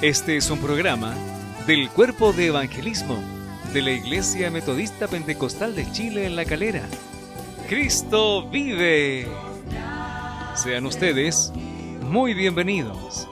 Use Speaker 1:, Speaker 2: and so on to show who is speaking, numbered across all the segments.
Speaker 1: Este es un programa del Cuerpo de Evangelismo de la Iglesia Metodista Pentecostal de Chile en La Calera. ¡Cristo vive! Sean ustedes muy bienvenidos.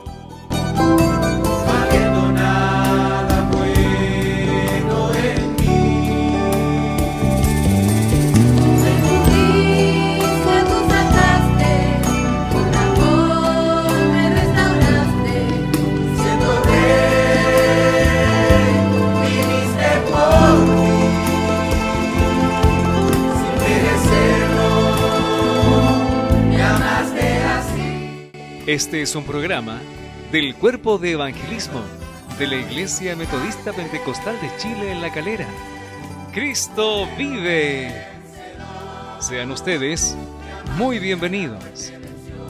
Speaker 1: Este es un programa del Cuerpo de Evangelismo de la Iglesia Metodista Pentecostal de Chile en La Calera. ¡Cristo vive! Sean ustedes muy bienvenidos.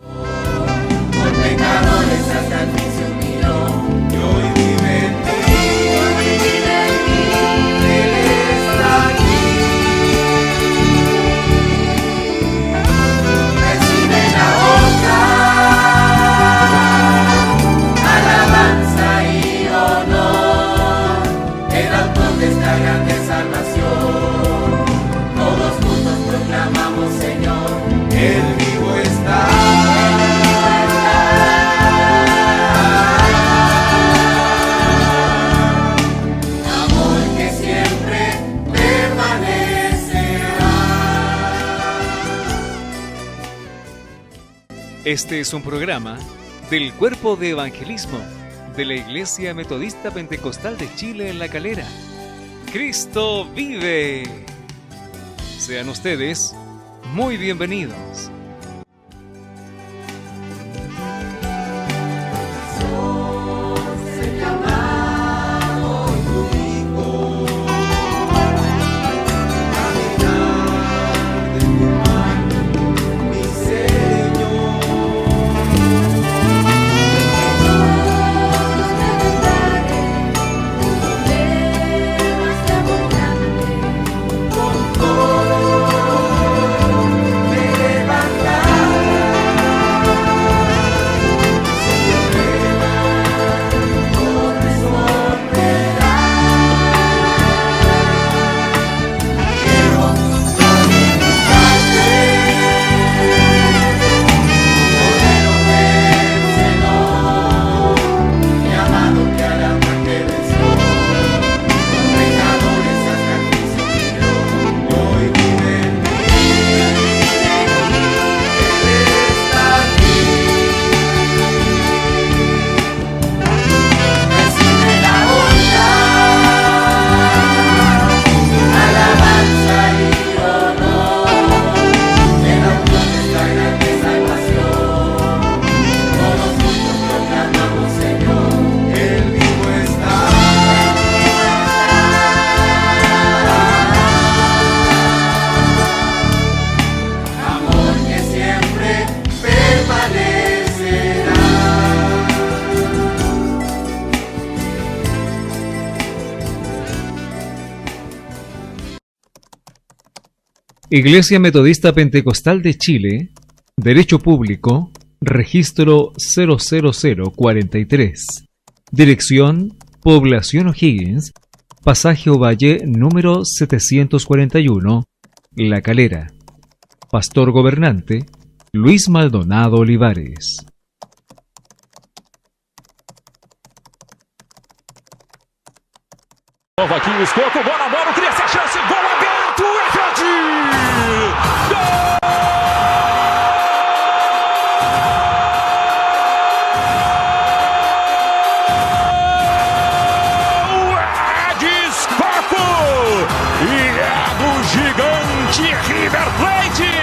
Speaker 2: Por pecadores hasta el fin se humilló, y hoy vive en ti. Él está aquí. Recibe la honra, alabanza y honor, el autor de esta grande salvación. Todos juntos proclamamos, Señor, Él vivo está.
Speaker 1: Este es un programa del Cuerpo de Evangelismo de la Iglesia Metodista Pentecostal de Chile en La Calera. ¡Cristo vive! Sean ustedes muy bienvenidos. Iglesia Metodista Pentecostal de Chile, Derecho Público, Registro 00043, Dirección, Población O'Higgins, Pasaje Ovalle número 741, La Calera. Pastor Gobernante, Luis Maldonado Olivares.
Speaker 3: Aqui o escoco, bola, cria essa chance, gol aberto, Everett! Gol! É de escoco! E é do gigante River Plate!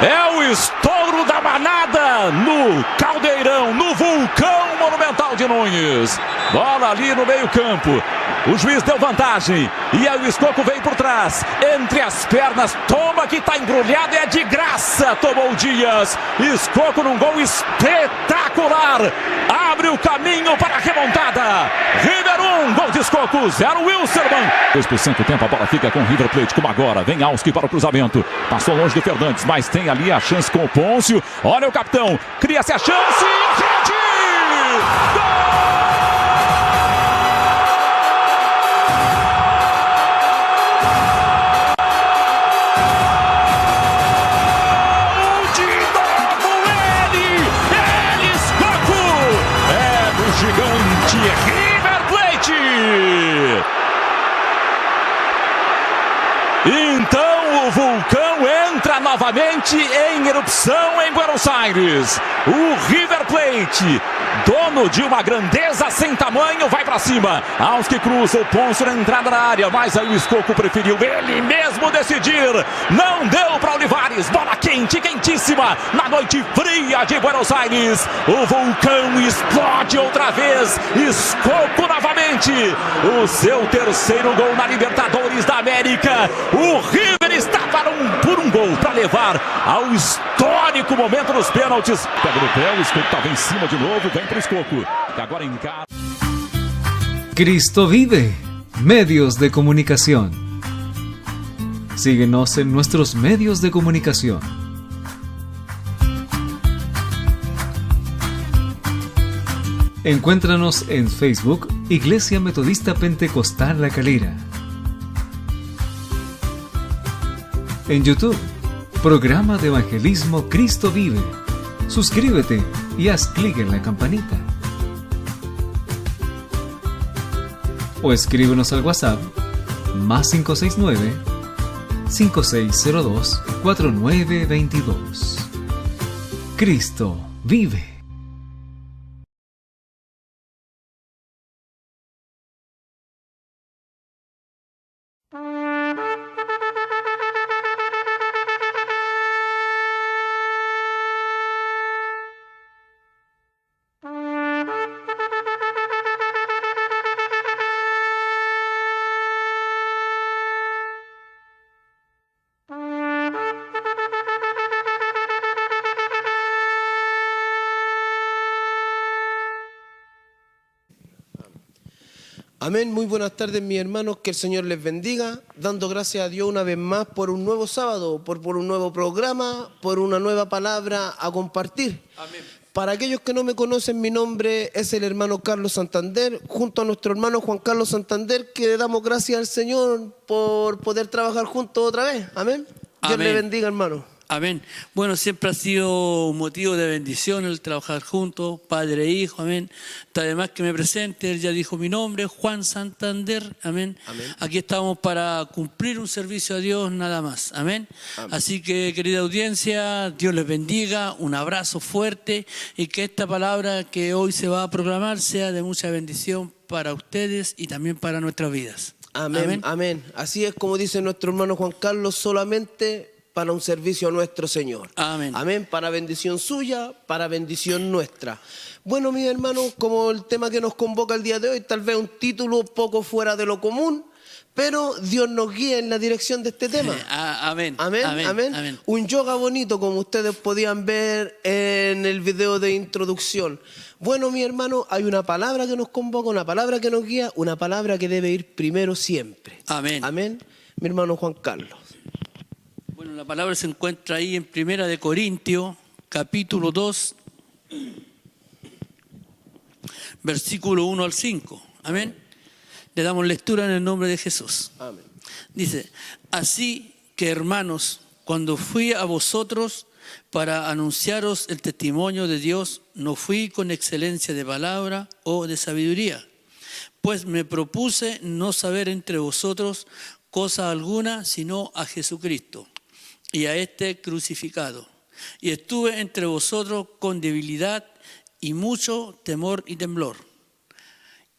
Speaker 3: É o estouro da manada no Caldeirão, no Vulcão Monumental de Nunes. Bola ali no meio campo. O juiz deu vantagem. E aí o Escoco veio por trás. Entre as pernas. Toma que tá embrulhado. É de graça. Tomou o Dias. Escoco num gol espetacular. Abre o caminho para a remontada. River 1. Gol de Escoco. 0 Wilstermann. 2% do tempo. A bola fica com o River Plate. Como agora. Vem Alski para o cruzamento. Passou longe do Fernandes. Mas tem ali a chance com o Pôncio. Olha o capitão. Cria-se a chance. Frente! Gol! Gigante River Plate. Então o vulcão entra novamente em erupção em Buenos Aires. O River Plate, dono de uma grandeza sem tamanho, vai para cima. Aos que cruza o Pôncio na entrada da área, mas aí o Escoco preferiu ele mesmo decidir. Não deu para Olivares. Bola quente, quentíssima na noite fria de Buenos Aires. O vulcão explode outra vez. Escoco novamente. O seu terceiro gol na Libertadores da América. O River está por um gol para levar ao histórico momento dos pênaltis. Pega no pé, o Escoco estava em cima de novo. Vem para o Escoco, que agora encara.
Speaker 1: Cristo vive. Medios de comunicación. Síguenos en nuestros medios de comunicación. Encuéntranos en Facebook, Iglesia Metodista Pentecostal La Calera. En YouTube, Programa de Evangelismo Cristo Vive. Suscríbete y haz clic en la campanita. O escríbenos al WhatsApp +569 5602 4922. Cristo vive.
Speaker 4: Amén, muy buenas tardes mis hermanos, que el Señor les bendiga, dando gracias a Dios una vez más por un nuevo sábado, por un nuevo programa, por una nueva palabra a compartir. Amén. Para aquellos que no me conocen, mi nombre es el hermano Carlos Santander, junto a nuestro hermano Juan Carlos Santander, que le damos gracias al Señor por poder trabajar juntos otra vez. Amén. Dios le bendiga, hermano.
Speaker 5: Amén. Bueno, siempre ha sido un motivo de bendición el trabajar juntos, padre e hijo, amén. Además que me presente, él ya dijo mi nombre, Juan Santander, amén. Amén. Aquí estamos para cumplir un servicio a Dios, nada más, amén. Amén. Así que, querida audiencia, Dios les bendiga, un abrazo fuerte y que esta palabra que hoy se va a proclamar sea de mucha bendición para ustedes y también para nuestras vidas.
Speaker 4: Amén, amén. Amén. Así es como dice nuestro hermano Juan Carlos, solamente para un servicio a nuestro Señor. Amén. Amén, para bendición suya, para bendición nuestra. Bueno, mis hermanos, como el tema que nos convoca el día de hoy, tal vez un título poco fuera de lo común, pero Dios nos guía en la dirección de este tema.
Speaker 5: Amén.
Speaker 4: Amén, amén, amén. Amén. Un yoga bonito, como ustedes podían ver en el video de introducción. Bueno, mi hermano, hay una palabra que nos convoca, una palabra que nos guía, una palabra que debe ir primero siempre. Amén. Amén, mi hermano Juan Carlos.
Speaker 5: Bueno, la palabra se encuentra ahí en 1 Corintios, capítulo 2, versículo 1 al 5. Amén. Le damos lectura en el nombre de Jesús. Amén. Dice, así que hermanos, cuando fui a vosotros para anunciaros el testimonio de Dios, no fui con excelencia de palabra o de sabiduría, pues me propuse no saber entre vosotros cosa alguna, sino a Jesucristo y a este crucificado. Y estuve entre vosotros con debilidad y mucho temor y temblor.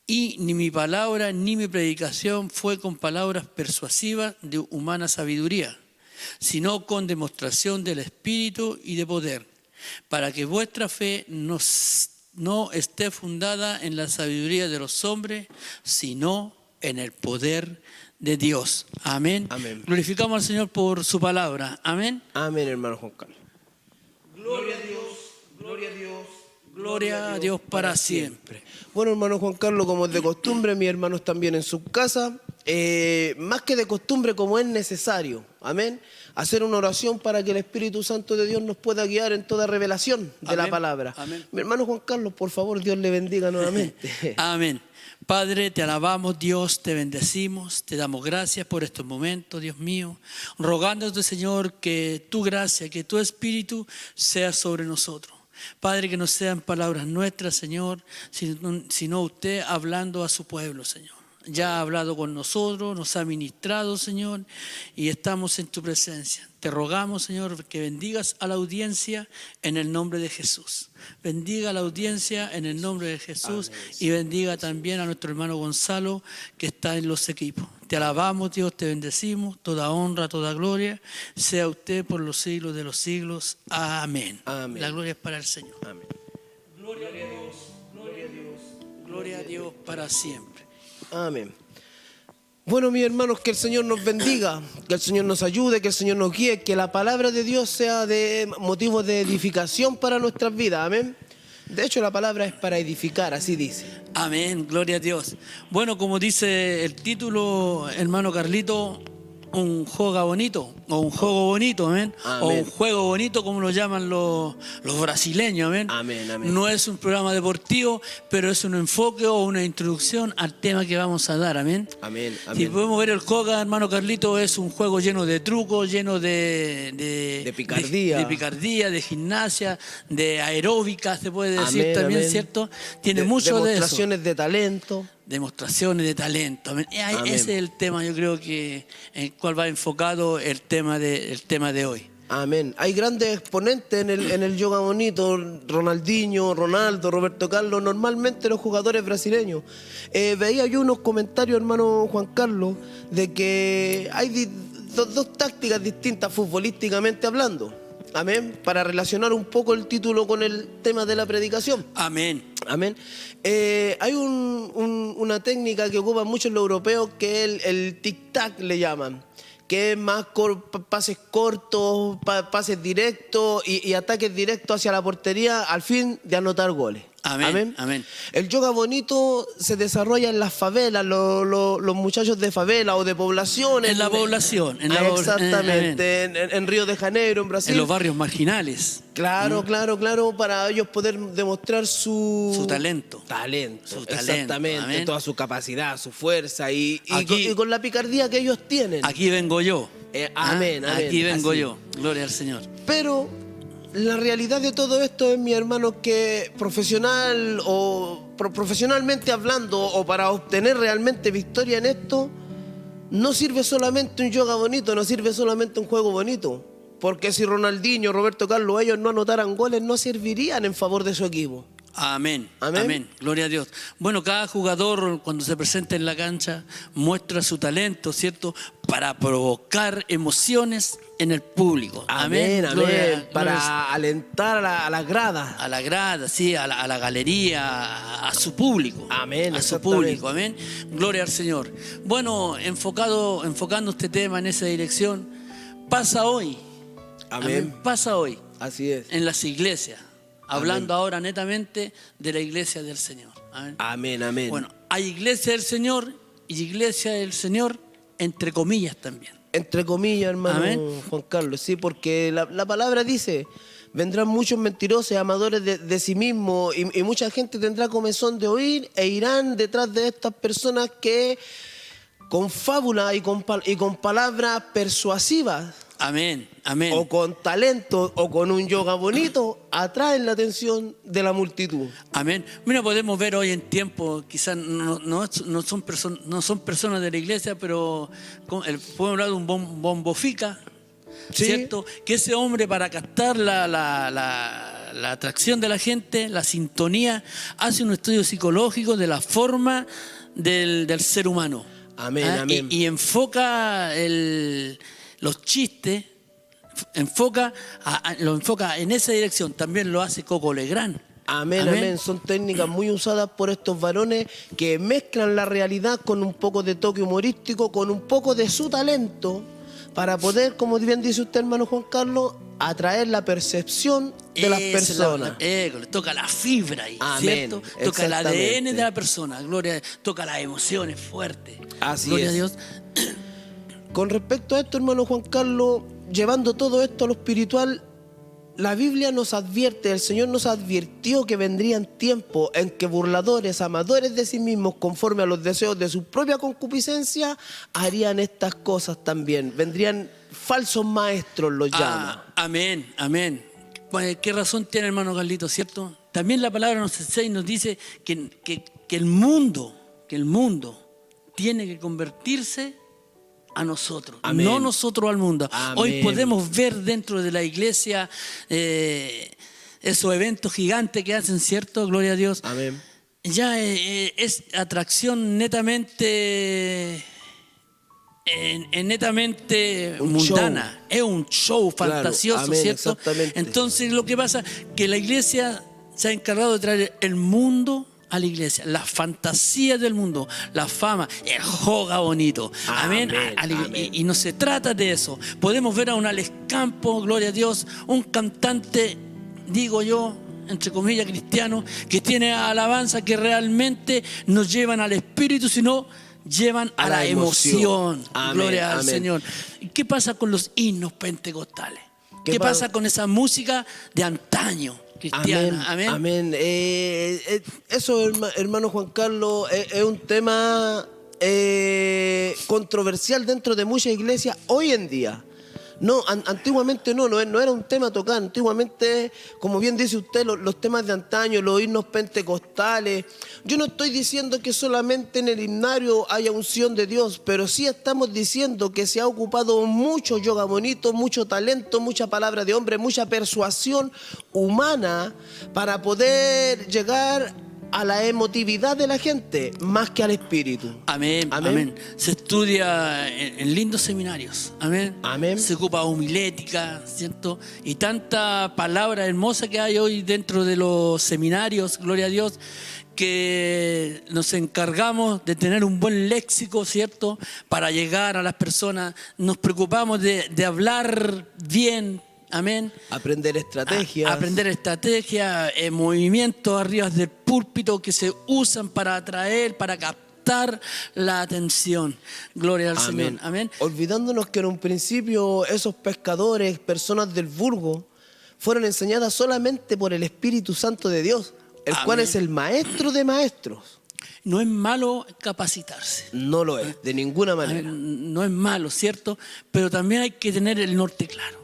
Speaker 5: Y ni mi palabra ni mi predicación fue con palabras persuasivas de humana sabiduría, sino con demostración del Espíritu y de poder, para que vuestra fe no esté fundada en la sabiduría de los hombres, sino en el poder de Dios. Amén.
Speaker 4: Amén.
Speaker 5: Glorificamos al Señor por su palabra. Amén.
Speaker 4: Amén, hermano Juan Carlos. Gloria a Dios, gloria a Dios.
Speaker 5: Gloria a Dios para siempre.
Speaker 4: Bueno, hermano Juan Carlos, como es de costumbre, mis hermanos también en su casa, más que de costumbre, como es necesario, amén, hacer una oración para que el Espíritu Santo de Dios nos pueda guiar en toda revelación de la palabra.
Speaker 5: Amén.
Speaker 4: Mi hermano Juan Carlos, por favor, Dios le bendiga nuevamente.
Speaker 5: Amén. Padre, te alabamos, Dios, te bendecimos, te damos gracias por estos momentos, Dios mío, rogándote, Señor, que tu gracia, que tu Espíritu sea sobre nosotros. Padre, que no sean palabras nuestras, Señor, sino usted hablando a su pueblo, Señor. Ya ha hablado con nosotros, nos ha ministrado, Señor, y estamos en tu presencia. Te rogamos, Señor, que bendigas a la audiencia en el nombre de Jesús. Bendiga a la audiencia en el nombre de Jesús. Amén. Y bendiga también a nuestro hermano Gonzalo, que está en los equipos. Te alabamos, Dios, te bendecimos. Toda honra, toda gloria sea usted por los siglos de los siglos. Amén. Amén. La gloria es para el Señor.
Speaker 4: Amén.
Speaker 5: Gloria a Dios, gloria a Dios, gloria a Dios para siempre.
Speaker 4: Amén. Bueno, mis hermanos, que el Señor nos bendiga, que el Señor nos ayude, que el Señor nos guíe, que la palabra de Dios sea de motivo de edificación para nuestras vidas. Amén. De hecho, la palabra es para edificar, así dice.
Speaker 5: Amén, gloria a Dios. Bueno, como dice el título, hermano Carlito, un juego bonito, o un juego bonito, amén.
Speaker 4: Amén.
Speaker 5: O un juego bonito, como lo llaman los brasileños, amén.
Speaker 4: Amén, amén.
Speaker 5: No es un programa deportivo, pero es un enfoque o una introducción al tema que vamos a dar, amén.
Speaker 4: Amén, amén.
Speaker 5: Si podemos ver el juego, hermano Carlito, es un juego lleno de trucos, lleno de
Speaker 4: picardía.
Speaker 5: De picardía, de gimnasia, de aeróbica, se puede decir
Speaker 4: Amén,
Speaker 5: también,
Speaker 4: amén.
Speaker 5: ¿cierto? Tiene mucho de eso.
Speaker 4: Demostraciones de talento.
Speaker 5: Demostraciones de talento. Amén. Ese es el tema, yo creo que en el cual va enfocado el tema de hoy.
Speaker 4: Amén. Hay grandes exponentes en el yoga bonito, Ronaldinho, Ronaldo, Roberto Carlos, normalmente los jugadores brasileños. Veía yo unos comentarios, hermano Juan Carlos, de que hay dos tácticas distintas futbolísticamente hablando. Amén. Para relacionar un poco el título con el tema de la predicación.
Speaker 5: Amén.
Speaker 4: Amén. Hay una técnica que ocupan muchos los europeos que es el tic-tac le llaman, que es más pases cortos, pases directos y ataques directos hacia la portería al fin de anotar goles.
Speaker 5: Amén.
Speaker 4: Amén.
Speaker 5: Amén.
Speaker 4: El yoga bonito se desarrolla en las favelas, los muchachos de favela o de poblaciones.
Speaker 5: En la población.
Speaker 4: Exactamente, en Río de Janeiro, en Brasil.
Speaker 5: En los barrios marginales.
Speaker 4: Claro, claro, para ellos poder demostrar su
Speaker 5: talento.
Speaker 4: Exactamente,
Speaker 5: amén.
Speaker 4: Toda su capacidad, su fuerza y
Speaker 5: Aquí,
Speaker 4: con la picardía que ellos tienen.
Speaker 5: Aquí vengo yo.
Speaker 4: Amén.
Speaker 5: Aquí vengo
Speaker 4: así.
Speaker 5: yo. Gloria al Señor.
Speaker 4: Pero la realidad de todo esto es, mi hermano, que profesionalmente hablando o para obtener realmente victoria en esto, no sirve solamente un yoga bonito, no sirve solamente un juego bonito. Porque si Ronaldinho, Roberto Carlos, ellos no anotaran goles, no servirían en favor de su equipo.
Speaker 5: Amén.
Speaker 4: Amén.
Speaker 5: Amén. Gloria a Dios. Bueno, cada jugador cuando se presenta en la cancha muestra su talento, ¿cierto? Para provocar emociones en el público.
Speaker 4: Amén.
Speaker 5: Gloria,
Speaker 4: para alentar a las gradas.
Speaker 5: A la grada, sí, a la galería, a su público.
Speaker 4: Amén.
Speaker 5: A su público, amén. Gloria al Señor. Bueno, enfocando este tema en esa dirección, pasa hoy.
Speaker 4: Amén.
Speaker 5: Pasa hoy.
Speaker 4: Así es.
Speaker 5: En las iglesias. Hablando
Speaker 4: Amén.
Speaker 5: ahora netamente de la iglesia del Señor. Amén.
Speaker 4: Amén, amén.
Speaker 5: Bueno, hay iglesia del Señor y iglesia del Señor entre comillas también.
Speaker 4: Entre comillas, hermano.
Speaker 5: Amén.
Speaker 4: Juan Carlos, sí, porque la palabra dice, vendrán muchos mentirosos, amadores de sí mismos, y mucha gente tendrá comezón de oír e irán detrás de estas personas que con fábulas y con palabras persuasivas,
Speaker 5: Amén, amén.
Speaker 4: o con talento o con un yoga bonito, atraen la atención de la multitud.
Speaker 5: Amén. Mira, podemos ver hoy en tiempo, quizás no son personas de la iglesia, pero podemos hablar de un bombofica,
Speaker 4: Sí.
Speaker 5: ¿cierto? Que ese hombre, para captar la atracción de la gente, la sintonía, hace un estudio psicológico de la forma del ser humano.
Speaker 4: Amén, amén.
Speaker 5: Y enfoca los chistes, lo enfoca en esa dirección. También lo hace Coco Legrand.
Speaker 4: Amén, amén. Son técnicas muy usadas por estos varones que mezclan la realidad con un poco de toque humorístico, con un poco de su talento, para poder, como bien dice usted, hermano Juan Carlos, atraer la percepción de las personas.
Speaker 5: Toca la fibra ahí,
Speaker 4: amén,
Speaker 5: ¿cierto? Toca el ADN de la persona, gloria a Dios. Toca las emociones fuertes.
Speaker 4: Así
Speaker 5: gloria
Speaker 4: es.
Speaker 5: a Dios.
Speaker 4: Con respecto a esto, hermano Juan Carlos, llevando todo esto a lo espiritual, la Biblia nos advierte, el Señor nos advirtió que vendrían tiempos en que burladores, amadores de sí mismos, conforme a los deseos de su propia concupiscencia, harían estas cosas también. Vendrían falsos maestros, los llama.
Speaker 5: Amén, amén. ¿Qué razón tiene, hermano Carlito, cierto? También la palabra nos enseña y nos dice que el mundo tiene que convertirse a nosotros, amén, no nosotros al mundo. Amén. Hoy podemos ver dentro de la iglesia esos eventos gigantes que hacen, ¿cierto? Gloria a Dios.
Speaker 4: Amén.
Speaker 5: Ya es atracción netamente mundana. Show. Es un show fantasioso, claro, amén, ¿cierto? Entonces lo que pasa es que la iglesia se ha encargado de traer el mundo a la iglesia, la fantasía del mundo, la fama, el joga bonito. Amén. Y no se trata de eso. Podemos ver a un Alex Campos, gloria a Dios, un cantante, digo yo, entre comillas, cristiano, que tiene alabanza que realmente nos llevan al espíritu, sino llevan a la emoción. Amén, gloria al Señor. ¿Y qué pasa con los himnos pentecostales? ¿Qué pasa con esa música de antaño? Cristiana. Amén,
Speaker 4: amén. Eso, hermano Juan Carlos, es un tema controversial dentro de muchas iglesias hoy en día. No, antiguamente no era un tema a tocar. Antiguamente, como bien dice usted, los temas de antaño, los himnos pentecostales. Yo no estoy diciendo que solamente en el himnario haya unción de Dios, pero sí estamos diciendo que se ha ocupado mucho yoga bonito, mucho talento, mucha palabra de hombre, mucha persuasión humana para poder llegar a la emotividad de la gente más que al espíritu.
Speaker 5: Amén, amén. Se estudia en lindos seminarios. Amén.
Speaker 4: Amén.
Speaker 5: Se ocupa homilética, ¿cierto? Y tanta palabra hermosa que hay hoy dentro de los seminarios, gloria a Dios, que nos encargamos de tener un buen léxico, ¿cierto? Para llegar a las personas. Nos preocupamos de hablar bien. Amén.
Speaker 4: Aprender estrategias.
Speaker 5: Aprender estrategias, movimientos arriba del púlpito que se usan para atraer, para captar la atención. Gloria al Señor. Amén.
Speaker 4: Olvidándonos que en un principio esos pescadores, personas del vulgo, fueron enseñadas solamente por el Espíritu Santo de Dios, el cual es el maestro de maestros.
Speaker 5: No es malo capacitarse.
Speaker 4: No lo es, de ninguna manera.
Speaker 5: No es malo, ¿cierto? Pero también hay que tener el norte claro.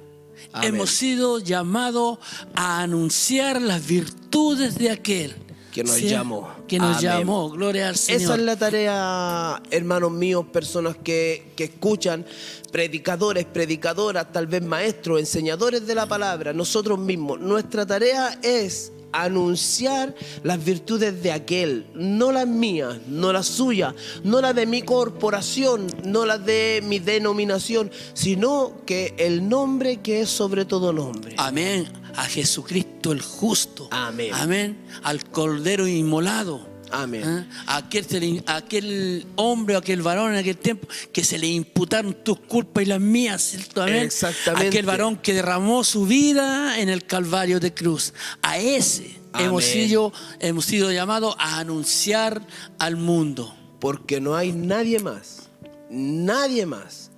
Speaker 5: Amén. Hemos sido llamados a anunciar las virtudes de aquel
Speaker 4: que nos llamó.
Speaker 5: Que nos llamó, gloria al Señor.
Speaker 4: Esa es la tarea, hermanos míos, personas que escuchan, predicadores, predicadoras, tal vez maestros, enseñadores de la palabra, nosotros mismos. Nuestra tarea es anunciar las virtudes de aquel, no las mías, no las suyas, no las de mi corporación, no las de mi denominación, sino que el nombre que es sobre todo nombre.
Speaker 5: Amén. A Jesucristo el justo.
Speaker 4: Amén.
Speaker 5: Amén. Al Cordero inmolado.
Speaker 4: Amén.
Speaker 5: Aquel hombre o aquel varón en aquel tiempo que se le imputaron tus culpas y las mías, ¿cierto? Amén.
Speaker 4: Exactamente.
Speaker 5: Aquel varón que derramó su vida en el Calvario de cruz. A ese hemos sido llamados a anunciar al mundo.
Speaker 4: Porque no hay nadie más,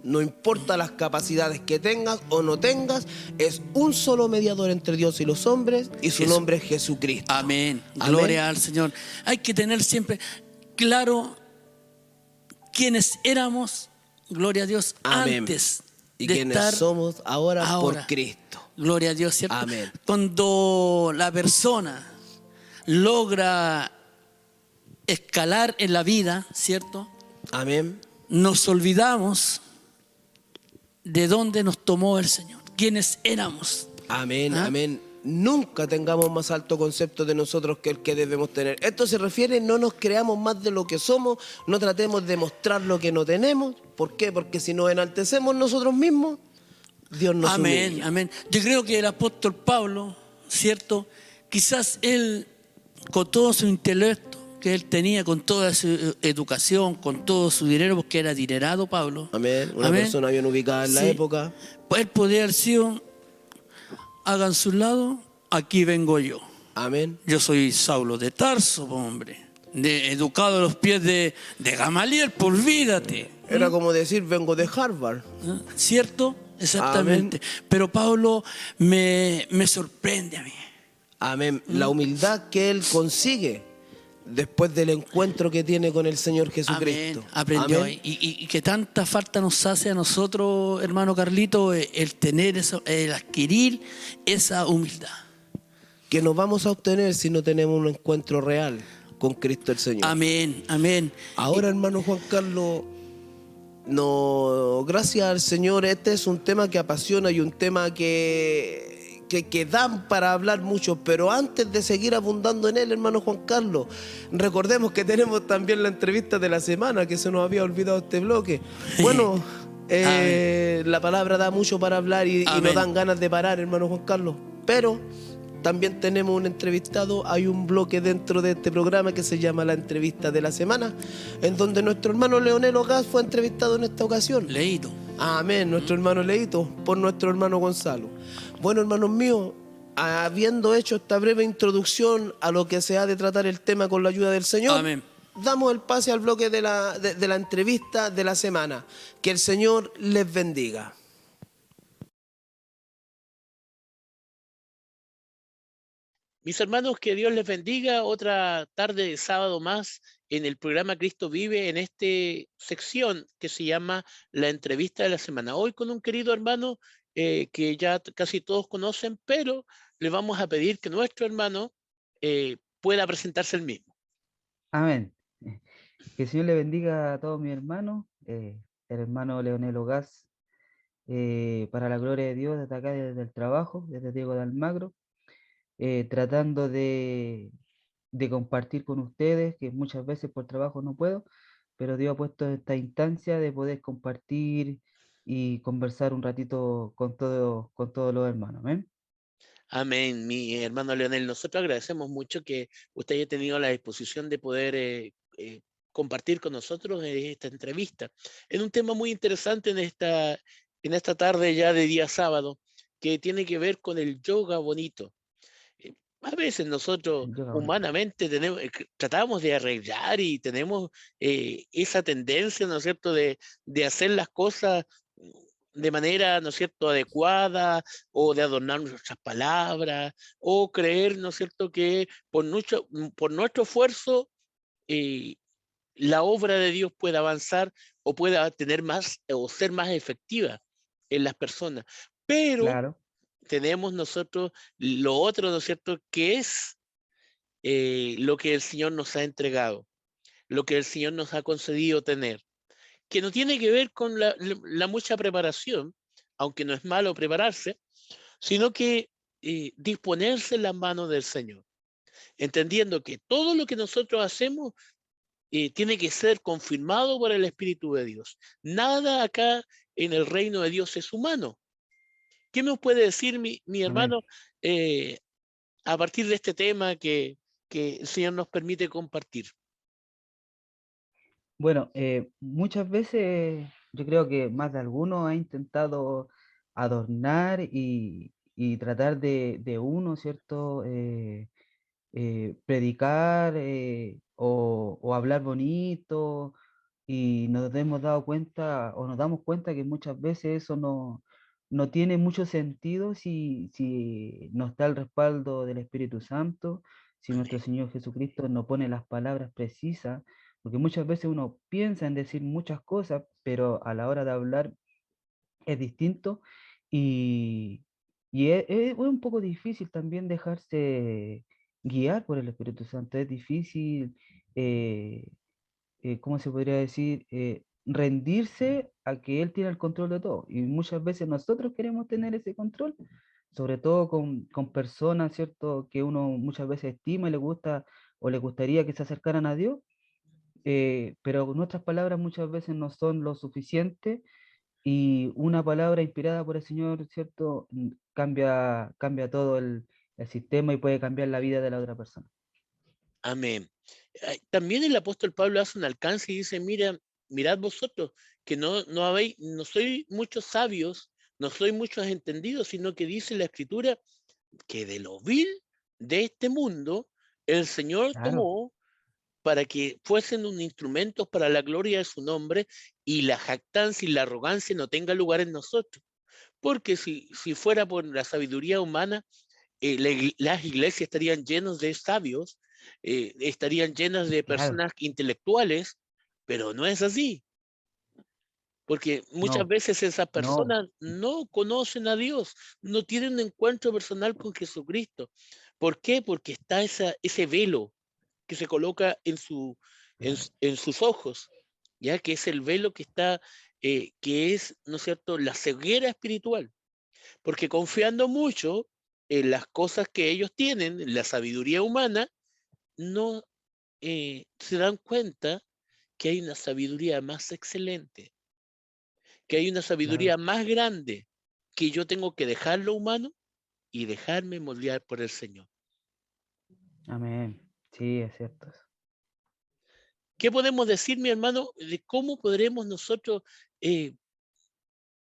Speaker 4: no importa las capacidades que tengas o no tengas, es un solo mediador entre Dios y los hombres, y su nombre es Jesucristo.
Speaker 5: Amén. Gloria al Señor. Hay que tener siempre claro quiénes éramos, gloria a Dios,
Speaker 4: amén,
Speaker 5: antes
Speaker 4: y
Speaker 5: de
Speaker 4: quiénes
Speaker 5: estar
Speaker 4: somos ahora por Cristo.
Speaker 5: Gloria a Dios, ¿cierto?
Speaker 4: Amén.
Speaker 5: Cuando la persona logra escalar en la vida, ¿cierto?
Speaker 4: Amén.
Speaker 5: Nos olvidamos de dónde nos tomó el Señor, quiénes éramos.
Speaker 4: Amén, amén. Nunca tengamos más alto concepto de nosotros que el que debemos tener. Esto se refiere, no nos creamos más de lo que somos, no tratemos de mostrar lo que no tenemos. ¿Por qué? Porque si nos enaltecemos nosotros mismos, Dios nos humilla.
Speaker 5: Amén. Yo creo que el apóstol Pablo, ¿cierto? Quizás él con todo su intelecto que él tenía, con toda su educación, con todo su dinero, porque era adinerado Pablo.
Speaker 4: Amén. Una persona bien ubicada en la
Speaker 5: Sí.
Speaker 4: época.
Speaker 5: Pues él podría haber sido, hagan su lado, aquí vengo yo.
Speaker 4: Amén.
Speaker 5: Yo soy Saulo de Tarso, hombre. Educado a los pies de Gamaliel, por olvídate.
Speaker 4: Era como decir, vengo de Harvard.
Speaker 5: ¿Cierto? Exactamente. Pero Pablo me sorprende a mí.
Speaker 4: Amén. La humildad que él consigue después del encuentro que tiene con el Señor Jesucristo.
Speaker 5: Amén. Aprendió.
Speaker 4: Amén.
Speaker 5: Y que tanta falta nos hace a nosotros, hermano Carlito, el tener eso, el adquirir esa humildad.
Speaker 4: Que nos vamos a obtener si no tenemos un encuentro real con Cristo el Señor.
Speaker 5: Amén, amén.
Speaker 4: Ahora, hermano Juan Carlos, no, gracias al Señor, este es un tema que apasiona y un tema que dan para hablar mucho, pero antes de seguir abundando en él, hermano Juan Carlos, recordemos que tenemos también la entrevista de la semana, que se nos había olvidado este bloque. Bueno, la palabra da mucho para hablar y no dan ganas de parar, hermano Juan Carlos, pero también tenemos un entrevistado. Hay un bloque dentro de este programa que se llama la entrevista de la semana, en donde nuestro hermano Leonel Ogaz fue entrevistado en esta ocasión.
Speaker 5: Leído.
Speaker 4: Amén, nuestro hermano Leito, por nuestro hermano Gonzalo. Bueno, hermanos míos, habiendo hecho esta breve introducción a lo que se ha de tratar el tema con la ayuda del Señor,
Speaker 5: Amén.
Speaker 4: damos el pase al bloque de la entrevista de la semana. Que el Señor les bendiga.
Speaker 6: Mis hermanos, que Dios les bendiga. Otra tarde de sábado más en el programa Cristo Vive, en esta sección que se llama La Entrevista de la Semana. Hoy con un querido hermano que ya casi todos conocen, pero le vamos a pedir que nuestro hermano pueda presentarse el mismo.
Speaker 7: Amén. Que el Señor le bendiga a todos mis hermanos, el hermano Leonel Ogaz, para la gloria de Dios, desde acá, desde el trabajo, desde Diego de Almagro, tratando de compartir con ustedes, que muchas veces por trabajo no puedo, pero Dios ha puesto esta instancia de poder compartir y conversar un ratito con todos los hermanos. Amén.
Speaker 6: Amén, mi hermano Leonel. Nosotros agradecemos mucho que usted haya tenido la disposición de poder compartir con nosotros esta entrevista en un tema muy interesante en esta tarde ya de día sábado, que tiene que ver con el yoga bonito. A veces nosotros
Speaker 7: Yoga bonito.
Speaker 6: humanamente tratamos de arreglar y tenemos esa tendencia, ¿no es cierto?, de hacer las cosas de manera, ¿no es cierto?, adecuada, o de adornar nuestras palabras, o creer, ¿no es cierto?, que por nuestro esfuerzo la obra de Dios puede avanzar o pueda tener más o ser más efectiva en las personas. Pero
Speaker 7: Claro.
Speaker 6: tenemos nosotros lo otro, ¿no es cierto?, que es lo que el Señor nos ha entregado, lo que el Señor nos ha concedido tener, que no tiene que ver con la mucha preparación, aunque no es malo prepararse, sino que disponerse en las manos del Señor, entendiendo que todo lo que nosotros hacemos tiene que ser confirmado por el Espíritu de Dios. Nada acá en el reino de Dios es humano. ¿Qué nos puede decir mi
Speaker 7: Amén.
Speaker 6: hermano a partir de este tema que el Señor nos permite compartir?
Speaker 7: Bueno, muchas veces yo creo que más de alguno ha intentado adornar y tratar de uno, ¿cierto? Predicar o hablar bonito, y nos hemos dado cuenta o nos damos cuenta que muchas veces eso no tiene mucho sentido si no está el respaldo del Espíritu Santo, si nuestro Señor Jesucristo no pone las palabras precisas, porque muchas veces uno piensa en decir muchas cosas, pero a la hora de hablar es distinto, y, es un poco difícil también dejarse guiar por el Espíritu Santo. Es difícil, ¿cómo se podría decir? Rendirse a que Él tiene el control de todo. Y muchas veces nosotros queremos tener ese control, sobre todo con personas, ¿cierto? Que uno muchas veces estima y le gusta o le gustaría que se acercaran a Dios, pero nuestras palabras muchas veces no son lo suficiente, y una palabra inspirada por el Señor, ¿cierto? Cambia todo el sistema y puede cambiar la vida de la otra persona.
Speaker 6: Amén. También el apóstol Pablo hace un alcance y dice, mira, mirad vosotros, que no soy muchos sabios, no soy muchos entendidos, sino que dice la escritura que de lo vil de este mundo el Señor
Speaker 7: Claro,
Speaker 6: tomó para que fuesen un instrumento para la gloria de su nombre y la jactancia y la arrogancia no tenga lugar en nosotros. Porque si fuera por la sabiduría humana, las iglesias estarían llenas de sabios, estarían llenas de
Speaker 7: claro,
Speaker 6: personas intelectuales, pero no es así, porque muchas
Speaker 7: no,
Speaker 6: veces esas
Speaker 7: no,
Speaker 6: personas no conocen a Dios, no tienen un encuentro personal con Jesucristo. ¿Por qué? Porque está ese velo que se coloca
Speaker 7: claro,
Speaker 6: en sus ojos, ya que es el velo que está, que es, ¿no es cierto?, la ceguera espiritual, porque confiando mucho en las cosas que ellos tienen, en la sabiduría humana, no se dan cuenta que hay una sabiduría más excelente, que hay una
Speaker 7: claro.
Speaker 6: sabiduría más grande, que yo tengo que dejar lo humano y dejarme moldear por el Señor.
Speaker 7: Amén. Sí, es cierto.
Speaker 6: ¿Qué podemos decir, mi hermano, de cómo podremos nosotros, eh,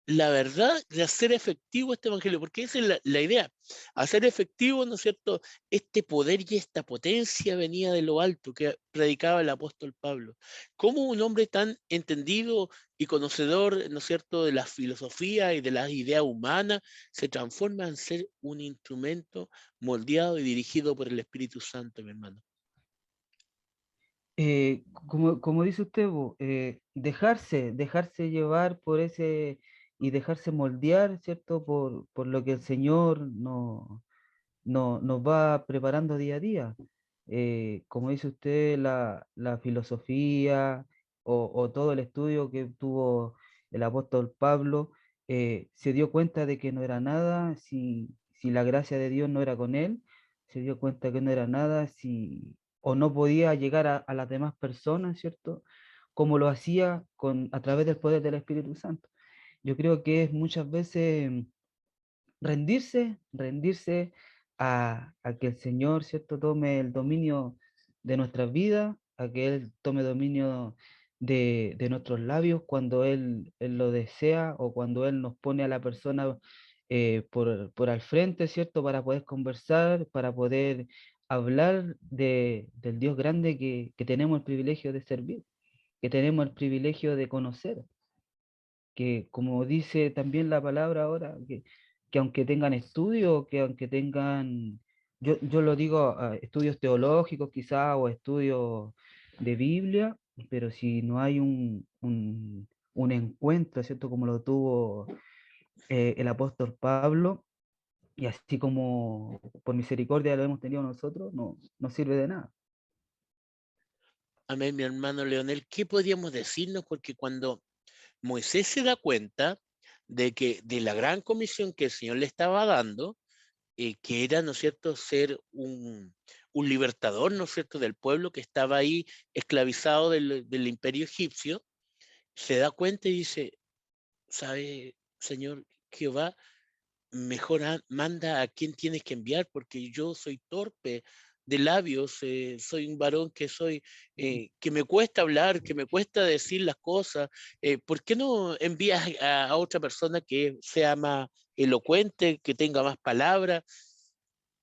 Speaker 6: la verdad, de hacer efectivo este evangelio? Porque esa es la idea, hacer efectivo, ¿no es cierto?, este poder y esta potencia venía de lo alto que predicaba el apóstol Pablo. ¿Cómo un hombre tan entendido y conocedor, ¿no es cierto?, de la filosofía y de las ideas humanas se transforma en ser un instrumento moldeado y dirigido por el Espíritu Santo, mi hermano?
Speaker 7: Como dice usted, dejarse llevar por ese y dejarse moldear, ¿cierto? Por lo que el Señor nos va preparando día a día. Como dice usted, la filosofía o todo el estudio que tuvo el apóstol Pablo, se dio cuenta de que no era nada si la gracia de Dios no era con él, se dio cuenta que no era nada si o no podía llegar a las demás personas, ¿cierto? Como lo hacía a través del poder del Espíritu Santo. Yo creo que es muchas veces rendirse a que el Señor, ¿cierto?, tome el dominio de nuestras vidas, a que Él tome dominio de nuestros labios cuando Él lo desea o cuando Él nos pone a la persona por al frente, ¿cierto?, para poder conversar, para poder hablar del Dios grande que tenemos el privilegio de servir, que tenemos el privilegio de conocer, que como dice también la palabra ahora, que aunque tengan estudios, que aunque tengan, yo lo digo, estudios teológicos quizá o estudios de Biblia, pero si no hay un encuentro, ¿cierto? Como lo tuvo el apóstol Pablo, y así como por misericordia lo hemos tenido nosotros, no sirve de nada.
Speaker 6: Amén, mi hermano Leonel. ¿Qué podríamos decirnos? Porque cuando Moisés se da cuenta de que de la gran comisión que el Señor le estaba dando, que era, ¿no es cierto?, ser un libertador, ¿no es cierto?, del pueblo que estaba ahí esclavizado del imperio egipcio, se da cuenta y dice, ¿sabe, Señor Jehová? Mejor manda a quien tienes que enviar, porque yo soy torpe de labios, soy un varón que me cuesta hablar, que me cuesta decir las cosas. ¿Por qué no envías a otra persona que sea más elocuente, que tenga más palabras?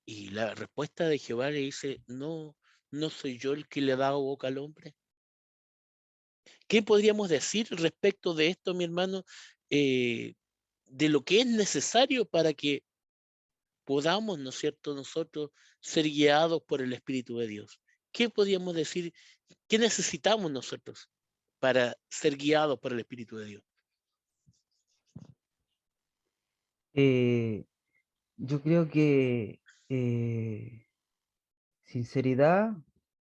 Speaker 6: Y la respuesta de Jehová le dice, no, no soy yo el que le ha dado boca al hombre. ¿Qué podríamos decir respecto de esto, mi hermano? Eh, de lo que es necesario para que podamos, ¿no es cierto?, nosotros ser guiados por el Espíritu de Dios. ¿Qué podríamos decir? ¿Qué necesitamos nosotros para ser guiados por el Espíritu de Dios?
Speaker 7: Eh, yo creo que eh, sinceridad,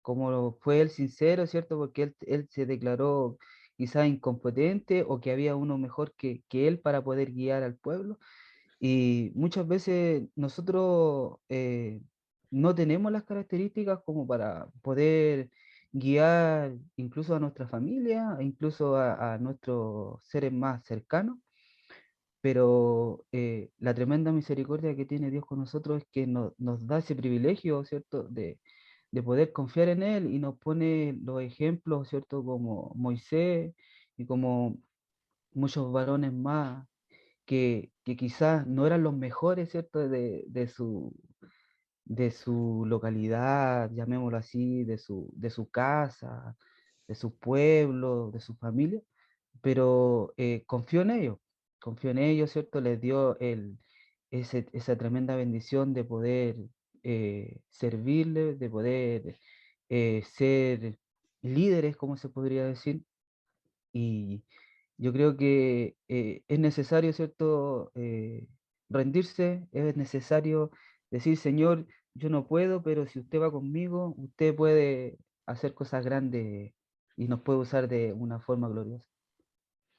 Speaker 7: como fue él sincero, ¿cierto? Porque él se declaró quizá incompetente o que había uno mejor que él para poder guiar al pueblo. Y muchas veces nosotros no tenemos las características como para poder guiar incluso a nuestra familia, e incluso a nuestros seres más cercanos, pero la tremenda misericordia que tiene Dios con nosotros es que nos da ese privilegio, ¿cierto? de poder confiar en Él, y nos pone los ejemplos, ¿cierto? Como Moisés y como muchos varones más que quizás no eran los mejores, ¿cierto? De su localidad, llamémoslo así, de su casa, de su pueblo, de su familia, pero confió en ellos, ¿cierto? Les dio esa tremenda bendición de poder servirle, de poder ser líderes, como se podría decir, y yo creo que es necesario, ¿cierto? Rendirse, es necesario decir, Señor, yo no puedo, pero si usted va conmigo, usted puede hacer cosas grandes y nos puede usar de una forma gloriosa.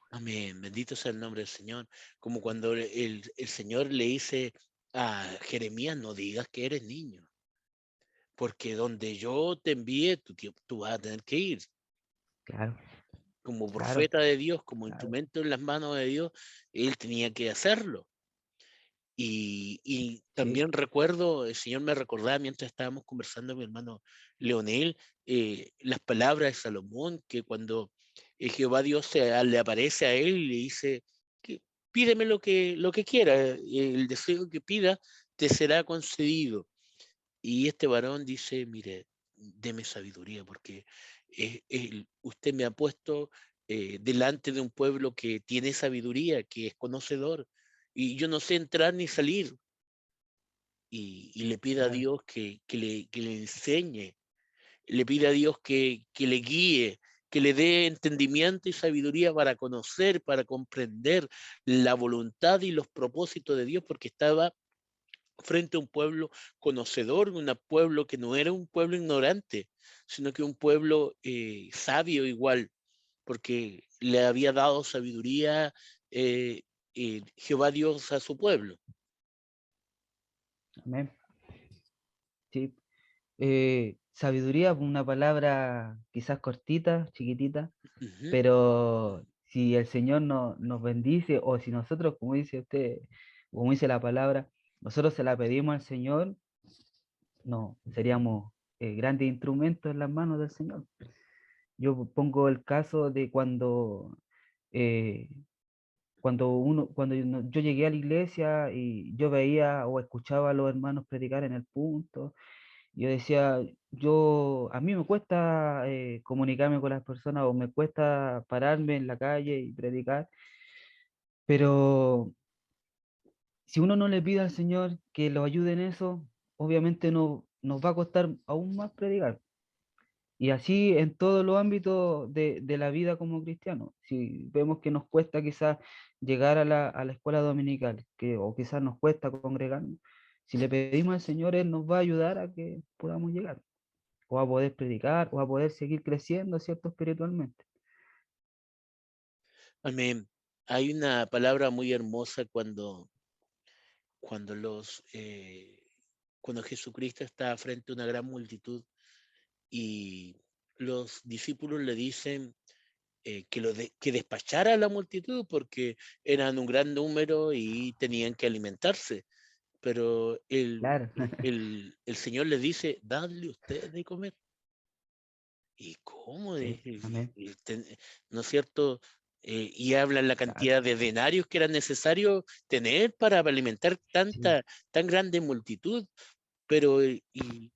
Speaker 6: Amén, bendito sea el nombre del Señor. Como cuando el Señor le dice a Jeremías, no digas que eres niño, porque donde yo te envíe, tú vas a tener que ir.
Speaker 7: Claro,
Speaker 6: Como
Speaker 7: claro,
Speaker 6: profeta de Dios, como
Speaker 7: claro.
Speaker 6: instrumento en las manos de Dios, él tenía que hacerlo. Y
Speaker 7: Sí,
Speaker 6: también recuerdo, el Señor me recordaba mientras estábamos conversando, mi hermano Leonel, las palabras de Salomón, que cuando Jehová Dios le aparece a él y le dice, que, pídeme lo que quiera, el deseo que pida te será concedido. Y este varón dice, mire, deme sabiduría, porque usted me ha puesto delante de un pueblo que tiene sabiduría, que es conocedor, y yo no sé entrar ni salir. Y le pide a
Speaker 7: claro.
Speaker 6: Dios que le enseñe, le pide a Dios que le guíe, que le dé entendimiento y sabiduría para conocer, para comprender la voluntad y los propósitos de Dios, porque estaba frente a un pueblo conocedor, un pueblo que no era un pueblo ignorante, sino que un pueblo sabio igual, porque le había dado sabiduría eh, Jehová Dios a su pueblo.
Speaker 7: Amén. Sí. Sabiduría, una palabra quizás cortita, chiquitita,
Speaker 6: Ujú.
Speaker 7: pero si el Señor nos bendice, o si nosotros, como dice usted, como dice la palabra, nosotros se la pedimos al Señor, no, seríamos grandes instrumentos en las manos del Señor. Yo pongo el caso de eh, yo llegué a la iglesia y yo veía o escuchaba a los hermanos predicar en el punto. Yo decía, a mí me cuesta comunicarme con las personas, o me cuesta pararme en la calle y predicar, pero si uno no le pide al Señor que lo ayude en eso, obviamente no, nos va a costar aún más predicar. Y así en todos los ámbitos de la vida como cristiano. Si vemos que nos cuesta quizás llegar a la escuela dominical, o quizás nos cuesta congregarnos, si le pedimos al Señor, Él nos va a ayudar a que podamos llegar, o a poder predicar, o a poder seguir creciendo, ¿cierto? Espiritualmente.
Speaker 6: Amén. Hay una palabra muy hermosa cuando cuando Jesucristo está frente a una gran multitud y los discípulos le dicen que despachara a la multitud porque eran un gran número y tenían que alimentarse. Pero
Speaker 7: Claro,
Speaker 6: el Señor les dice, dadle ustedes de comer. ¿Y cómo?
Speaker 7: sí, amén,
Speaker 6: ¿No es cierto? Y hablan la
Speaker 7: claro,
Speaker 6: cantidad de denarios que era necesario tener para alimentar
Speaker 7: sí.
Speaker 6: tan grande multitud. Pero y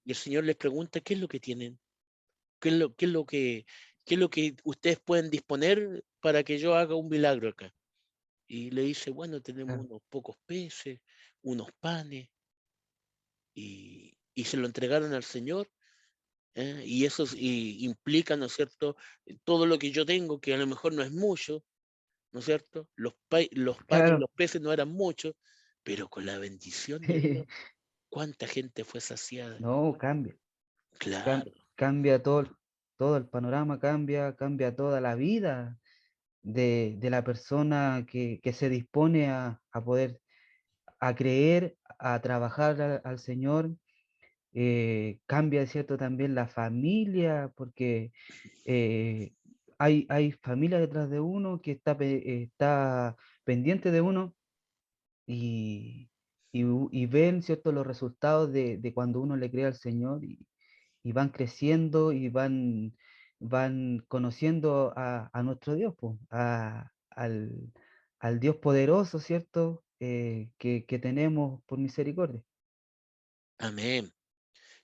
Speaker 6: el Señor les pregunta, ¿qué es lo que tienen? ¿Qué es lo que ustedes pueden disponer para que yo haga un milagro acá? Y le dice, bueno, tenemos
Speaker 7: Claro.
Speaker 6: unos pocos peces, unos panes, y se lo entregaron al Señor. Y eso implica, ¿no es cierto?, todo lo que yo tengo, que a lo mejor no es mucho, ¿no es cierto? Los panes y
Speaker 7: Claro.
Speaker 6: los peces no eran muchos, pero con la bendición de Dios, ¿cuánta gente fue saciada?
Speaker 7: No, cambia,
Speaker 6: Claro.
Speaker 7: cambia todo el panorama, cambia toda la vida de la persona que se dispone a poder, a creer, a trabajar al Señor. Cambia, ¿cierto? También la familia, porque eh, hay familia detrás de uno que está pendiente de uno, y ven, ¿cierto? Los resultados de cuando uno le cree al Señor, y van creciendo y van conociendo a nuestro Dios, po, al Dios poderoso, ¿cierto? Que tenemos por misericordia.
Speaker 6: Amén.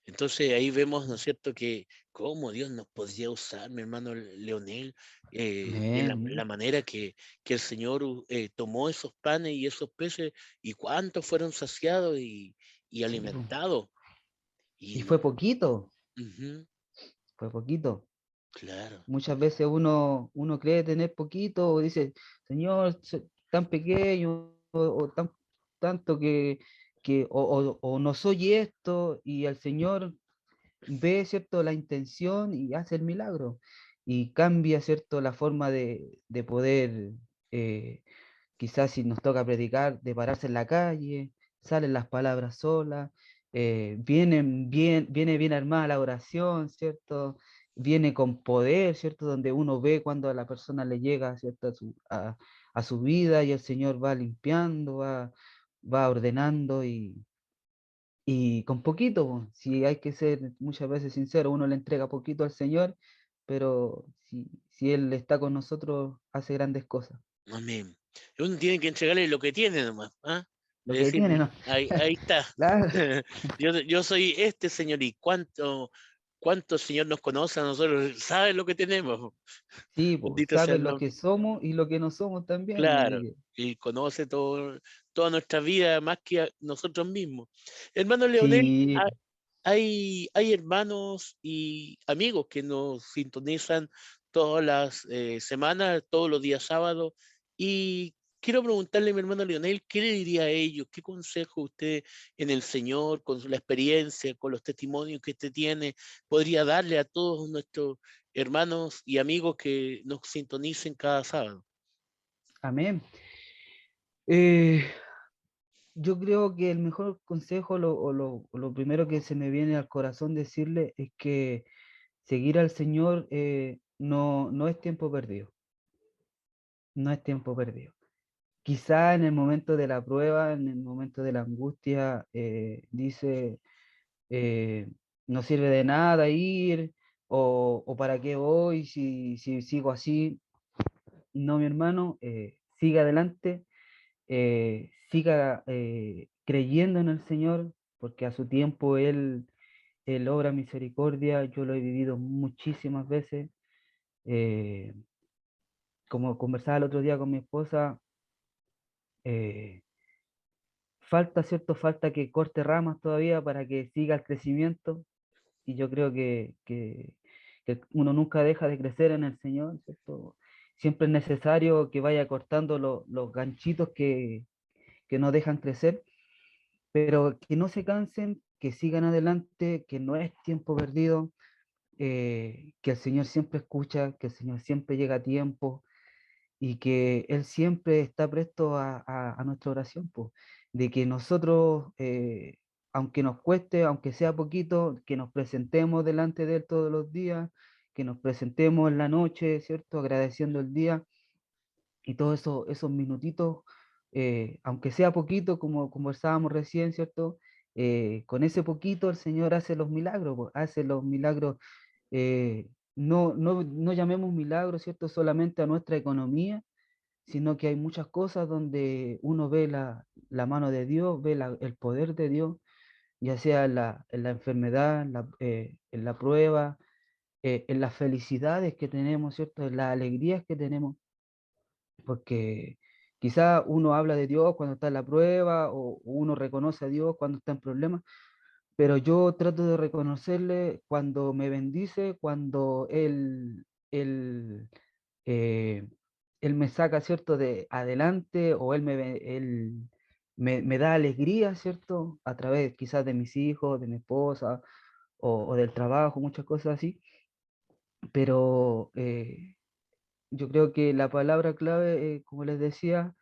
Speaker 6: Entonces ahí vemos, ¿no es cierto?, que cómo Dios nos podría usar, mi hermano Leonel, de
Speaker 7: Amén,
Speaker 6: la
Speaker 7: amén.
Speaker 6: manera que el Señor tomó esos panes y esos peces y cuántos fueron saciados y
Speaker 7: Sí, po.
Speaker 6: alimentados.
Speaker 7: Y
Speaker 6: Y,
Speaker 7: fue poquito,
Speaker 6: ujú,
Speaker 7: fue poquito.
Speaker 6: claro,
Speaker 7: Muchas veces uno cree tener poquito o dice, Señor, tan pequeño o tanto o no soy esto, y el Señor ve, ¿cierto?, la intención y hace el milagro y cambia, ¿cierto?, la forma de poder, eh, quizás si nos toca predicar, de pararse en la calle, salen las palabras solas, viene bien armada la oración, ¿cierto? Viene con poder, ¿cierto? Donde uno ve cuando a la persona le llega, ¿cierto? A su vida, y el Señor va limpiando, va ordenando, y con poquito, po. Si hay que ser muchas veces sincero, uno le entrega poquito al Señor, pero si Él está con nosotros, hace grandes cosas.
Speaker 6: amén. Uno tiene que entregarle lo que tiene nomás, ¿ah?
Speaker 7: Lo
Speaker 6: Es
Speaker 7: que
Speaker 6: decir,
Speaker 7: tiene, ¿no?
Speaker 6: ahí está.
Speaker 7: Claro,
Speaker 6: Yo soy este Señor y cuánto el Señor nos conoce a nosotros, sabe lo que tenemos.
Speaker 7: sí, pues,
Speaker 6: Bendito sea
Speaker 7: sabe
Speaker 6: el
Speaker 7: lo
Speaker 6: nombre.
Speaker 7: que somos y lo que no somos también.
Speaker 6: Claro, y conoce toda nuestra vida más que nosotros mismos. Hermano Leonel,
Speaker 7: Sí,
Speaker 6: hay hermanos y amigos que nos sintonizan todas las semanas, todos los días sábados, y quiero preguntarle, mi hermano Leonel, ¿qué le diría a ellos? ¿Qué consejo usted en el Señor, con la experiencia, con los testimonios que usted tiene, podría darle a todos nuestros hermanos y amigos que nos sintonicen cada sábado?
Speaker 7: amén. Eh, yo creo que el mejor consejo, o lo primero que se me viene al corazón decirle, es que seguir al Señor, no es tiempo perdido, no es tiempo perdido. Quizá en el momento de la prueba, en el momento de la angustia, dice, eh, no sirve de nada ir, o para qué voy si sigo así. No, mi hermano, siga adelante, siga creyendo en el Señor, porque a su tiempo Él obra misericordia. Yo lo he vivido muchísimas veces. eh, Como conversaba el otro día con mi esposa, eh, falta, ¿cierto? Falta que corte ramas todavía para que siga el crecimiento, y yo creo que uno nunca deja de crecer en el Señor, ¿cierto? Siempre es necesario que vaya cortando los ganchitos que no dejan crecer, pero que no se cansen, que sigan adelante, que no es tiempo perdido, que el Señor siempre escucha, que el Señor siempre llega a tiempo, y que Él siempre está presto a nuestra oración, pues, de que nosotros, aunque nos cueste, aunque sea poquito, que nos presentemos delante de Él todos los días, que nos presentemos en la noche, ¿cierto? Agradeciendo el día, y todos esos minutitos, aunque sea poquito, como conversábamos recién, ¿cierto? Con ese poquito el Señor hace los milagros, pues, hace los milagros. No llamemos milagros, ¿cierto? Solamente a nuestra economía, sino que hay muchas cosas donde uno ve la mano de Dios, ve el poder de Dios, ya sea en la enfermedad, en la prueba, en las felicidades que tenemos, ¿cierto? En las alegrías que tenemos, porque quizá uno habla de Dios cuando está en la prueba, o uno reconoce a Dios cuando está en problemas, pero yo trato de reconocerle cuando me bendice, cuando eh, Él me saca, ¿cierto?, de adelante, o Él me da alegría, ¿cierto?, a través quizás de mis hijos, de mi esposa, o del trabajo, muchas cosas así. Pero yo creo que la palabra clave, como les decía,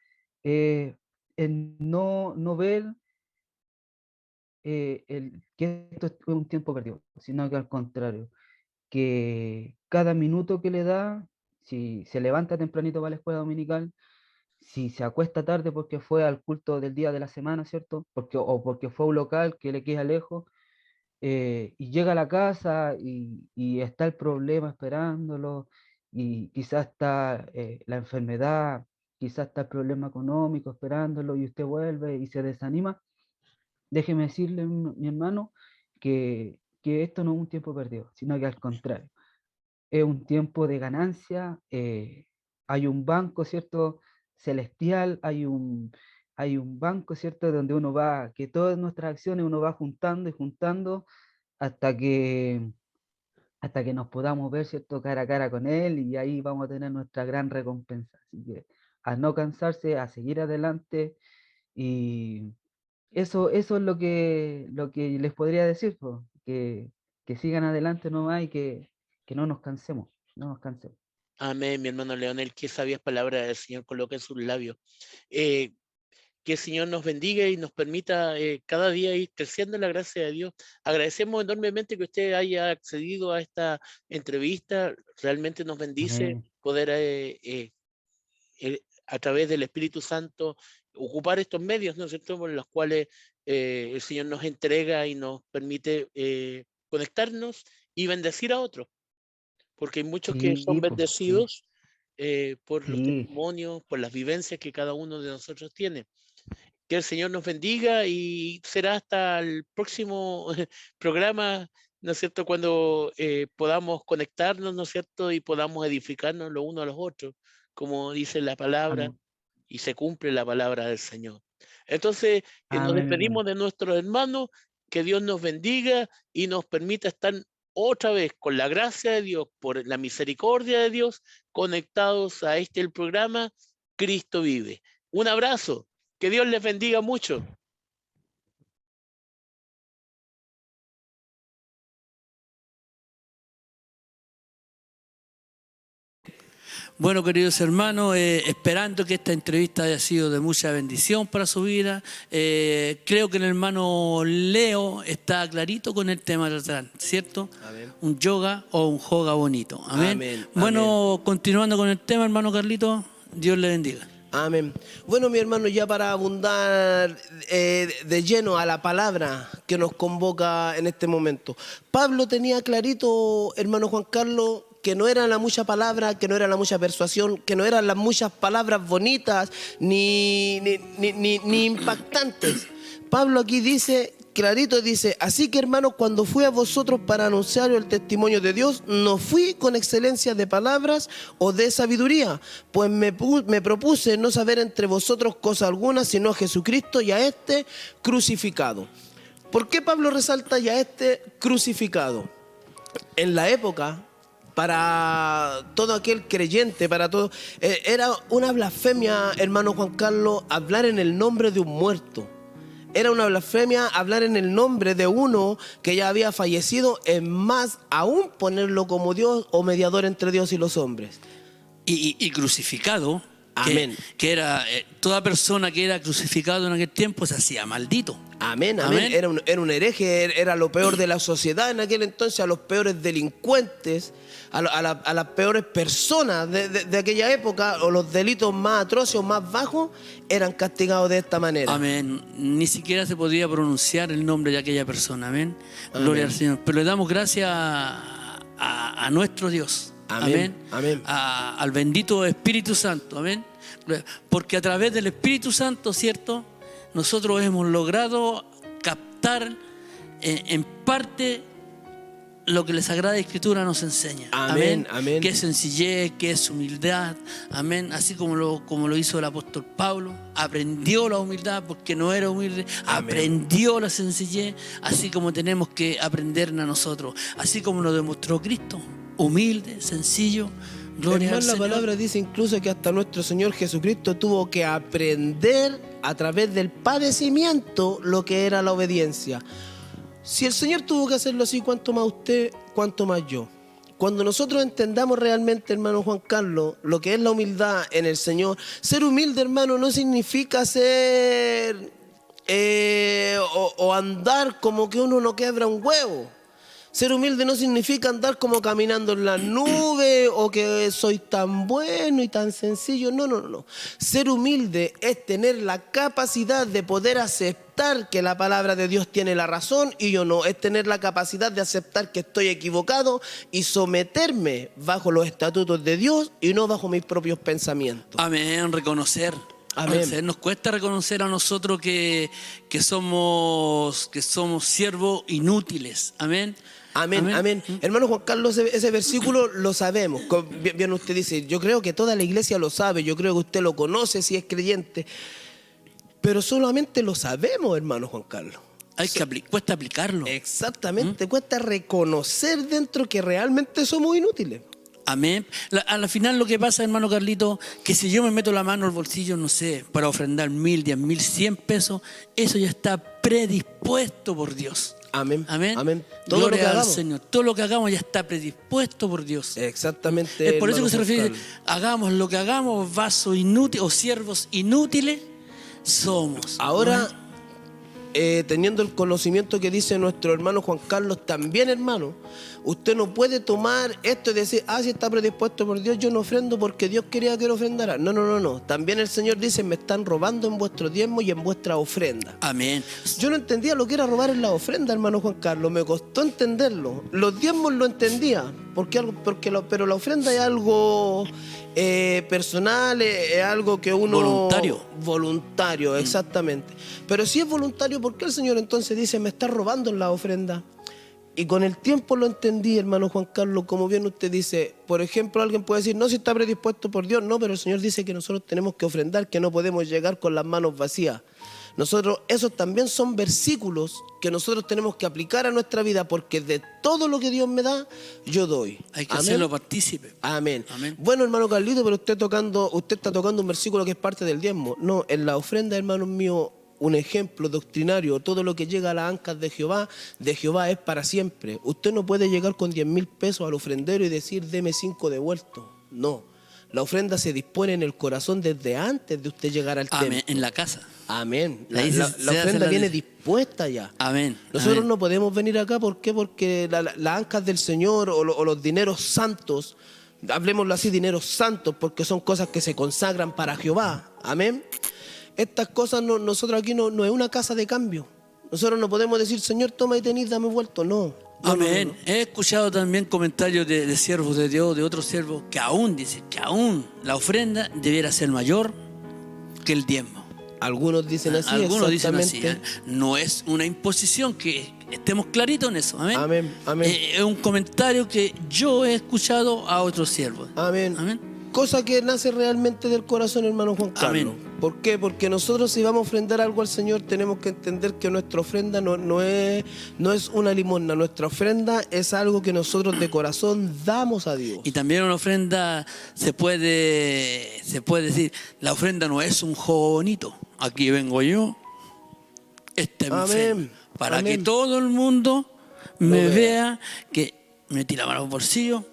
Speaker 7: es no ver que esto es un tiempo perdido, sino que al contrario, que cada minuto que le da, si se levanta tempranito para la escuela dominical, si se acuesta tarde porque fue al culto del día de la semana, ¿cierto? O porque fue a un local que le queda lejos, y llega a la casa y está el problema esperándolo, y quizás está la enfermedad, quizás está el problema económico esperándolo, y usted vuelve y se desanima. Déjeme decirle, mi hermano, que esto no es un tiempo perdido, sino que al contrario, es un tiempo de ganancia. Hay un banco, ¿cierto? Celestial, hay un banco, ¿cierto? Donde uno va, que todas nuestras acciones uno va juntando y juntando hasta que, hasta que nos podamos ver, ¿cierto? Cara a cara con Él, y ahí vamos a tener nuestra gran recompensa. Así que a no cansarse, a seguir adelante, y eso es lo que les podría decir, po, que sigan adelante nomás, y que no nos cansemos, no nos cansemos.
Speaker 6: Amén, mi hermano Leonel, qué sabias palabras el Señor coloca en sus labios. Eh, que el Señor nos bendiga y nos permita cada día ir creciendo en la gracia de Dios. Agradecemos enormemente que usted haya accedido a esta entrevista. Realmente nos bendice
Speaker 7: Amén.
Speaker 6: poder a través del Espíritu Santo ocupar estos medios, ¿no es cierto?, por los cuales el Señor nos entrega y nos permite conectarnos y bendecir a otros, porque hay muchos que son
Speaker 7: Sí, pues, sí,
Speaker 6: bendecidos por los
Speaker 7: sí.
Speaker 6: testimonios, por las vivencias que cada uno de nosotros tiene. Que el Señor nos bendiga y será hasta el próximo programa, ¿no es cierto?, cuando podamos conectarnos, ¿no es cierto?, y podamos edificarnos los unos a los otros, como dice la palabra,
Speaker 7: Amén.
Speaker 6: y se cumple la palabra del Señor. Entonces, nos
Speaker 7: Amén, mi
Speaker 6: despedimos
Speaker 7: hermano.
Speaker 6: de nuestros hermanos, que Dios nos bendiga y nos permita estar otra vez con la gracia de Dios, por la misericordia de Dios, conectados a el programa Cristo Vive. Un abrazo, que Dios les bendiga mucho.
Speaker 5: Bueno, queridos hermanos, esperando que esta entrevista haya sido de mucha bendición para su vida, creo que el hermano Leo está clarito con el tema del tratar, ¿cierto?
Speaker 4: Amén.
Speaker 5: Un yoga o un joga bonito. Amén.
Speaker 4: Amén,
Speaker 5: Bueno, continuando con el tema, hermano Carlito, Dios le bendiga.
Speaker 4: Amén. Bueno, mi hermano, ya para abundar de lleno a la palabra que nos convoca en este momento. Pablo tenía clarito, hermano Juan Carlos, que no era la mucha palabra, que no era la mucha persuasión, que no eran las muchas palabras bonitas ni impactantes. Pablo aquí dice, clarito dice, así que hermanos, cuando fui a vosotros para anunciar el testimonio de Dios, no fui con excelencia de palabras o de sabiduría, pues me propuse no saber entre vosotros cosa alguna, sino a Jesucristo y a este crucificado. ¿Por qué Pablo resalta ya este crucificado? En la época, para todo aquel creyente, para todo, era una blasfemia, hermano Juan Carlos, hablar en el nombre de un muerto. Era una blasfemia hablar en el nombre de uno que ya había fallecido, es más, aún ponerlo como Dios o mediador entre Dios y los hombres.
Speaker 5: Y crucificado,
Speaker 4: Amén.
Speaker 5: que era toda persona que era crucificado en aquel tiempo se hacía maldito.
Speaker 4: Amén, amén. Era un hereje, era lo peor de la sociedad en aquel entonces, a los peores delincuentes, a las peores personas de aquella época, o los delitos más atroces o más bajos, eran castigados de esta manera.
Speaker 5: Amén. Ni siquiera se podía pronunciar el nombre de aquella persona. Amén.
Speaker 4: Amén.
Speaker 5: Gloria al Señor. Pero le damos gracias a nuestro Dios.
Speaker 4: Amén.
Speaker 5: Amén.
Speaker 4: Amén.
Speaker 5: Al bendito Espíritu Santo. Amén. Porque a través del Espíritu Santo, ¿cierto?, nosotros hemos logrado captar en parte lo que la Sagrada Escritura nos enseña.
Speaker 4: Amén, amén.
Speaker 5: Que es sencillez, que es humildad. Amén. Así como lo hizo el apóstol Pablo. Aprendió la humildad porque no era humilde.
Speaker 4: Amén.
Speaker 5: Aprendió la sencillez. Así como tenemos que aprenderla nosotros. Así como lo demostró Cristo. Humilde, sencillo. Gloria al
Speaker 4: Además, la
Speaker 5: Señor.
Speaker 4: palabra dice incluso que hasta nuestro Señor Jesucristo tuvo que aprender a través del padecimiento lo que era la obediencia. Si el Señor tuvo que hacerlo así, ¿cuánto más usted, cuánto más yo? Cuando nosotros entendamos realmente, hermano Juan Carlos, lo que es la humildad en el Señor, ser humilde, hermano, no significa ser o andar como que uno no quebra un huevo, Ser humilde no significa andar como caminando en las nubes o que soy tan bueno y tan sencillo. No, no, no. Ser humilde es tener la capacidad de poder aceptar que la palabra de Dios tiene la razón y yo no. Es tener la capacidad de aceptar que estoy equivocado y someterme bajo los estatutos de Dios y no bajo mis propios pensamientos.
Speaker 5: Amén, reconocer.
Speaker 4: Amén.
Speaker 5: Nos cuesta reconocer a nosotros que somos siervos inútiles. Amén.
Speaker 4: Amén, amén. Hermano Juan Carlos, ese versículo lo sabemos. Bien usted dice, yo creo que toda la iglesia lo sabe, yo creo que usted lo conoce si es creyente, pero solamente lo sabemos, hermano Juan Carlos.
Speaker 5: Cuesta aplicarlo.
Speaker 4: Exactamente, cuesta reconocer dentro que realmente somos inútiles.
Speaker 5: Amén. A la final lo que pasa, hermano Carlito, que si yo me meto la mano al bolsillo, no sé, para ofrendar 1.000, 10.000, 100 pesos, eso ya está predispuesto por Dios.
Speaker 4: Amén.
Speaker 5: Amén.
Speaker 4: Amén. Todo lo que
Speaker 5: Gloria al
Speaker 4: hagamos.
Speaker 5: Señor. Todo lo que hagamos ya está predispuesto por Dios.
Speaker 4: Exactamente.
Speaker 5: Es por eso que se
Speaker 4: hermano Juan
Speaker 5: refiere,
Speaker 4: Carlos.
Speaker 5: hagamos lo que hagamos, vasos inútiles o siervos inútiles somos.
Speaker 4: Ahora, teniendo el conocimiento que dice nuestro hermano Juan Carlos, también hermano, usted no puede tomar esto y decir, si está predispuesto por Dios, yo no ofrendo porque Dios quería que lo ofrendara. No, no, no, no. También el Señor dice, me están robando en vuestro diezmo y en vuestra ofrenda.
Speaker 5: Amén.
Speaker 4: Yo no entendía lo que era robar en la ofrenda, hermano Juan Carlos, me costó entenderlo. Los diezmos lo entendía, pero la ofrenda es algo personal, es algo que uno... Voluntario, exactamente. Pero si es voluntario, ¿por qué el Señor entonces dice, me está robando en la ofrenda? Y con el tiempo lo entendí, hermano Juan Carlos, como bien usted dice. Por ejemplo, alguien puede decir, no, si está predispuesto por Dios. No, pero el Señor dice que nosotros tenemos que ofrendar, que no podemos llegar con las manos vacías. Esos también son versículos que nosotros tenemos que aplicar a nuestra vida, porque de todo lo que Dios me da, yo doy.
Speaker 5: Hay que hacerlo partícipe.
Speaker 4: Amén.
Speaker 5: Amén.
Speaker 4: Bueno, hermano Carlito, pero usted está tocando un versículo que es parte del diezmo. No, en la ofrenda, hermano mío, un ejemplo doctrinario, todo lo que llega a las ancas de Jehová es para siempre. Usted no puede llegar con 10.000 pesos al ofrendero y decir, deme 5 devueltos. No, la ofrenda se dispone en el corazón desde antes de usted llegar al templo.
Speaker 5: Amén. En la casa.
Speaker 4: Amén. La
Speaker 5: Ahí se hace
Speaker 4: ofrenda
Speaker 5: la
Speaker 4: viene
Speaker 5: ley.
Speaker 4: dispuesta ya.
Speaker 5: Amén.
Speaker 4: Nosotros
Speaker 5: Amén.
Speaker 4: no podemos venir acá, ¿por qué? Porque las ancas del Señor o los dineros santos, hablemoslo así, dineros santos, porque son cosas que se consagran para Jehová. Amén. Estas cosas, nosotros aquí no es una casa de cambio. Nosotros no podemos decir, Señor, toma y tenís, dame vuelto. No.
Speaker 5: Amén.
Speaker 4: No.
Speaker 5: He escuchado también comentarios de siervos de Dios, de otros siervos, que aún la ofrenda debiera ser mayor que el diezmo.
Speaker 4: Algunos dicen así,
Speaker 5: Algunos dicen así.
Speaker 4: exactamente.
Speaker 5: No es una imposición, que estemos claritos en eso. Amén.
Speaker 4: Amén, amén.
Speaker 5: Es un comentario que yo he escuchado a otros siervos.
Speaker 4: Amén.
Speaker 5: Amén.
Speaker 4: Cosa que nace realmente del corazón, hermano Juan Carlos.
Speaker 5: Amén.
Speaker 4: ¿Por qué? Porque nosotros, si vamos a ofrendar algo al Señor, tenemos que entender que nuestra ofrenda no es una limosna. Nuestra ofrenda es algo que nosotros de corazón damos a Dios.
Speaker 5: Y también una ofrenda se puede decir, la ofrenda no es un juego bonito. Aquí vengo yo, este es mi ofrenda,
Speaker 4: Amén.
Speaker 5: para
Speaker 4: Amén.
Speaker 5: que todo el mundo me
Speaker 4: vea.
Speaker 5: vea que me tira mano al bolsillo.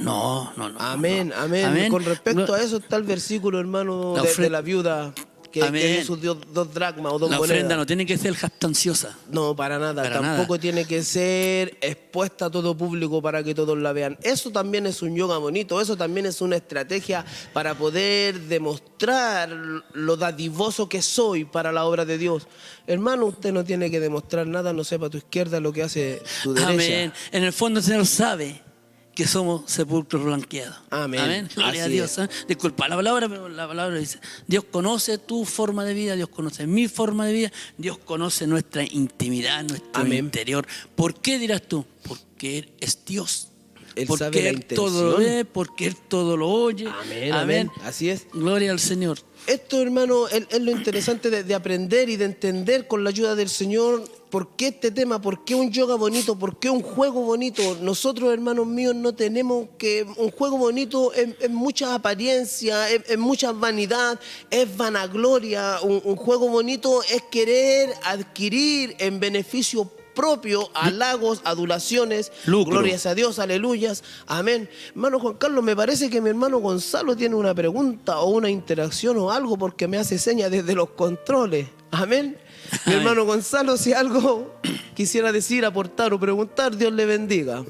Speaker 5: No.
Speaker 4: Amén,
Speaker 5: no.
Speaker 4: amén. Con respecto a eso está el versículo, hermano, de la viuda que dio sus 2 dracmas o 2
Speaker 5: La
Speaker 4: monedas.
Speaker 5: ofrenda no tiene que ser jactanciosa.
Speaker 4: No, para nada.
Speaker 5: Para
Speaker 4: Tampoco
Speaker 5: nada.
Speaker 4: tiene que ser expuesta a todo público para que todos la vean. Eso también es un yoga bonito. Eso también es una estrategia para poder demostrar lo dadivoso que soy para la obra de Dios. Hermano, usted no tiene que demostrar nada, no sepa a tu izquierda lo que hace tu derecha.
Speaker 5: Amén. En el fondo el Señor sabe que somos sepulcros blanqueados.
Speaker 4: Amén.
Speaker 5: Gloria a
Speaker 4: Así
Speaker 5: Dios.
Speaker 4: es.
Speaker 5: Disculpa la palabra, pero la palabra dice, Dios conoce tu forma de vida, Dios conoce mi forma de vida, Dios conoce nuestra intimidad, nuestro
Speaker 4: Amén.
Speaker 5: interior. ¿Por qué dirás tú? Porque Él es Dios.
Speaker 4: Él
Speaker 5: Porque
Speaker 4: sabe la
Speaker 5: Él todo lo
Speaker 4: intención.
Speaker 5: ve, porque Él todo lo oye.
Speaker 4: Amén, amén. Así es.
Speaker 5: Gloria al Señor.
Speaker 4: Esto, hermano, es lo interesante de aprender y de entender con la ayuda del Señor por qué este tema, por qué un yoga bonito, por qué un juego bonito. Nosotros, hermanos míos, no tenemos que... Un juego bonito es mucha apariencia, es mucha vanidad, es vanagloria. Un juego bonito es querer adquirir en beneficio propio, halagos, adulaciones,
Speaker 5: Lucro.
Speaker 4: glorias a Dios, aleluyas, amén. Hermano Juan Carlos, me parece que mi hermano Gonzalo tiene una pregunta o una interacción o algo porque me hace señas desde los controles, amén. Mi
Speaker 5: Amén.
Speaker 4: hermano Gonzalo, si algo quisiera decir, aportar o preguntar, Dios le bendiga.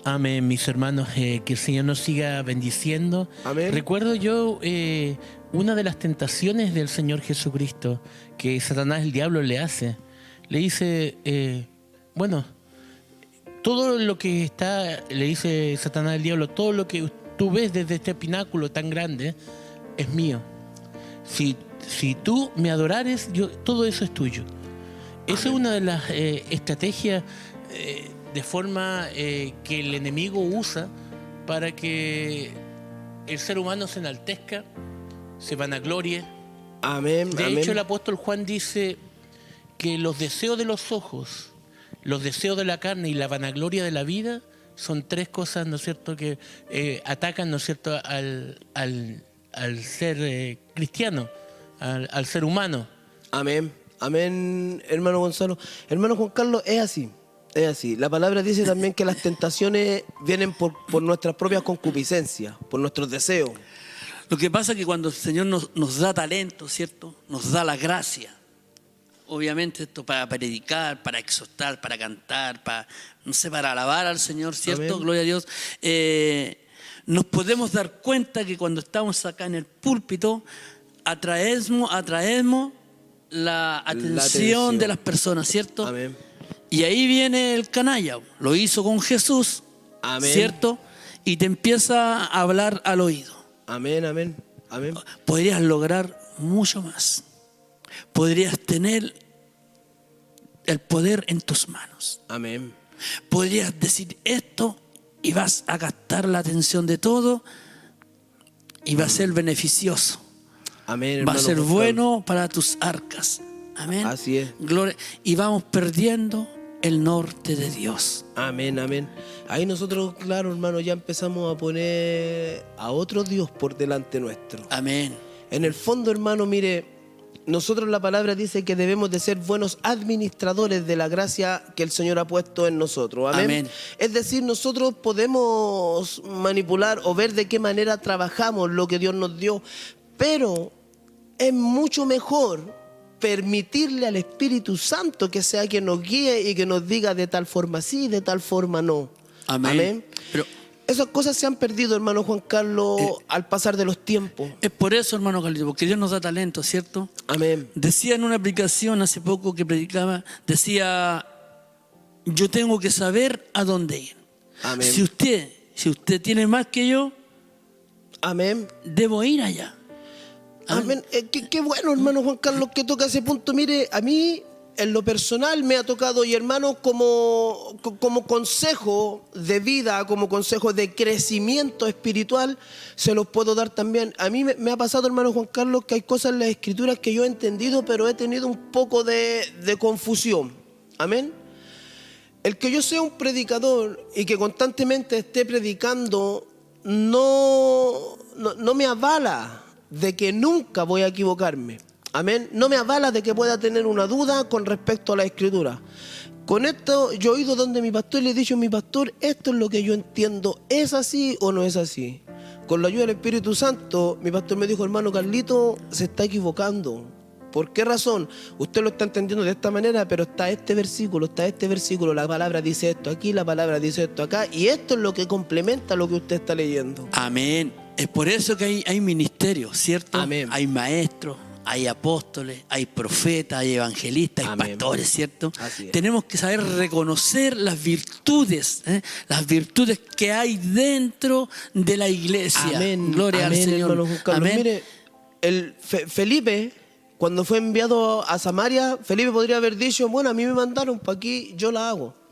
Speaker 6: Amén, mis hermanos, que el Señor nos siga bendiciendo.
Speaker 4: Amén.
Speaker 6: Recuerdo yo una de las tentaciones del Señor Jesucristo que Satanás, el diablo, le hace. Le dice, bueno, todo lo que está, le dice Satanás al diablo, todo lo que tú ves desde este pináculo tan grande es mío. Si tú me adorares, todo eso es tuyo. Esa es una de las estrategias de forma que el enemigo usa para que el ser humano se enaltezca, se vanaglorie.
Speaker 4: Amén.
Speaker 6: De
Speaker 4: amén.
Speaker 6: hecho, el apóstol Juan dice que los deseos de los ojos, los deseos de la carne y la vanagloria de la vida son tres cosas, ¿no es cierto?, que atacan, ¿no es cierto?, al ser cristiano, al ser humano.
Speaker 4: Amén. Amén, hermano Gonzalo. Hermano Juan Carlos, es así. Es así. La palabra dice también que las tentaciones vienen por nuestras propias concupiscencias, por nuestros deseos.
Speaker 5: Lo que pasa es que cuando el Señor nos da talento, ¿cierto? Nos da la gracia. Obviamente esto para predicar, para exhortar, para cantar, para, no sé, para alabar al Señor, ¿cierto?
Speaker 4: Amén.
Speaker 5: Gloria a Dios. Nos podemos dar cuenta que cuando estamos acá en el púlpito, atraemos la atención de las personas, ¿cierto?
Speaker 4: Amén.
Speaker 5: Y ahí viene el canalla, lo hizo con Jesús,
Speaker 4: Amén.
Speaker 5: ¿cierto? Y te empieza a hablar al oído.
Speaker 4: Amén, amén, amén.
Speaker 5: Podrías lograr mucho más. Podrías tener el poder en tus manos.
Speaker 4: Amén.
Speaker 5: Podrías decir esto y vas a captar la atención de todo y va a ser beneficioso.
Speaker 4: Amén,
Speaker 5: Va a
Speaker 4: hermano
Speaker 5: ser
Speaker 4: Juan Carlos.
Speaker 5: bueno para tus arcas. Amén.
Speaker 4: Así es.
Speaker 5: Gloria. Y vamos perdiendo el norte de Dios.
Speaker 4: Amén, amén. Ahí nosotros, claro, hermano, ya empezamos a poner a otro Dios por delante nuestro.
Speaker 5: Amén.
Speaker 4: En el fondo, hermano, mire, nosotros la palabra dice que debemos de ser buenos administradores de la gracia que el Señor ha puesto en nosotros. Amén.
Speaker 5: Amén.
Speaker 4: Es decir, nosotros podemos manipular o ver de qué manera trabajamos lo que Dios nos dio, pero es mucho mejor permitirle al Espíritu Santo que sea quien nos guíe y que nos diga de tal forma sí, de tal forma no.
Speaker 5: Amén. Pero
Speaker 4: esas cosas se han perdido, hermano Juan Carlos, al pasar de los tiempos.
Speaker 5: es por eso, hermano Carlito, porque Dios nos da talento, ¿cierto?
Speaker 4: Amén.
Speaker 5: Decía en una aplicación hace poco que predicaba, decía, yo tengo que saber a dónde ir.
Speaker 4: Amén.
Speaker 5: Si usted tiene más que yo,
Speaker 4: Amén.
Speaker 5: debo ir allá.
Speaker 4: Amén. Qué bueno, hermano Juan Carlos, que toca ese punto. Mire, a mí, en lo personal, me ha tocado, y hermano, como consejo de vida, como consejo de crecimiento espiritual, se los puedo dar también. A mí me ha pasado, hermano Juan Carlos, que hay cosas en las Escrituras que yo he entendido, pero he tenido un poco de confusión. Amén. El que yo sea un predicador y que constantemente esté predicando no me avala de que nunca voy a equivocarme. Amén. No me avala de que pueda tener una duda con respecto a la Escritura. Con esto yo he ido donde mi pastor y le he dicho, mi pastor, esto es lo que yo entiendo, ¿es así o no es así? Con la ayuda del Espíritu Santo, mi pastor me dijo, hermano Carlito, se está equivocando. ¿Por qué razón? Usted lo está entendiendo de esta manera, pero está este versículo, la palabra dice esto aquí, la palabra dice esto acá, y esto es lo que complementa lo que usted está leyendo.
Speaker 5: Amén. Es por eso que hay ministerios, ¿cierto?
Speaker 4: Amén.
Speaker 5: Hay maestros, hay apóstoles, hay profetas, hay evangelistas, hay
Speaker 4: Amén.
Speaker 5: pastores, ¿cierto?
Speaker 4: Así es.
Speaker 5: Tenemos que saber reconocer las virtudes que hay dentro de la iglesia.
Speaker 4: Amén.
Speaker 5: Gloria
Speaker 4: Amén,
Speaker 5: al Señor.
Speaker 4: hermano Juan Carlos.
Speaker 5: Amén.
Speaker 4: Mire, Felipe, cuando fue enviado a Samaria, Felipe podría haber dicho, bueno, a mí me mandaron para aquí, yo la hago.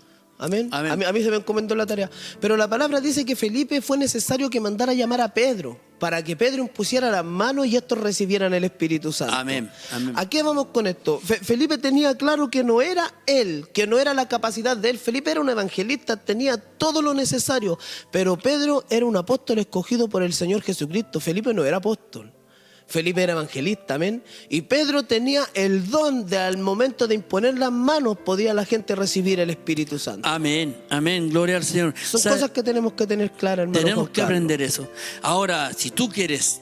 Speaker 4: Amén.
Speaker 5: Amén.
Speaker 4: A mí se me encomendó la tarea. Pero la palabra dice que Felipe fue necesario que mandara a llamar a Pedro para que Pedro impusiera las manos y estos recibieran el Espíritu Santo.
Speaker 5: Amén. Amén.
Speaker 4: ¿A qué vamos con esto? Felipe tenía claro que no era él, que no era la capacidad de él. Felipe era un evangelista, tenía todo lo necesario. Pero Pedro era un apóstol escogido por el Señor Jesucristo. Felipe no era apóstol. Felipe era evangelista, amén. Y Pedro tenía el don de al momento de imponer las manos podía la gente recibir el Espíritu Santo.
Speaker 5: Amén, amén, gloria al Señor.
Speaker 4: Son cosas que tenemos que tener claras, hermano.
Speaker 5: Tenemos
Speaker 4: Juan
Speaker 5: que
Speaker 4: Carlos.
Speaker 5: aprender eso. Ahora, si tú quieres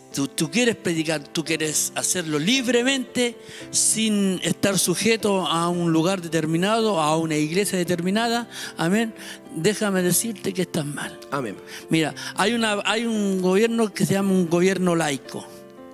Speaker 5: predicar, tú quieres hacerlo libremente, sin estar sujeto a un lugar determinado, a una iglesia determinada, amén, déjame decirte que estás mal.
Speaker 4: Amén.
Speaker 5: Mira, hay un gobierno que se llama un gobierno laico.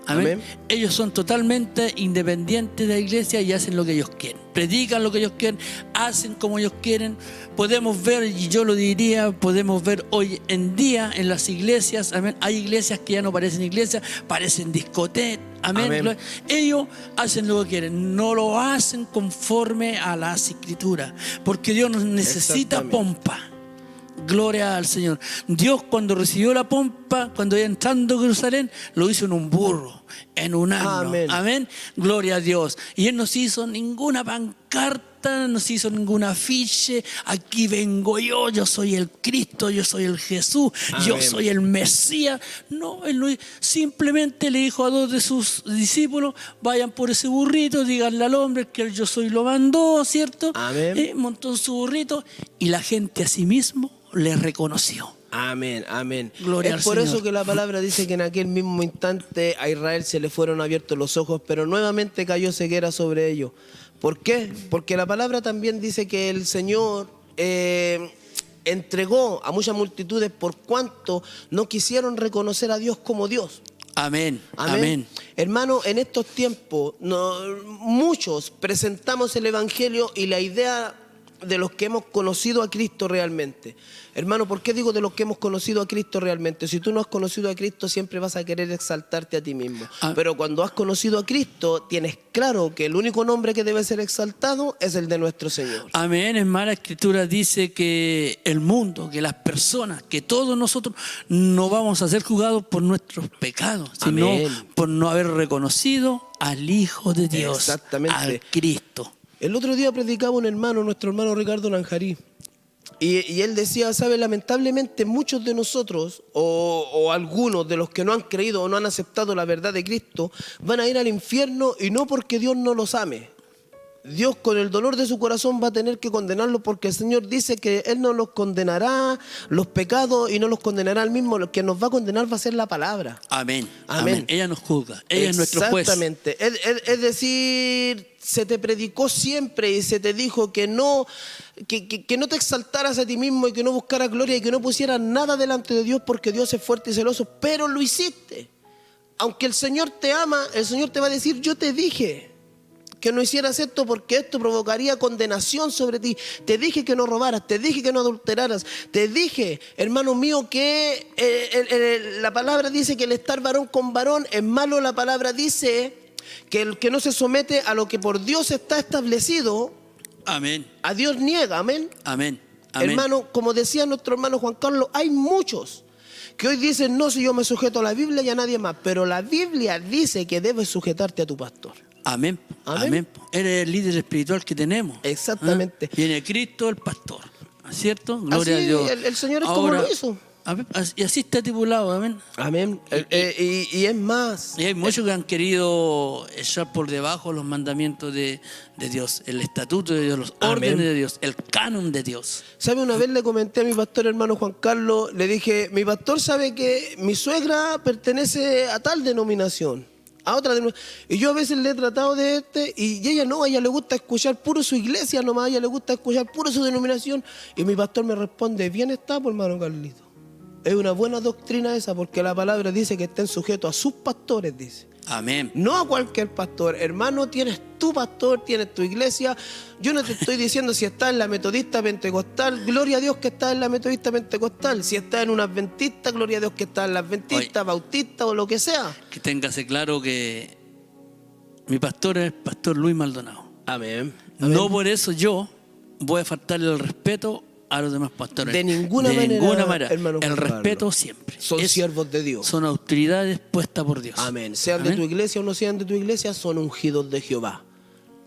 Speaker 5: Amén.
Speaker 4: Amén.
Speaker 5: Ellos son totalmente independientes de la iglesia y hacen lo que ellos quieren. Predican lo que ellos quieren, hacen como ellos quieren. Podemos ver, y yo lo diría, podemos ver hoy en día en las iglesias, amén. Hay iglesias que ya no parecen iglesias, parecen discotecas. Amén.
Speaker 4: Amén.
Speaker 5: Ellos hacen lo que quieren, no lo hacen conforme a las escrituras, porque Dios no necesita
Speaker 4: Exactamente.
Speaker 5: pompa. Gloria al Señor. Dios, cuando recibió la pompa, cuando iba entrando a Jerusalén, lo hizo en un burro, en un asno.
Speaker 4: Amén.
Speaker 5: Amén. Gloria a Dios. Y Él no se hizo ninguna pancarta, no se hizo ningún afiche. Aquí vengo yo soy el Cristo, yo soy el Jesús, yo
Speaker 4: Amén.
Speaker 5: soy el Mesías. No, Él simplemente le dijo a dos de sus discípulos: vayan por ese burrito, díganle al hombre que yo soy, lo mandó, ¿cierto?
Speaker 4: Amén.
Speaker 5: Montó en su burrito y la gente a sí mismo le reconoció.
Speaker 4: Amén, amén.
Speaker 5: Gloria al
Speaker 4: es por
Speaker 5: Señor.
Speaker 4: eso que la palabra dice que en aquel mismo instante a Israel se le fueron abiertos los ojos, pero nuevamente cayó ceguera sobre ellos. ¿Por qué? Porque la palabra también dice que el Señor entregó a muchas multitudes por cuanto no quisieron reconocer a Dios como Dios.
Speaker 5: Amén,
Speaker 4: Amén.
Speaker 5: amén.
Speaker 4: Hermano, en estos tiempos muchos presentamos el Evangelio y la idea de los que hemos conocido a Cristo realmente. Hermano, ¿por qué digo de los que hemos conocido a Cristo realmente? Si tú no has conocido a Cristo, siempre vas a querer exaltarte a ti mismo. Pero cuando has conocido a Cristo, tienes claro que el único nombre que debe ser exaltado es el de nuestro Señor.
Speaker 5: Amén. En la Escritura dice que el mundo, que las personas, que todos nosotros no vamos a ser juzgados por nuestros pecados, sino
Speaker 4: Amén.
Speaker 5: por no haber reconocido al Hijo de Dios,
Speaker 4: Exactamente.
Speaker 5: al Cristo.
Speaker 4: El otro día predicaba un hermano, nuestro hermano Ricardo Nanjarí, y él decía, ¿sabe? Lamentablemente muchos de nosotros, o algunos de los que no han creído o no han aceptado la verdad de Cristo, van a ir al infierno y no porque Dios no los ame. Dios con el dolor de su corazón va a tener que condenarlos porque el Señor dice que Él no los condenará los pecados y no los condenará al mismo. Lo que nos va a condenar va a ser la palabra.
Speaker 5: Amén.
Speaker 4: Amén.
Speaker 5: Amén. Ella nos juzga. Ella es nuestro juez.
Speaker 4: Exactamente. Es decir, se te predicó siempre y se te dijo que no te exaltaras a ti mismo y que no buscaras gloria y que no pusieras nada delante de Dios porque Dios es fuerte y celoso, pero lo hiciste. Aunque el Señor te ama, el Señor te va a decir, yo te dije que no hicieras esto porque esto provocaría condenación sobre ti. Te dije que no robaras, te dije que no adulteraras, te dije, hermano mío, que la palabra dice que el estar varón con varón es malo. La palabra dice que el que no se somete a lo que por Dios está establecido,
Speaker 5: Amén.
Speaker 4: a Dios niega. Amén.
Speaker 5: Amén. Amén.
Speaker 4: Hermano, como decía nuestro hermano Juan Carlos, hay muchos que hoy dicen, no, si yo me sujeto a la Biblia y a nadie más, pero la Biblia dice que debes sujetarte a tu pastor.
Speaker 5: Amén.
Speaker 4: Amén.
Speaker 5: Amén. Eres el líder espiritual que tenemos.
Speaker 4: Exactamente.
Speaker 5: Viene Cristo, el pastor. ¿Cierto? Gloria
Speaker 4: Así,
Speaker 5: a Dios.
Speaker 4: el Señor es como lo hizo.
Speaker 5: Amén. Y así está estipulado. Amén.
Speaker 4: Amén. Y es más.
Speaker 5: Y hay muchos que han querido echar por debajo los mandamientos de Dios, el estatuto de Dios, los órdenes de Dios, el canon de Dios.
Speaker 4: ¿Sabe? Una vez le comenté a mi pastor hermano Juan Carlos, le dije, mi pastor sabe que mi suegra pertenece a tal denominación, a otra denominación. Y yo a veces le he tratado de y ella no, a ella le gusta escuchar puro su iglesia nomás, a ella le gusta escuchar puro su denominación. Y mi pastor me responde, bien está, pues, hermano Carlito. Es una buena doctrina esa, porque la palabra dice que estén sujetos a sus pastores, dice.
Speaker 5: Amén.
Speaker 4: No a cualquier pastor. Hermano, tienes tu pastor, tienes tu iglesia. Yo no te estoy diciendo si estás en la metodista pentecostal, gloria a Dios que estás en la metodista pentecostal. Si estás en una adventista, gloria a Dios que estás en la adventista, bautista o lo que sea.
Speaker 5: Que téngase claro que mi pastor es pastor Luis Maldonado.
Speaker 4: Amén.
Speaker 5: No por eso yo voy a faltarle el respeto a los demás pastores.
Speaker 4: De ninguna manera, hermano
Speaker 5: el
Speaker 4: Juan
Speaker 5: respeto
Speaker 4: Carlos.
Speaker 5: siempre.
Speaker 4: Son siervos de Dios.
Speaker 5: Son autoridades puestas por Dios.
Speaker 4: Amén. Sean
Speaker 5: Amén.
Speaker 4: de tu iglesia o no sean de tu iglesia, son ungidos de Jehová.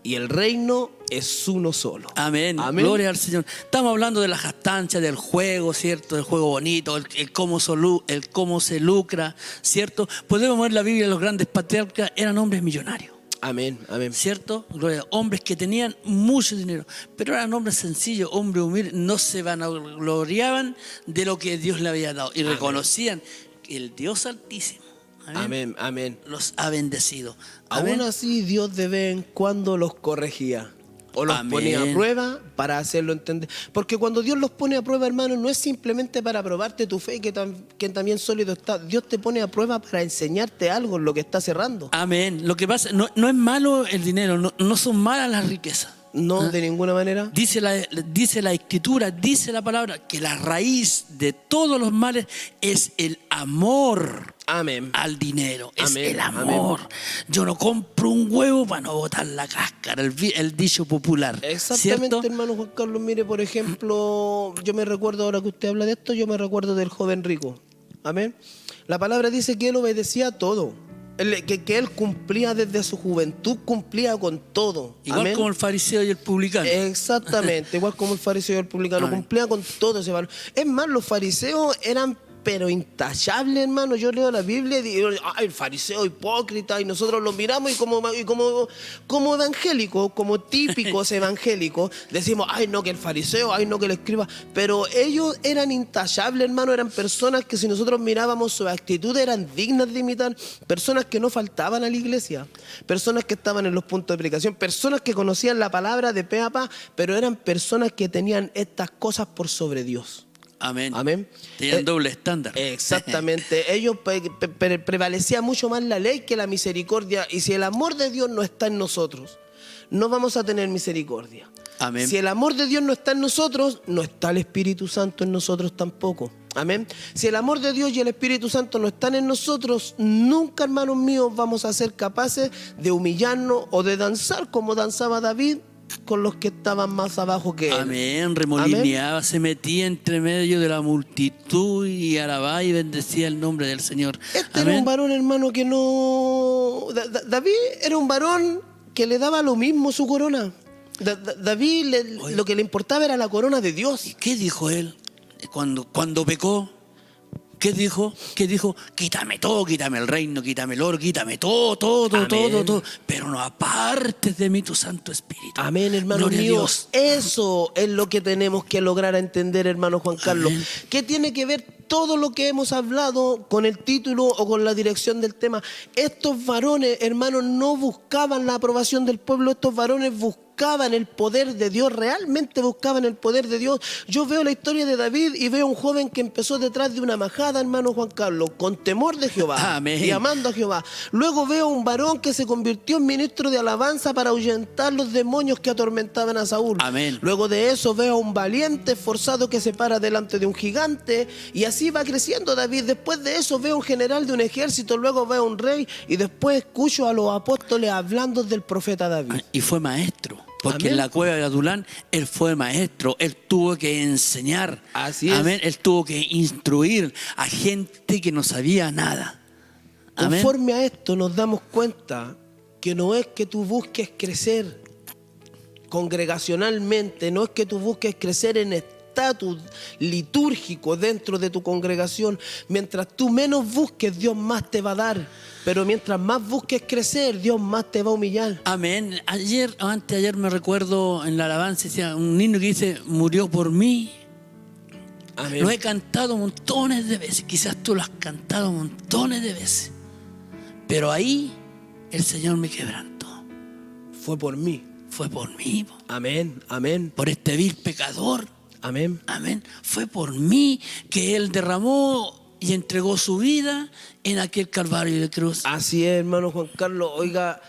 Speaker 4: y el reino es uno solo.
Speaker 5: Amén.
Speaker 4: Amén.
Speaker 5: Gloria al Señor. Estamos hablando de la jactancia, del juego, ¿cierto? Del juego bonito, el cómo se lucra, ¿cierto? Podemos ver la Biblia, los grandes patriarcas eran hombres millonarios.
Speaker 4: Amén, amén.
Speaker 5: ¿Cierto? Gloria. Hombres que tenían mucho dinero, pero eran hombres sencillos, hombres humildes, no se vanagloriaban de lo que Dios le había dado y
Speaker 4: Amén.
Speaker 5: reconocían que el Dios Altísimo,
Speaker 4: Amén, amén.
Speaker 5: los ha bendecido. Amén.
Speaker 4: Aún así, Dios de vez en cuando los corregía o los
Speaker 5: Amén.
Speaker 4: ponía a prueba para hacerlo entender. Porque cuando Dios los pone a prueba, hermano, no es simplemente para probarte tu fe, que también sólido está. Dios te pone a prueba para enseñarte algo en lo que está cerrando.
Speaker 5: Amén. Lo que pasa, no es malo el dinero, no son malas las riquezas.
Speaker 4: No, de ninguna manera.
Speaker 5: Dice la Escritura, dice la palabra, que la raíz de todos los males es el amor
Speaker 4: Amén.
Speaker 5: al dinero. Es
Speaker 4: Amén,
Speaker 5: el amor.
Speaker 4: amén.
Speaker 5: Yo no compro un huevo para no botar la cáscara, el dicho popular.
Speaker 4: Exactamente,
Speaker 5: ¿cierto?
Speaker 4: hermano Juan Carlos. Mire, por ejemplo, yo me recuerdo, ahora que usted habla de esto, yo me recuerdo del joven rico. Amén. La palabra dice que él obedecía a todo. Que él cumplía desde su juventud, cumplía con todo.
Speaker 5: Igual
Speaker 4: Amén.
Speaker 5: como el fariseo y el publicano.
Speaker 4: Exactamente, igual como el fariseo y el publicano,
Speaker 5: Amén.
Speaker 4: cumplía con todo ese valor. Es más, los fariseos eran pero intachables, hermano. Yo leo la Biblia y digo, ay, el fariseo hipócrita, y nosotros los miramos y como evangélicos, como típicos evangélicos, decimos, ay, no, que el fariseo, ay, no, que el escriba. Pero ellos eran intachables, hermano. Eran personas que si nosotros mirábamos su actitud eran dignas de imitar, personas que no faltaban a la iglesia, personas que estaban en los puntos de predicación, personas que conocían la palabra de pe a pa, pero eran personas que tenían estas cosas por sobre Dios.
Speaker 5: Amén.
Speaker 4: Amén.
Speaker 5: Tenían doble estándar.
Speaker 4: Exactamente. Ellos prevalecía mucho más la ley que la misericordia. Y si el amor de Dios no está en nosotros, no vamos a tener misericordia.
Speaker 5: Amén.
Speaker 4: Si el amor de Dios no está en nosotros, no está el Espíritu Santo en nosotros tampoco. Amén. Si el amor de Dios y el Espíritu Santo no están en nosotros, nunca, hermanos míos, vamos a ser capaces de humillarnos o de danzar como danzaba David con los que estaban más abajo que él.
Speaker 5: Amén, remolineaba, se metía entre medio de la multitud y alababa y bendecía el nombre del Señor.
Speaker 4: Este
Speaker 5: Amén.
Speaker 4: era un varón, hermano, que no... David era un varón que le daba lo mismo su corona. David lo que le importaba era la corona de Dios.
Speaker 5: ¿Qué dijo él cuando pecó? ¿Qué dijo? Quítame todo, quítame el reino, quítame el oro, quítame todo,
Speaker 4: Amén.
Speaker 5: todo. Pero no apartes de mí tu Santo Espíritu.
Speaker 4: Amén, hermano
Speaker 5: Gloria a
Speaker 4: mío.
Speaker 5: Dios.
Speaker 4: Eso es lo que tenemos que lograr entender, hermano Juan Carlos.
Speaker 5: Amén.
Speaker 4: ¿Qué tiene que ver todo lo que hemos hablado con el título o con la dirección del tema? Estos varones, hermanos, no buscaban la aprobación del pueblo. Estos varones buscaban el poder de Dios, realmente buscaban el poder de Dios. Yo veo la historia de David y veo un joven que empezó detrás de una majada, hermano Juan Carlos, con temor de Jehová.
Speaker 5: Amén.
Speaker 4: Y amando a Jehová. Luego veo un varón que se convirtió en ministro de alabanza para ahuyentar los demonios que atormentaban a Saúl.
Speaker 5: Amén.
Speaker 4: Luego de eso veo a un valiente esforzado que se para delante de un gigante, y así va creciendo David. Después de eso veo un general de un ejército, luego veo un rey, y después escucho a los apóstoles hablando del profeta David.
Speaker 5: Y fue maestro. Porque
Speaker 4: Amén.
Speaker 5: en la cueva de Adulán él fue maestro, él tuvo que enseñar.
Speaker 4: Así es.
Speaker 5: Amén. Él tuvo que instruir a gente que no sabía nada. Amén.
Speaker 4: Conforme a esto nos damos cuenta que no es que tú busques crecer congregacionalmente, no es que tú busques crecer en estatus litúrgico dentro de tu congregación. Mientras tú menos busques, Dios más te va a dar. Pero mientras más busques crecer, Dios más te va a humillar.
Speaker 5: Amén. Ayer o anteayer me recuerdo en la alabanza, decía un niño que dice, murió por mí.
Speaker 4: Amén.
Speaker 5: Lo he cantado montones de veces. Quizás tú lo has cantado montones de veces. Pero ahí el Señor me quebrantó.
Speaker 4: Fue por mí.
Speaker 5: Fue por mí.
Speaker 4: Amén, amén,
Speaker 5: Por este vil pecador.
Speaker 4: amén.
Speaker 5: Amén. Fue por mí que Él derramó y entregó su vida en aquel Calvario de cruz.
Speaker 4: Así es, hermano Juan Carlos. Oiga,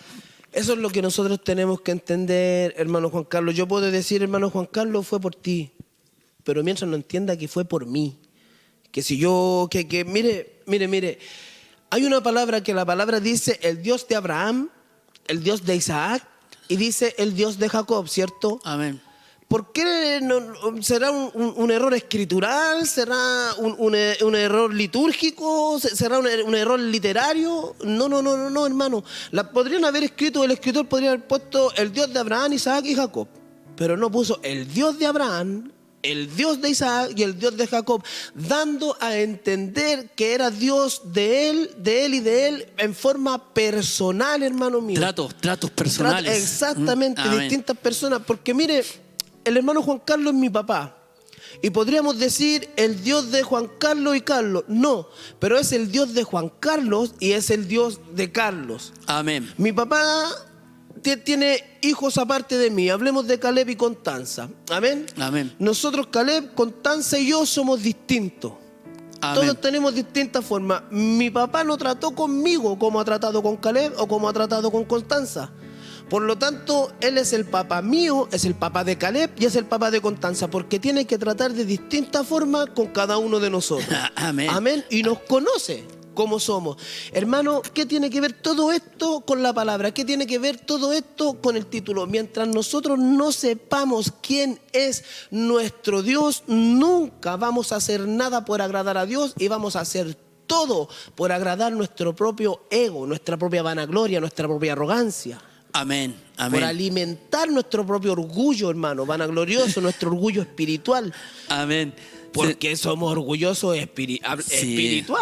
Speaker 4: eso es lo que nosotros tenemos que entender, hermano Juan Carlos. Yo puedo decir, hermano Juan Carlos, fue por ti. Pero mientras no entienda que fue por mí. Que si yo, mire. Hay una palabra que la palabra dice el Dios de Abraham, el Dios de Isaac y dice el Dios de Jacob, ¿cierto?
Speaker 5: Amén.
Speaker 4: ¿por qué será un error escritural? ¿Será un error litúrgico? ¿Será un error literario? No, hermano. Podrían haber escrito, el escritor podría haber puesto el Dios de Abraham, Isaac y Jacob, pero no puso el Dios de Abraham, el Dios de Isaac y el Dios de Jacob, dando a entender que era Dios de él y de él en forma personal, hermano mío.
Speaker 5: Tratos personales.
Speaker 4: Exactamente,
Speaker 5: Amén.
Speaker 4: distintas personas. Porque mire, el hermano Juan Carlos es mi papá. Y podríamos decir el Dios de Juan Carlos y Carlos. No, pero es el Dios de Juan Carlos y es el Dios de Carlos.
Speaker 5: Amén.
Speaker 4: Mi papá tiene hijos aparte de mí. Hablemos de Caleb y Constanza. Amén.
Speaker 5: Amén.
Speaker 4: Nosotros, Caleb, Constanza y yo somos distintos.
Speaker 5: Amén.
Speaker 4: Todos tenemos distintas formas. Mi papá no trató conmigo como ha tratado con Caleb o como ha tratado con Constanza. Por lo tanto, él es el papá mío, es el papá de Caleb y es el papá de Constanza, porque tiene que tratar de distintas formas con cada uno de nosotros.
Speaker 5: Amén.
Speaker 4: Amén. Y nos conoce cómo somos. Hermano, ¿qué tiene que ver todo esto con la palabra? ¿Qué tiene que ver todo esto con el título? Mientras nosotros no sepamos quién es nuestro Dios, nunca vamos a hacer nada por agradar a Dios y vamos a hacer todo por agradar nuestro propio ego, nuestra propia vanagloria, nuestra propia arrogancia.
Speaker 5: Amén. Amén.
Speaker 4: Por alimentar nuestro propio orgullo, hermano, vanaglorioso, nuestro orgullo espiritual.
Speaker 5: Amén.
Speaker 4: Porque somos orgullosos espiritual.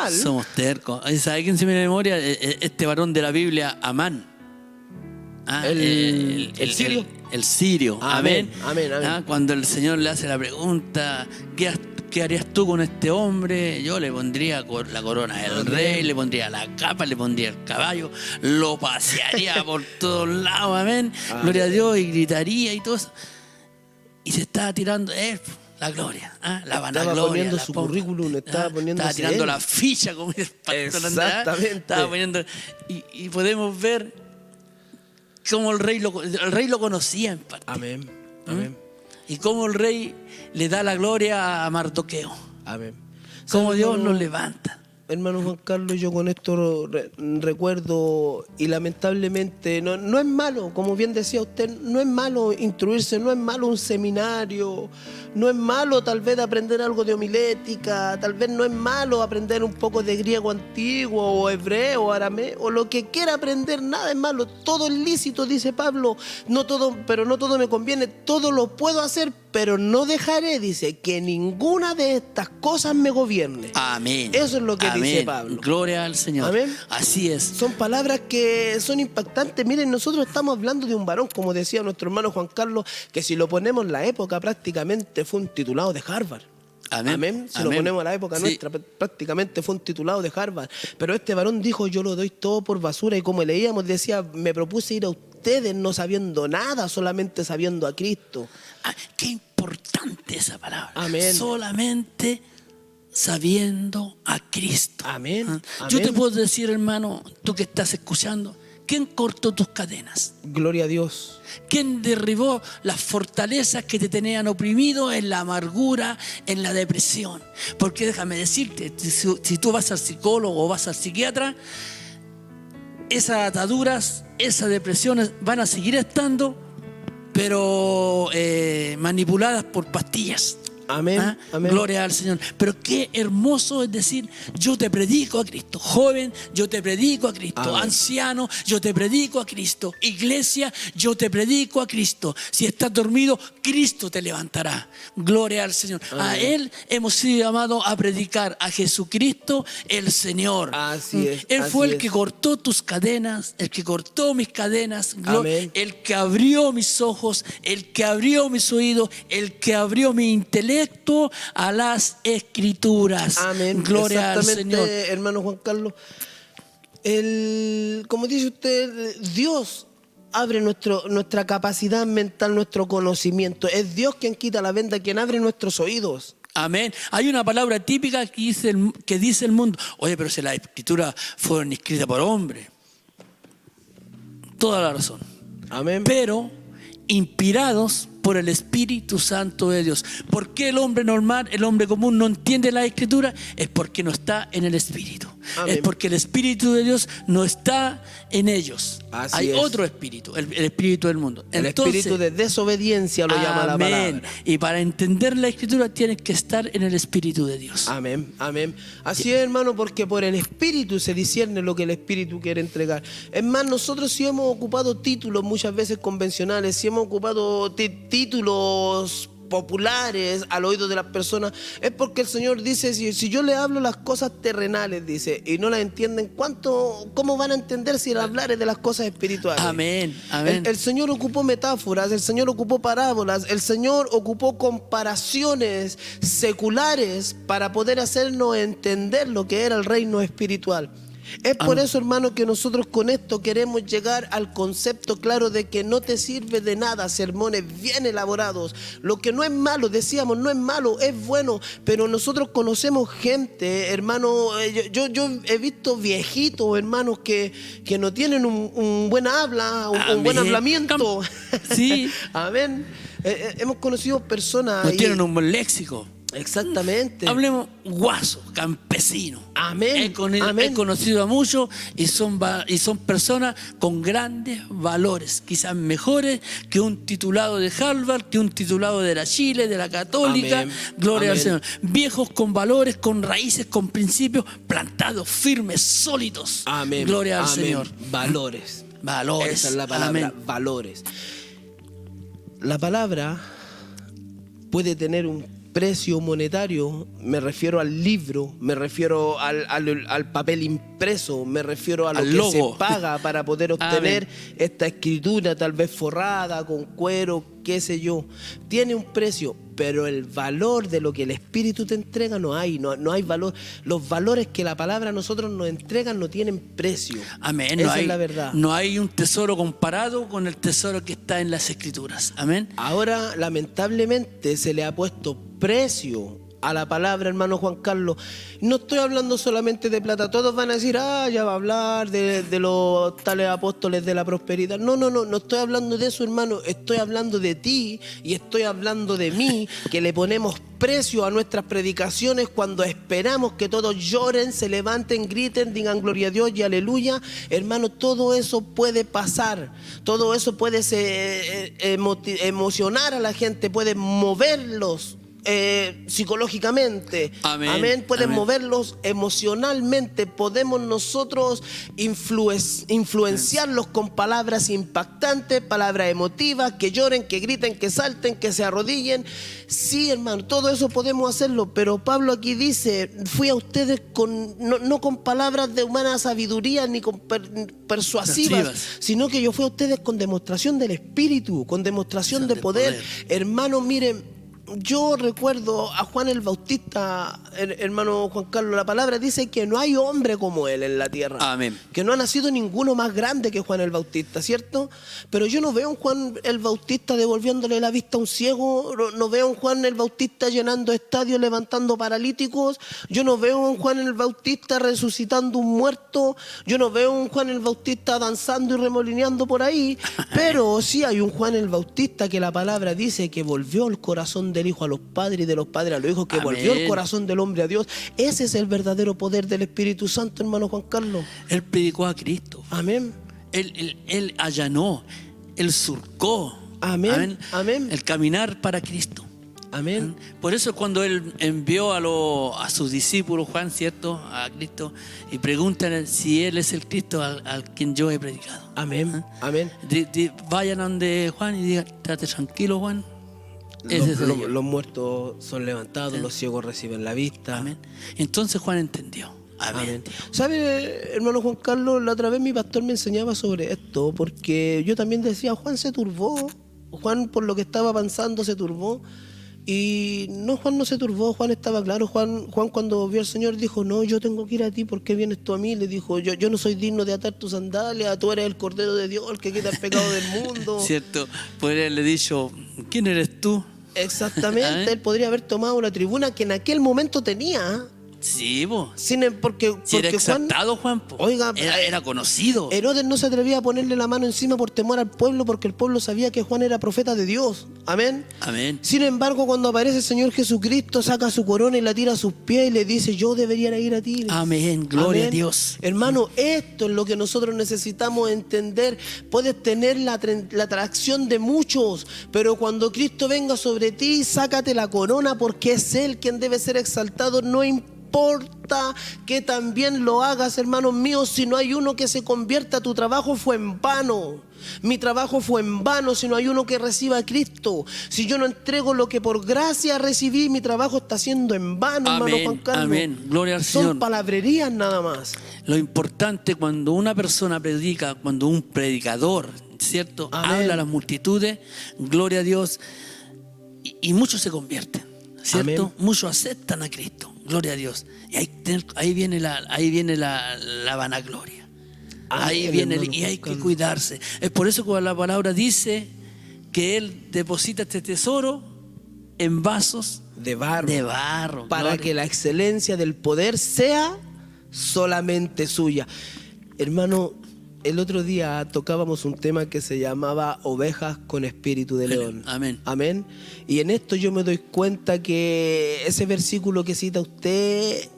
Speaker 5: Somos tercos. ¿Sabe quién se me viene a memoria? Este varón de la Biblia, Amán.
Speaker 4: ¿El sirio?
Speaker 5: El sirio.
Speaker 4: Amén.
Speaker 5: Amén.
Speaker 4: Amén.
Speaker 5: Cuando el Señor le hace la pregunta, ¿qué harías tú con este hombre? Yo le pondría la corona del rey, le pondría la capa, le pondría el caballo, lo pasearía por todos lados. Amén. Gloria a Dios, y gritaría y todo eso. Y se estaba tirando la gloria, la vanagloria.
Speaker 4: Estaba poniendo su
Speaker 5: pompa.
Speaker 4: currículum, estaba
Speaker 5: tirando
Speaker 4: él.
Speaker 5: la ficha, como el pastor Andrés.
Speaker 4: Exactamente.
Speaker 5: Estaba poniendo, y podemos ver cómo el rey lo conocía en parte.
Speaker 4: Amén. Amén.
Speaker 5: Y cómo el rey le da la gloria a Mardoqueo.
Speaker 4: Amén.
Speaker 5: Cómo Dios
Speaker 4: hermano,
Speaker 5: nos levanta.
Speaker 4: Hermano Juan Carlos, yo con esto recuerdo, y lamentablemente no es malo, como bien decía usted, no es malo instruirse, no es malo un seminario, no es malo tal vez aprender algo de homilética, tal vez no es malo aprender un poco de griego antiguo o hebreo o arameo, o lo que quiera aprender, nada es malo, todo es lícito, dice Pablo, pero no todo me conviene, todo lo puedo hacer, pero no dejaré, dice, que ninguna de estas cosas me gobierne.
Speaker 5: Amén.
Speaker 4: Eso es lo que
Speaker 5: Amén.
Speaker 4: dice Pablo.
Speaker 5: Gloria al Señor.
Speaker 4: Amén.
Speaker 5: Así es.
Speaker 4: Son palabras que son impactantes. Miren, nosotros estamos hablando de un varón, como decía nuestro hermano Juan Carlos, que si lo ponemos en la época prácticamente fue un titulado de Harvard.
Speaker 5: Amén.
Speaker 4: Amén. Si
Speaker 5: Amén.
Speaker 4: lo ponemos a la época nuestra, prácticamente fue un titulado de Harvard. Pero este varón dijo, yo lo doy todo por basura. Y como leíamos, decía, me propuse ir a ustedes no sabiendo nada, solamente sabiendo a Cristo.
Speaker 5: Qué importante esa palabra.
Speaker 4: Amén.
Speaker 5: Solamente sabiendo a Cristo.
Speaker 4: Amén.
Speaker 5: Yo te
Speaker 4: Amén.
Speaker 5: puedo decir, hermano, tú que estás escuchando, ¿quién cortó tus cadenas?
Speaker 4: Gloria a Dios.
Speaker 5: ¿Quién derribó las fortalezas que te tenían oprimido en la amargura, en la depresión? Porque déjame decirte, si tú vas al psicólogo o vas al psiquiatra, esas ataduras, esas depresiones van a seguir estando, pero manipuladas por pastillas.
Speaker 4: Amén. Amén.
Speaker 5: Gloria al Señor. Pero qué hermoso es decir, yo te predico a Cristo. Joven, yo te predico a Cristo.
Speaker 4: Amén.
Speaker 5: Anciano, yo te predico a Cristo. Iglesia, yo te predico a Cristo. Si estás dormido, Cristo te levantará. Gloria al Señor.
Speaker 4: Amén.
Speaker 5: A Él hemos sido llamados a predicar, a Jesucristo el Señor.
Speaker 4: Así es.
Speaker 5: Él fue
Speaker 4: así
Speaker 5: el que
Speaker 4: es.
Speaker 5: cortó tus cadenas, el que cortó mis cadenas,
Speaker 4: Amén.
Speaker 5: el que abrió mis ojos, el que abrió mis oídos, el que abrió mi intelecto a las Escrituras.
Speaker 4: Amén.
Speaker 5: Gloria al
Speaker 4: Exactamente,
Speaker 5: Señor.
Speaker 4: hermano Juan Carlos. Como dice usted, Dios abre nuestra capacidad mental, nuestro conocimiento. Es Dios quien quita la venda, quien abre nuestros oídos.
Speaker 5: Amén. Hay una palabra típica que dice el mundo: oye, pero si las Escrituras fueron escritas por hombres. Toda la razón.
Speaker 4: Amén.
Speaker 5: Pero inspirados por el Espíritu Santo de Dios. ¿Por qué el hombre normal, el hombre común no entiende la Escritura? Es porque no está en el Espíritu.
Speaker 4: Amén.
Speaker 5: Es porque el Espíritu de Dios no está en ellos.
Speaker 4: Así
Speaker 5: Hay
Speaker 4: es.
Speaker 5: otro espíritu, el espíritu del mundo.
Speaker 4: El
Speaker 5: Entonces,
Speaker 4: espíritu de desobediencia lo llama la
Speaker 5: amén.
Speaker 4: palabra.
Speaker 5: Y para entender la Escritura tienes que estar en el Espíritu de Dios.
Speaker 4: Amén, amén. Así es, hermano, porque por el Espíritu se discierne lo que el Espíritu quiere entregar. Es más, nosotros sí hemos ocupado títulos muchas veces convencionales, sí hemos ocupado títulos populares al oído de las personas, es porque el Señor dice, si yo le hablo las cosas terrenales, dice, y no las entienden, ¿cómo van a entender si le hablaré de las cosas espirituales?
Speaker 5: Amén, amén.
Speaker 4: El Señor ocupó metáforas, el Señor ocupó parábolas, el Señor ocupó comparaciones seculares para poder hacernos entender lo que era el reino espiritual. Es por eso, hermano, que nosotros con esto queremos llegar al concepto claro de que no te sirve de nada sermones bien elaborados. Lo que no es malo, decíamos, no es malo, es bueno, pero nosotros conocemos gente, hermano, yo he visto viejitos, hermanos, que no tienen un buen habla, un buen hablamiento.
Speaker 5: Sí.
Speaker 4: Amén. Hemos conocido personas...
Speaker 5: No tienen un buen léxico.
Speaker 4: Exactamente.
Speaker 5: Hablemos guaso, campesino.
Speaker 4: Amén.
Speaker 5: He conocido a muchos y son personas con grandes valores, quizás mejores que un titulado de Harvard, que un titulado de la Chile, de la Católica.
Speaker 4: Amén.
Speaker 5: Gloria
Speaker 4: Amén.
Speaker 5: al Señor. Viejos con valores, con raíces, con principios, plantados, firmes, sólidos.
Speaker 4: Amén.
Speaker 5: Gloria al
Speaker 4: Amén.
Speaker 5: Señor.
Speaker 4: Valores.
Speaker 5: Valores.
Speaker 4: Esa es la palabra,
Speaker 5: Amén.
Speaker 4: valores. La palabra puede tener un precio monetario, me refiero al libro, me refiero al papel impreso, me refiero a lo
Speaker 5: Al
Speaker 4: que
Speaker 5: logo.
Speaker 4: se paga para poder obtener esta escritura tal vez forrada, con cuero, qué sé yo. Tiene un precio, pero el valor de lo que el Espíritu te entrega no hay valor. Los valores que la palabra a nosotros nos entrega no tienen precio.
Speaker 5: Amén.
Speaker 4: Esa es la verdad.
Speaker 5: No hay un tesoro comparado con el tesoro que está en las Escrituras. Amén.
Speaker 4: Ahora, lamentablemente, se le ha puesto precio a la palabra, hermano Juan Carlos. No estoy hablando solamente de plata. Todos van a decir, ya va a hablar de los tales apóstoles de la prosperidad. No estoy hablando de eso, hermano. Estoy hablando de ti y estoy hablando de mí, que le ponemos precio a nuestras predicaciones cuando esperamos que todos lloren, se levanten, griten, digan gloria a Dios y aleluya. Hermano, todo eso puede pasar. Todo eso puede emocionar a la gente, puede moverlos psicológicamente.
Speaker 5: Amén.
Speaker 4: Amén. Pueden
Speaker 5: Amén.
Speaker 4: moverlos emocionalmente. Podemos nosotros influenciarlos con palabras impactantes, palabras emotivas, que lloren, que griten, que salten, que se arrodillen. Sí, hermano, todo eso podemos hacerlo, pero Pablo aquí dice, fui a ustedes no con palabras de humana sabiduría ni con persuasivas, sino que yo fui a ustedes con demostración del Espíritu, con demostración de poder. Hermano, miren, yo recuerdo a Juan el Bautista, hermano Juan Carlos, la palabra dice que no hay hombre como él en la tierra.
Speaker 5: Amén.
Speaker 4: Que no ha nacido ninguno más grande que Juan el Bautista, ¿cierto? Pero yo no veo a un Juan el Bautista devolviéndole la vista a un ciego, no veo a un Juan el Bautista llenando estadios, levantando paralíticos, yo no veo a un Juan el Bautista resucitando un muerto, yo no veo a un Juan el Bautista danzando y remolineando por ahí, pero sí hay un Juan el Bautista que la palabra dice que volvió el corazón del hijo a los padres y de los padres a los hijos, que
Speaker 5: Amén.
Speaker 4: volvió el corazón del hombre a Dios. Ese es el verdadero poder del Espíritu Santo, hermano Juan Carlos.
Speaker 5: Él predicó a Cristo.
Speaker 4: Amén.
Speaker 5: Él allanó, él surcó.
Speaker 4: Amén. Amén.
Speaker 5: El caminar para Cristo.
Speaker 4: Amén.
Speaker 5: Por eso cuando él envió a sus discípulos, Juan, ¿cierto?, a Cristo, y preguntan si él es el Cristo al quien yo he predicado.
Speaker 4: Amén. Amén.
Speaker 5: Vayan a donde Juan y digan, estate tranquilo, Juan. Ese es el Señor.
Speaker 4: Los muertos son levantados, los ciegos reciben la vista.
Speaker 5: Amén. Entonces Juan entendió. Amén.
Speaker 4: ¿Sabe, hermano Juan Carlos? La otra vez mi pastor me enseñaba sobre esto, porque yo también decía, Juan se turbó. Juan, por lo que estaba avanzando, se turbó. Y no, Juan no se turbó, Juan estaba claro. Juan cuando vio al Señor dijo, no, yo tengo que ir a ti, ¿por qué vienes tú a mí? Le dijo, yo no soy digno de atar tus sandalias, tú eres el Cordero de Dios, el que quita el pecado del mundo.
Speaker 5: Cierto, podría haberle dicho, ¿quién eres tú?
Speaker 4: Exactamente, él podría haber tomado la tribuna que en aquel momento tenía,
Speaker 5: Sí, po.
Speaker 4: Porque
Speaker 5: Si era
Speaker 4: Juan,
Speaker 5: exaltado, Juan, po.
Speaker 4: Oiga,
Speaker 5: era conocido.
Speaker 4: Herodes no se atrevía a ponerle la mano encima por temor al pueblo, porque el pueblo sabía que Juan era profeta de Dios. Amén.
Speaker 5: Amén.
Speaker 4: Sin embargo, cuando aparece el Señor Jesucristo, saca su corona y la tira a sus pies y le dice: yo debería ir a ti.
Speaker 5: Amén. Gloria
Speaker 4: Amén.
Speaker 5: a Dios.
Speaker 4: Hermano, esto es lo que nosotros necesitamos entender. Puedes tener la atracción de muchos, pero cuando Cristo venga sobre ti, sácate la corona, porque es Él quien debe ser exaltado. No importa que también lo hagas, hermanos míos. Si no hay uno que se convierta, tu trabajo fue en vano. Mi trabajo fue en vano si no hay uno que reciba a Cristo. Si yo no entrego lo que por gracia recibí, mi trabajo está siendo en vano,
Speaker 5: Amén,
Speaker 4: hermano Juan Carlos.
Speaker 5: amén. Gloria al
Speaker 4: Son
Speaker 5: Señor.
Speaker 4: palabrerías nada más.
Speaker 5: Lo importante cuando una persona predica, cuando un predicador, ¿cierto?
Speaker 4: Amén.
Speaker 5: Habla a las multitudes, gloria a Dios, y muchos se convierten, ¿cierto?
Speaker 4: Amén.
Speaker 5: Muchos aceptan a Cristo, gloria a Dios. Y ahí viene la vanagloria. Ahí
Speaker 4: Amén,
Speaker 5: viene,
Speaker 4: hermano
Speaker 5: y hay
Speaker 4: Juan
Speaker 5: que
Speaker 4: Carlos.
Speaker 5: cuidarse. Es por eso que la palabra dice que Él deposita este tesoro en vasos
Speaker 4: De barro.
Speaker 5: de barro.
Speaker 4: Para
Speaker 5: gloria.
Speaker 4: que la excelencia del poder sea solamente suya. Hermano, el otro día tocábamos un tema que se llamaba ovejas con espíritu de león.
Speaker 5: Amén.
Speaker 4: Amén. Y en esto yo me doy cuenta que ese versículo que cita usted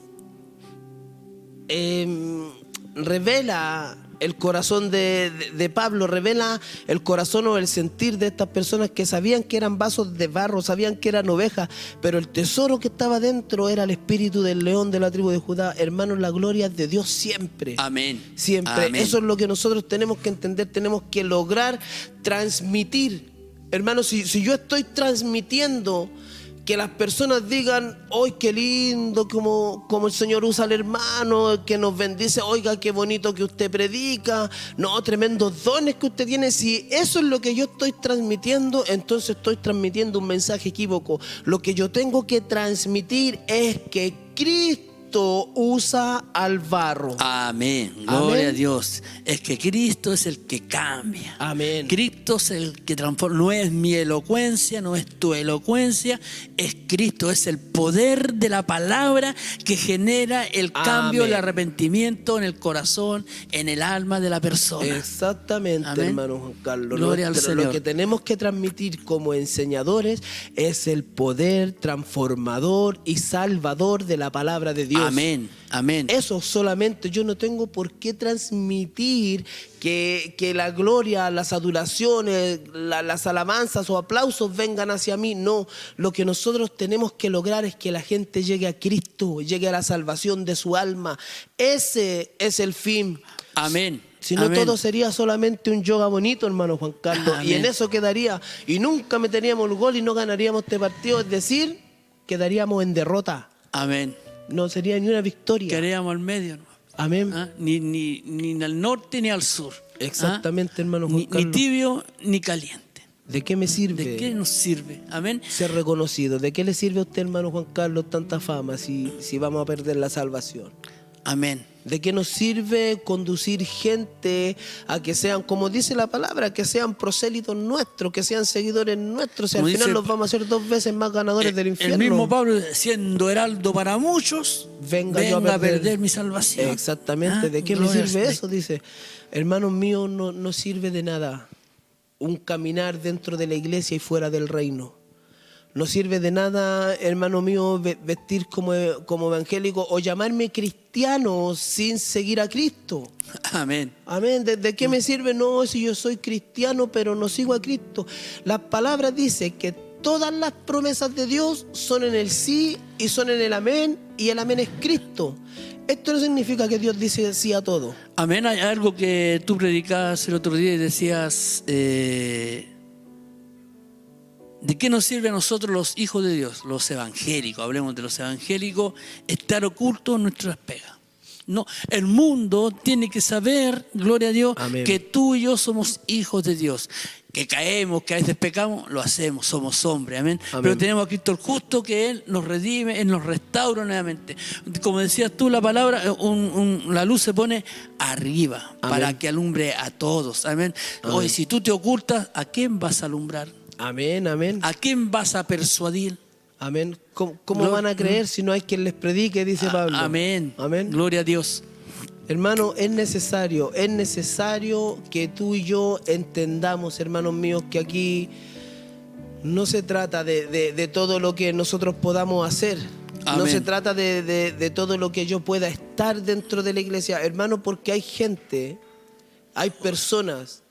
Speaker 4: revela el corazón de Pablo, revela el corazón o el sentir de estas personas que sabían que eran vasos de barro, sabían que eran ovejas, pero el tesoro que estaba dentro era el espíritu del león de la tribu de Judá. Hermanos, la gloria es de Dios siempre.
Speaker 5: Amén.
Speaker 4: Siempre.
Speaker 5: Amén.
Speaker 4: Eso es lo que nosotros tenemos que entender, tenemos que lograr transmitir. Hermanos, si yo estoy transmitiendo que las personas digan: ¡ay, qué lindo como el Señor usa al hermano, que nos bendice! ¡Oiga, qué bonito que usted predica! ¡No, tremendos dones que usted tiene! Si eso es lo que yo estoy transmitiendo, entonces estoy transmitiendo un mensaje equívoco. Lo que yo tengo que transmitir es que Cristo usa al barro.
Speaker 5: Amén. Gloria
Speaker 4: Amén.
Speaker 5: a Dios. Es que Cristo es el que cambia.
Speaker 4: Amén.
Speaker 5: Cristo es el que transforma. No es mi elocuencia, no es tu elocuencia. Es Cristo, es el poder de la palabra que genera el cambio,
Speaker 4: Amén.
Speaker 5: el arrepentimiento en el corazón, en el alma de la persona.
Speaker 4: Exactamente,
Speaker 5: Amén.
Speaker 4: hermano Juan Carlos.
Speaker 5: Gloria al
Speaker 4: Lo
Speaker 5: Señor.
Speaker 4: que tenemos que transmitir como enseñadores es el poder transformador y salvador de la palabra de Dios.
Speaker 5: Amén. Amén.
Speaker 4: Eso solamente. Yo no tengo por qué transmitir que la gloria, las adoraciones, las alabanzas o aplausos vengan hacia mí. No, lo que nosotros tenemos que lograr es que la gente llegue a Cristo, llegue a la salvación de su alma. Ese es el fin.
Speaker 5: Amén.
Speaker 4: Si no,
Speaker 5: Amén.
Speaker 4: todo sería solamente un yoga bonito, hermano Juan Carlos.
Speaker 5: Amén.
Speaker 4: Y en eso quedaría. Y nunca meteríamos el gol y no ganaríamos este partido. Es decir, quedaríamos en derrota.
Speaker 5: Amén.
Speaker 4: No sería ni una victoria.
Speaker 5: Queríamos al medio, ¿no?
Speaker 4: Amén.
Speaker 5: ¿Ah? Ni al norte ni al sur. ¿Ah?
Speaker 4: Exactamente, hermano Juan
Speaker 5: Ni
Speaker 4: Carlos.
Speaker 5: tibio ni caliente.
Speaker 4: ¿De qué me sirve
Speaker 5: ¿De qué nos sirve? Amén.
Speaker 4: ser reconocido? ¿De qué le sirve a usted, hermano Juan Carlos, tanta fama si vamos a perder la salvación?
Speaker 5: Amén.
Speaker 4: ¿De qué nos sirve conducir gente a que sean, como dice la palabra, que sean prosélitos nuestros, que sean seguidores nuestros? Si al
Speaker 5: Como
Speaker 4: final
Speaker 5: dice
Speaker 4: los vamos a hacer 2 veces más ganadores del infierno.
Speaker 5: El mismo Pablo, siendo heraldo para muchos,
Speaker 4: Venga yo
Speaker 5: a perder mi salvación.
Speaker 4: Exactamente.
Speaker 5: Ah,
Speaker 4: ¿De qué me
Speaker 5: gloria
Speaker 4: sirve
Speaker 5: al-
Speaker 4: eso? Dice, hermanos míos, no sirve de nada un caminar dentro de la iglesia y fuera del reino. No sirve de nada, hermano mío, vestir como evangélico o llamarme cristiano sin seguir a Cristo.
Speaker 5: Amén.
Speaker 4: Amén. ¿De qué me sirve? No, si yo soy cristiano pero no sigo a Cristo. La palabra dice que todas las promesas de Dios son en el sí y son en el amén, y el amén es Cristo. Esto no significa que Dios dice sí a todo.
Speaker 5: Amén. Hay algo que tú predicabas el otro día y decías, ¿de qué nos sirve a nosotros los hijos de Dios, los evangélicos? Hablemos de los evangélicos, estar ocultos en nuestras pegas. No, el mundo tiene que saber, gloria a Dios,
Speaker 4: Amén.
Speaker 5: que tú y yo somos hijos de Dios. Que caemos, que a veces pecamos, lo hacemos, somos hombres, amén.
Speaker 4: Amén.
Speaker 5: Pero tenemos a Cristo el justo, que Él nos redime, Él nos restaura nuevamente. Como decías tú, la palabra, la luz se pone arriba,
Speaker 4: Amén.
Speaker 5: para que alumbre a todos, amén.
Speaker 4: Amén.
Speaker 5: Hoy, si tú te ocultas, ¿a quién vas a alumbrar?
Speaker 4: Amén, amén.
Speaker 5: ¿A quién vas a persuadir?
Speaker 4: Amén. ¿Cómo van a creer si no hay quien les predique? Dice Pablo.
Speaker 5: Amén.
Speaker 4: Amén.
Speaker 5: Gloria a Dios.
Speaker 4: Hermano, es necesario que tú y yo entendamos, hermanos míos, que aquí no se trata de todo lo que nosotros podamos hacer.
Speaker 5: Amén.
Speaker 4: No se trata de todo lo que yo pueda estar dentro de la iglesia, hermano, porque hay gente, hay personas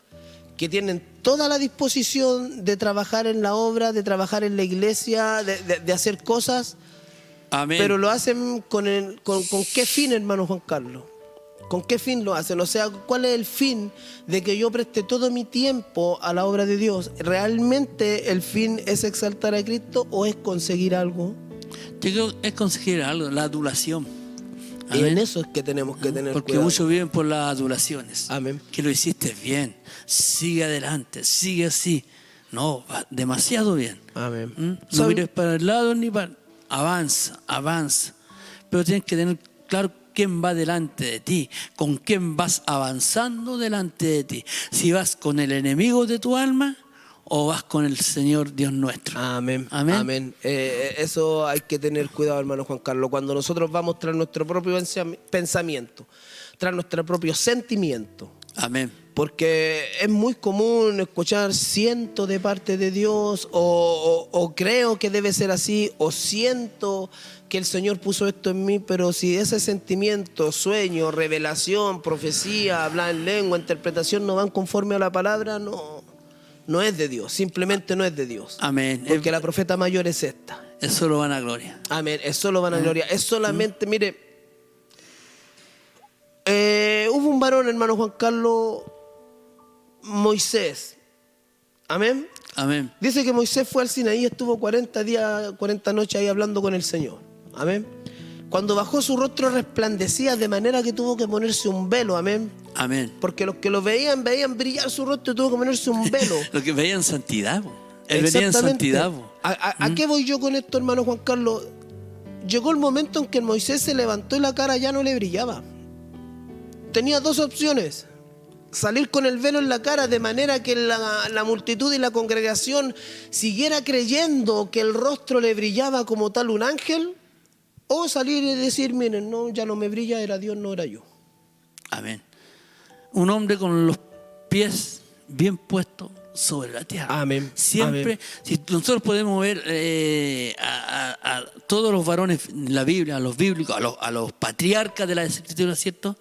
Speaker 4: que tienen toda la disposición de trabajar en la obra, de trabajar en la iglesia, de hacer cosas,
Speaker 5: Amén.
Speaker 4: pero lo hacen con qué fin, hermano Juan Carlos. ¿Con qué fin lo hacen? O sea, ¿cuál es el fin de que yo preste todo mi tiempo a la obra de Dios? ¿Realmente el fin es exaltar a Cristo o es conseguir algo?
Speaker 5: Yo creo que es conseguir algo, la adulación.
Speaker 4: Y
Speaker 5: Amén.
Speaker 4: en eso es que tenemos que tener
Speaker 5: Porque
Speaker 4: cuidado.
Speaker 5: muchos viven por las adulaciones.
Speaker 4: Amén.
Speaker 5: Que lo hiciste bien, sigue adelante, sigue así. No, va demasiado bien.
Speaker 4: Amén.
Speaker 5: No
Speaker 4: ¿Saben?
Speaker 5: mires para el lado ni para... Avanza, avanza. Pero tienes que tener claro quién va delante de ti, con quién vas avanzando delante de ti. Si vas con el enemigo de tu alma o vas con el Señor Dios nuestro.
Speaker 4: Amén.
Speaker 5: Amén.
Speaker 4: Amén. Eso hay que tener cuidado, hermano Juan Carlos. Cuando nosotros vamos tras nuestro propio pensamiento, tras nuestro propio sentimiento.
Speaker 5: Amén.
Speaker 4: Porque es muy común escuchar siento de parte de Dios o creo que debe ser así o siento que el Señor puso esto en mí, pero si ese sentimiento, sueño, revelación, profecía, hablar en lengua, interpretación no van conforme a la palabra, no es de Dios, simplemente no es de Dios.
Speaker 5: Amén.
Speaker 4: Porque la profeta mayor es esta.
Speaker 5: Es solo vanagloria.
Speaker 4: Amén, es solo vanagloria, es solamente, mire, hubo un varón, hermano Juan Carlos, Moisés. Amén.
Speaker 5: Amén.
Speaker 4: Dice que Moisés fue al Sinaí y estuvo 40 días, 40 noches ahí hablando con el Señor. Amén. Cuando bajó su rostro resplandecía de manera que tuvo que ponerse un velo. Amén.
Speaker 5: Amén.
Speaker 4: Porque los que lo veían brillar su rostro y tuvo que ponerse un velo.
Speaker 5: Lo que veían santidad. Él venía en
Speaker 4: Exactamente.
Speaker 5: santidad.
Speaker 4: ¿A qué voy yo con esto, hermano Juan Carlos? Llegó el momento en que Moisés se levantó y la cara ya no le brillaba. Tenía dos opciones. Salir con el velo en la cara de manera que la multitud y la congregación siguiera creyendo que el rostro le brillaba como tal un ángel, o salir y decir, miren, no, ya no me brilla, era Dios, no era yo.
Speaker 5: Amén. Un hombre con los pies bien puestos sobre la tierra.
Speaker 4: Amén.
Speaker 5: Siempre,
Speaker 4: Amén.
Speaker 5: si nosotros podemos ver a todos los varones en la Biblia, a los bíblicos, a los patriarcas de las Escrituras, ¿cierto?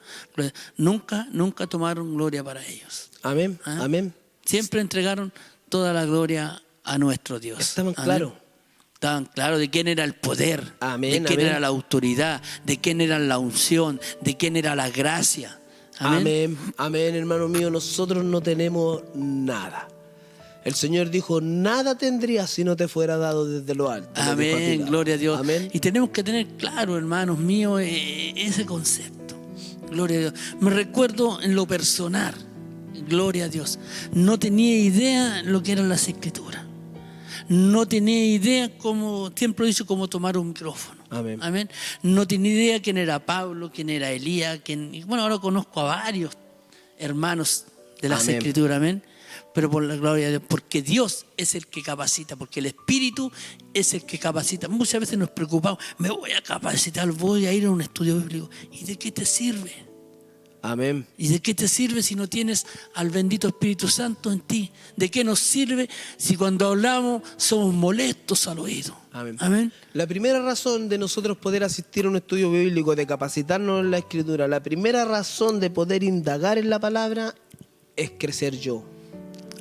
Speaker 5: Nunca tomaron gloria para ellos.
Speaker 4: Amén.
Speaker 5: ¿Ah?
Speaker 4: Amén.
Speaker 5: Siempre entregaron toda la gloria a nuestro Dios.
Speaker 4: Estaban
Speaker 5: Amén.
Speaker 4: claros.
Speaker 5: Estaban claros de quién era el poder,
Speaker 4: Amén,
Speaker 5: de quién
Speaker 4: amén.
Speaker 5: era la autoridad, de quién era la unción, de quién era la gracia. Amén.
Speaker 4: Amén. Amén, hermano mío. Nosotros no tenemos nada. El Señor dijo, nada tendrías si no te fuera dado desde lo alto. Lo dijo a
Speaker 5: Amén,
Speaker 4: Pilato.
Speaker 5: gloria a Dios.
Speaker 4: Amén.
Speaker 5: Y tenemos que tener claro, hermanos míos, ese concepto. Gloria a Dios. Me recuerdo en lo personal, gloria a Dios. No tenía idea lo que eran las Escrituras. No tenía idea, como siempre lo dicho, cómo tomar un micrófono.
Speaker 4: Amén.
Speaker 5: Amén. No tenía idea quién era Pablo, quién era Elías, bueno, ahora conozco a varios hermanos de las
Speaker 4: Amén.
Speaker 5: Escrituras, amén. Pero por la gloria de Dios, porque Dios es el que capacita, porque el Espíritu es el que capacita. Muchas veces nos preocupamos, me voy a capacitar, voy a ir a un estudio bíblico. ¿Y de qué te sirve?
Speaker 4: Amén.
Speaker 5: ¿Y de qué te sirve si no tienes al bendito Espíritu Santo en ti? ¿De qué nos sirve si cuando hablamos somos molestos al oído?
Speaker 4: Amén.
Speaker 5: Amén.
Speaker 4: La primera razón de nosotros poder asistir a un estudio bíblico, de capacitarnos en la Escritura, la primera razón de poder indagar en la palabra es crecer yo.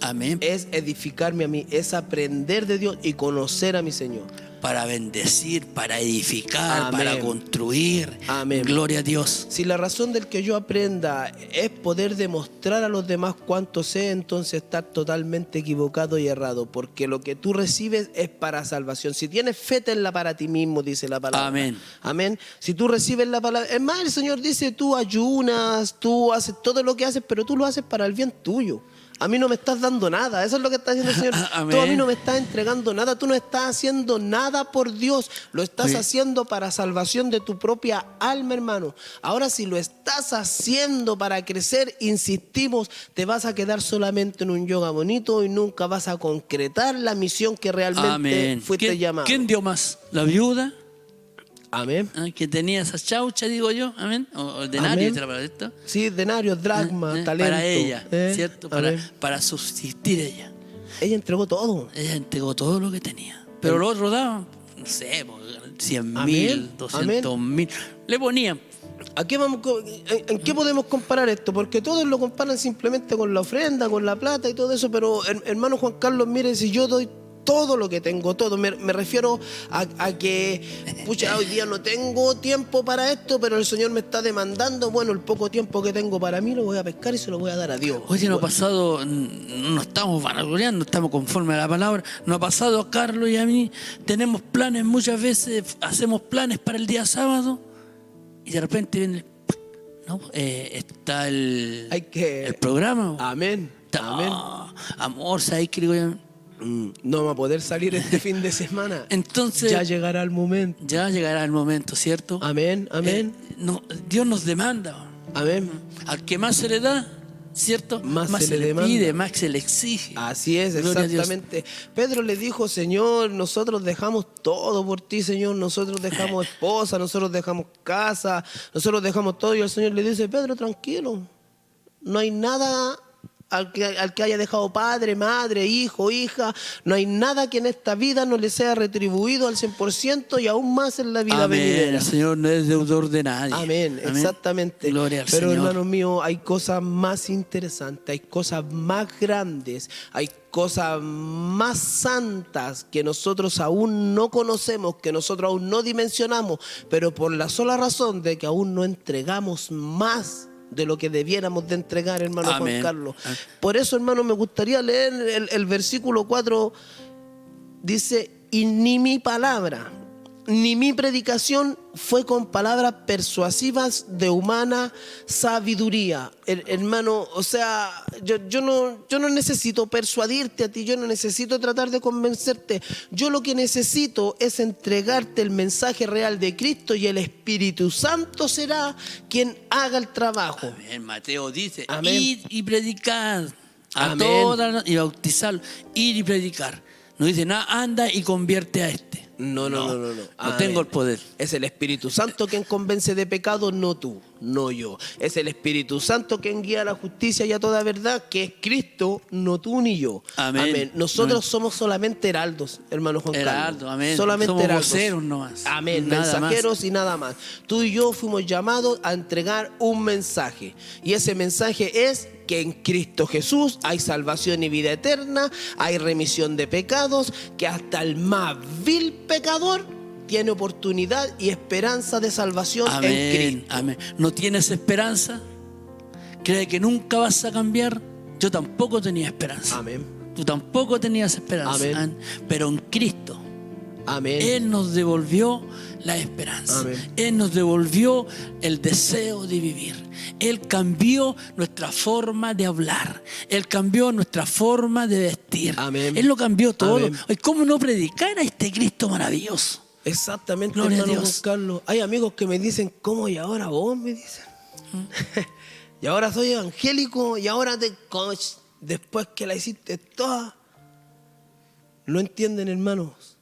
Speaker 5: Amén.
Speaker 4: Es edificarme a mí, es aprender de Dios y conocer a mi Señor.
Speaker 5: Para bendecir, para edificar,
Speaker 4: Amén.
Speaker 5: para construir.
Speaker 4: Amén.
Speaker 5: Gloria a Dios.
Speaker 4: Si la razón del que yo aprenda es poder demostrar a los demás cuánto sé, entonces estar totalmente equivocado y errado, porque lo que tú recibes es para salvación. Si tienes fe, tenla para ti mismo, dice la palabra.
Speaker 5: Amén.
Speaker 4: Amén. Si tú recibes la palabra, es más, el Señor dice, tú ayunas, tú haces todo lo que haces, pero tú lo haces para el bien tuyo. A mí no me estás dando nada. Eso es lo que está diciendo el Señor.
Speaker 5: Amén.
Speaker 4: Tú a mí no me estás entregando nada. Tú no estás haciendo nada por Dios. Lo estás
Speaker 5: Oye.
Speaker 4: haciendo para salvación de tu propia alma, hermano. Ahora, si lo estás haciendo para crecer, insistimos, te vas a quedar solamente en un yoga bonito y nunca vas a concretar la misión que realmente
Speaker 5: Amén.
Speaker 4: fuiste llamado.
Speaker 5: ¿Quién dio más? ¿La viuda?
Speaker 4: Amén.
Speaker 5: Que tenía esa chaucha, digo yo, amén, o el denario,
Speaker 4: Amén.
Speaker 5: ¿será para esto?
Speaker 4: Sí, denarios, dracma, talento.
Speaker 5: Para ella, ¿cierto?
Speaker 4: Amén.
Speaker 5: Para subsistir ella.
Speaker 4: Ella entregó todo.
Speaker 5: Ella entregó todo lo que tenía. Pero los otros daban, no sé, 100.000, 200.000. Le ponían.
Speaker 4: ¿A qué vamos, ¿En qué podemos comparar esto? Porque todos lo comparan simplemente con la ofrenda, con la plata y todo eso, pero hermano Juan Carlos, mire, si yo doy todo lo que tengo, todo, me refiero a que, pucha, hoy día no tengo tiempo para esto, pero el Señor me está demandando, bueno, el poco tiempo que tengo para mí lo voy a pescar y se lo voy a dar a Dios.
Speaker 5: Oye, nos ha pasado, no estamos vanagloriando, estamos conforme a la palabra, nos ha pasado a Carlos y a mí, tenemos planes muchas veces, hacemos planes para el día sábado y de repente viene, no, está el programa.
Speaker 4: Amén. Amén.
Speaker 5: Amor, ¿sabes qué digo yo?
Speaker 4: No vamos a poder salir este fin de semana.
Speaker 5: Entonces
Speaker 4: ya llegará el momento.
Speaker 5: Ya llegará el momento, ¿cierto?
Speaker 4: Amén, amén.
Speaker 5: Dios nos demanda.
Speaker 4: Amén.
Speaker 5: Al que más se le da, ¿cierto?
Speaker 4: Más se
Speaker 5: se
Speaker 4: le
Speaker 5: le
Speaker 4: demanda.
Speaker 5: pide, más se le exige.
Speaker 4: Así es,
Speaker 5: Gloria a Dios.
Speaker 4: exactamente. Pedro le dijo, Señor, nosotros dejamos todo por ti, Señor. Nosotros dejamos esposa, nosotros dejamos casa, nosotros dejamos todo. Y el Señor le dice, Pedro, tranquilo. No hay nada al que haya dejado padre, madre, hijo, hija. No hay nada que en esta vida no le sea retribuido al 100% y aún más en la vida
Speaker 5: Amén.
Speaker 4: venidera.
Speaker 5: El Señor no es deudor de nadie.
Speaker 4: Amén, exactamente.
Speaker 5: Gloria al
Speaker 4: Pero
Speaker 5: Señor.
Speaker 4: hermanos míos, hay cosas más interesantes, hay cosas más grandes, hay cosas más santas que nosotros aún no conocemos, que nosotros aún no dimensionamos, pero por la sola razón de que aún no entregamos más de lo que debiéramos de entregar, hermano
Speaker 5: Amén.
Speaker 4: Juan Carlos. Por eso, hermano, me gustaría leer el versículo 4. Dice, y ni mi palabra, ni mi predicación fue con palabras persuasivas de humana sabiduría. Hermano, o sea, yo no necesito persuadirte a ti, yo no necesito tratar de convencerte. Yo lo que necesito es entregarte el mensaje real de Cristo y el Espíritu Santo será quien haga el trabajo.
Speaker 5: Amén. Mateo dice,
Speaker 4: Amén.
Speaker 5: id y predicar a
Speaker 4: Amén.
Speaker 5: todas y bautizarlos, ir y predicar. No dice nada, anda y convierte a este.
Speaker 4: No.
Speaker 5: No
Speaker 4: Amén.
Speaker 5: tengo el poder.
Speaker 4: Es el Espíritu Santo quien convence de pecado, no tú, no yo. Es el Espíritu Santo quien guía a la justicia y a toda verdad, que es Cristo, no tú ni yo.
Speaker 5: Amén.
Speaker 4: Nosotros
Speaker 5: Amén.
Speaker 4: somos solamente heraldos, hermano Juan Carlos.
Speaker 5: Heraldo, amén.
Speaker 4: Solamente
Speaker 5: Somos
Speaker 4: heraldos.
Speaker 5: voceros nomás.
Speaker 4: Amén.
Speaker 5: Nada
Speaker 4: Mensajeros y nada más. Tú y yo fuimos llamados a entregar un mensaje. Y ese mensaje es que en Cristo Jesús hay salvación y vida eterna, hay remisión de pecados, que hasta el más vil pecador tiene oportunidad y esperanza de salvación en
Speaker 5: Amén,
Speaker 4: Cristo.
Speaker 5: amén. ¿No tienes esperanza? ¿Cree que nunca vas a cambiar? Yo tampoco tenía esperanza.
Speaker 4: Amén.
Speaker 5: Tú tampoco tenías esperanza.
Speaker 4: Amén.
Speaker 5: Pero en Cristo,
Speaker 4: Amén.
Speaker 5: Él nos devolvió la esperanza.
Speaker 4: Amén.
Speaker 5: Él nos devolvió el deseo de vivir. Él cambió nuestra forma de hablar. Él cambió nuestra forma de vestir.
Speaker 4: Amén.
Speaker 5: Él lo cambió todo.
Speaker 4: Amén.
Speaker 5: Oye, ¿cómo no predicar a este Cristo maravilloso?
Speaker 4: Exactamente,
Speaker 5: Gloria a
Speaker 4: hermano
Speaker 5: Dios.
Speaker 4: Juan Carlos. Hay amigos que me dicen, ¿cómo? Y ahora vos me dicen. Y ahora soy evangélico y ahora después que la hiciste toda. No entienden, hermanos,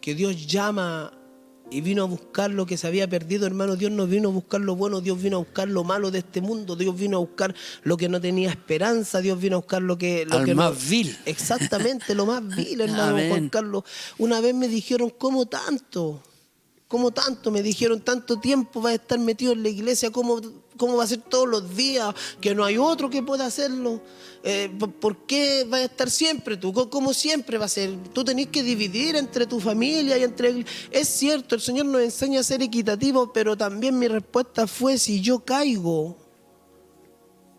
Speaker 4: que Dios llama y vino a buscar lo que se había perdido, hermano. Dios no vino a buscar lo bueno, Dios vino a buscar lo malo de este mundo. Dios vino a buscar lo que no tenía esperanza, Dios vino a buscar lo que
Speaker 5: Más vil.
Speaker 4: Exactamente, lo más vil, hermano
Speaker 5: Amén.
Speaker 4: Juan Carlos. Una vez me dijeron, ¿cómo tanto? ¿Cómo tanto? Me dijeron, tanto tiempo vas a estar metido en la iglesia, ¿cómo va a ser todos los días? Que no hay otro que pueda hacerlo. ¿Por qué vas a estar siempre tú? ¿Cómo siempre va a ser? Tú tenés que dividir entre tu familia y entre... Es cierto, el Señor nos enseña a ser equitativo, pero también mi respuesta fue, si yo caigo,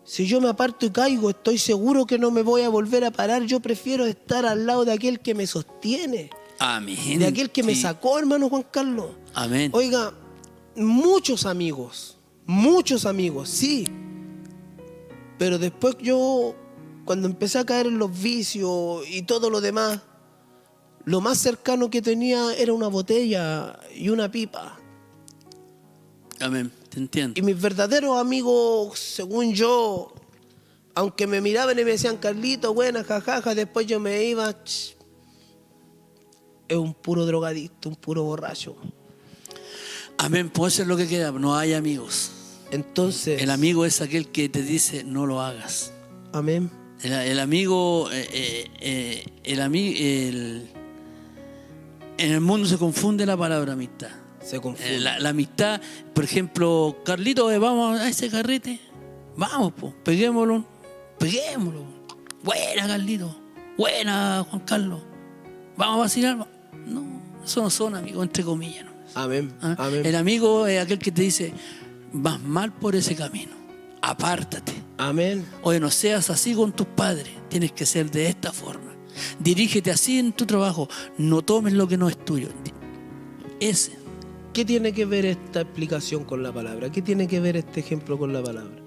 Speaker 4: si yo me aparto y caigo, estoy seguro que no me voy a volver a parar. Yo prefiero estar al lado de aquel que me sostiene,
Speaker 5: Amén.
Speaker 4: de aquel que me
Speaker 5: Sí.
Speaker 4: sacó, hermano Juan Carlos.
Speaker 5: Amén.
Speaker 4: Oiga, muchos amigos, sí, Pero después yo, cuando empecé a caer en los vicios y todo lo demás, lo más cercano que tenía era una botella y una pipa.
Speaker 5: Amén, te entiendo.
Speaker 4: Y mis verdaderos amigos, según yo, aunque me miraban y me decían, Carlito, buena, jajaja, después yo me iba, es un puro drogadicto, un puro borracho.
Speaker 5: Amén, pues eso es lo que queda, no hay amigos.
Speaker 4: Entonces,
Speaker 5: El amigo es aquel que te dice, no lo hagas.
Speaker 4: amén,
Speaker 5: El amigo, en el mundo se confunde la palabra amistad.
Speaker 4: se confunde.
Speaker 5: La amistad, por ejemplo, Carlito, vamos a ese carrete. Vamos, pues, peguémoslo. Buena, Carlito. Buena, Juan Carlos. Vamos a vacilar. No, eso no son amigos, entre comillas. ¿No?
Speaker 4: Amén,
Speaker 5: ¿Ah?
Speaker 4: amén,
Speaker 5: El amigo es aquel que te dice, vas mal por ese camino. Apártate.
Speaker 4: amén,
Speaker 5: Oye, no seas así con tus padres. Tienes que ser de esta forma. Dirígete así en tu trabajo. No tomes lo que no es tuyo. Ese.
Speaker 4: ¿Qué tiene que ver esta explicación con la palabra? ¿Qué tiene que ver este ejemplo con la palabra?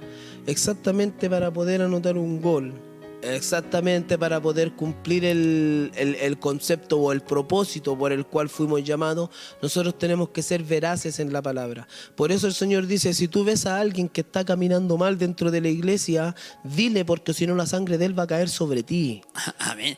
Speaker 4: Exactamente para poder anotar un gol, exactamente para poder cumplir el concepto o el propósito por el cual fuimos llamados, nosotros tenemos que ser veraces en la palabra. Por eso el Señor dice, si tú ves a alguien que está caminando mal dentro de la iglesia, dile, porque si no la sangre de él va a caer sobre ti.
Speaker 5: Amén.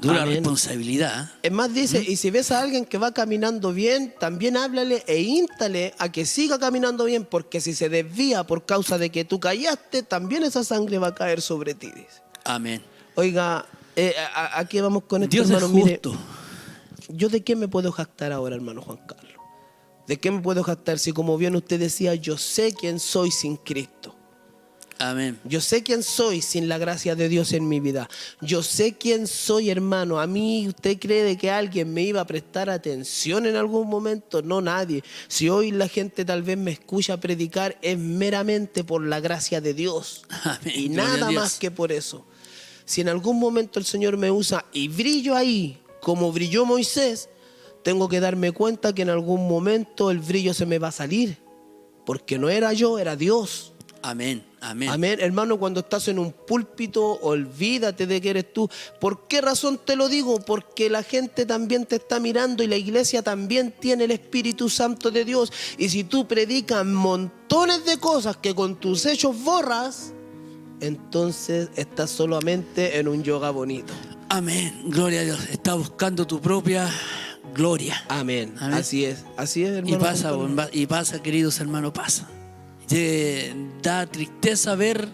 Speaker 5: Dura
Speaker 4: Amén.
Speaker 5: responsabilidad.
Speaker 4: Es más, dice, y si ves a alguien que va caminando bien, también háblale e íntale a que siga caminando bien, porque si se desvía por causa de que tú callaste, también esa sangre va a caer sobre ti. Dice.
Speaker 5: Amén.
Speaker 4: Oiga, aquí vamos con esto,
Speaker 5: Dios
Speaker 4: hermano.
Speaker 5: es
Speaker 4: Mire,
Speaker 5: justo.
Speaker 4: ¿yo de qué me puedo jactar ahora, hermano Juan Carlos? ¿De qué me puedo jactar si, como bien usted decía, yo sé quién soy sin Cristo?
Speaker 5: Amén.
Speaker 4: Yo sé quién soy sin la gracia de Dios en mi vida. Yo sé quién soy, hermano. A mí, ¿usted cree de que alguien me iba a prestar atención en algún momento? No, nadie. Si hoy la gente tal vez me escucha predicar, es meramente por la gracia de Dios.
Speaker 5: Amén.
Speaker 4: Y
Speaker 5: Gloria a
Speaker 4: nada
Speaker 5: Dios.
Speaker 4: más que por eso. Si en algún momento el Señor me usa y brillo ahí, como brilló Moisés, tengo que darme cuenta que en algún momento el brillo se me va a salir. Porque no era yo, era Dios.
Speaker 5: Amén. Amén.
Speaker 4: Amén. Hermano, cuando estás en un púlpito, olvídate de que eres tú. ¿Por qué razón te lo digo? Porque la gente también te está mirando y la iglesia también tiene el Espíritu Santo de Dios. Y si tú predicas montones de cosas que con tus hechos borras, entonces estás solamente en un yoga bonito.
Speaker 5: Amén. Gloria a Dios. Estás buscando tu propia gloria.
Speaker 4: Amén.
Speaker 5: Amén.
Speaker 4: Así es, hermano.
Speaker 5: Y pasa, queridos hermanos, pasa. Da tristeza ver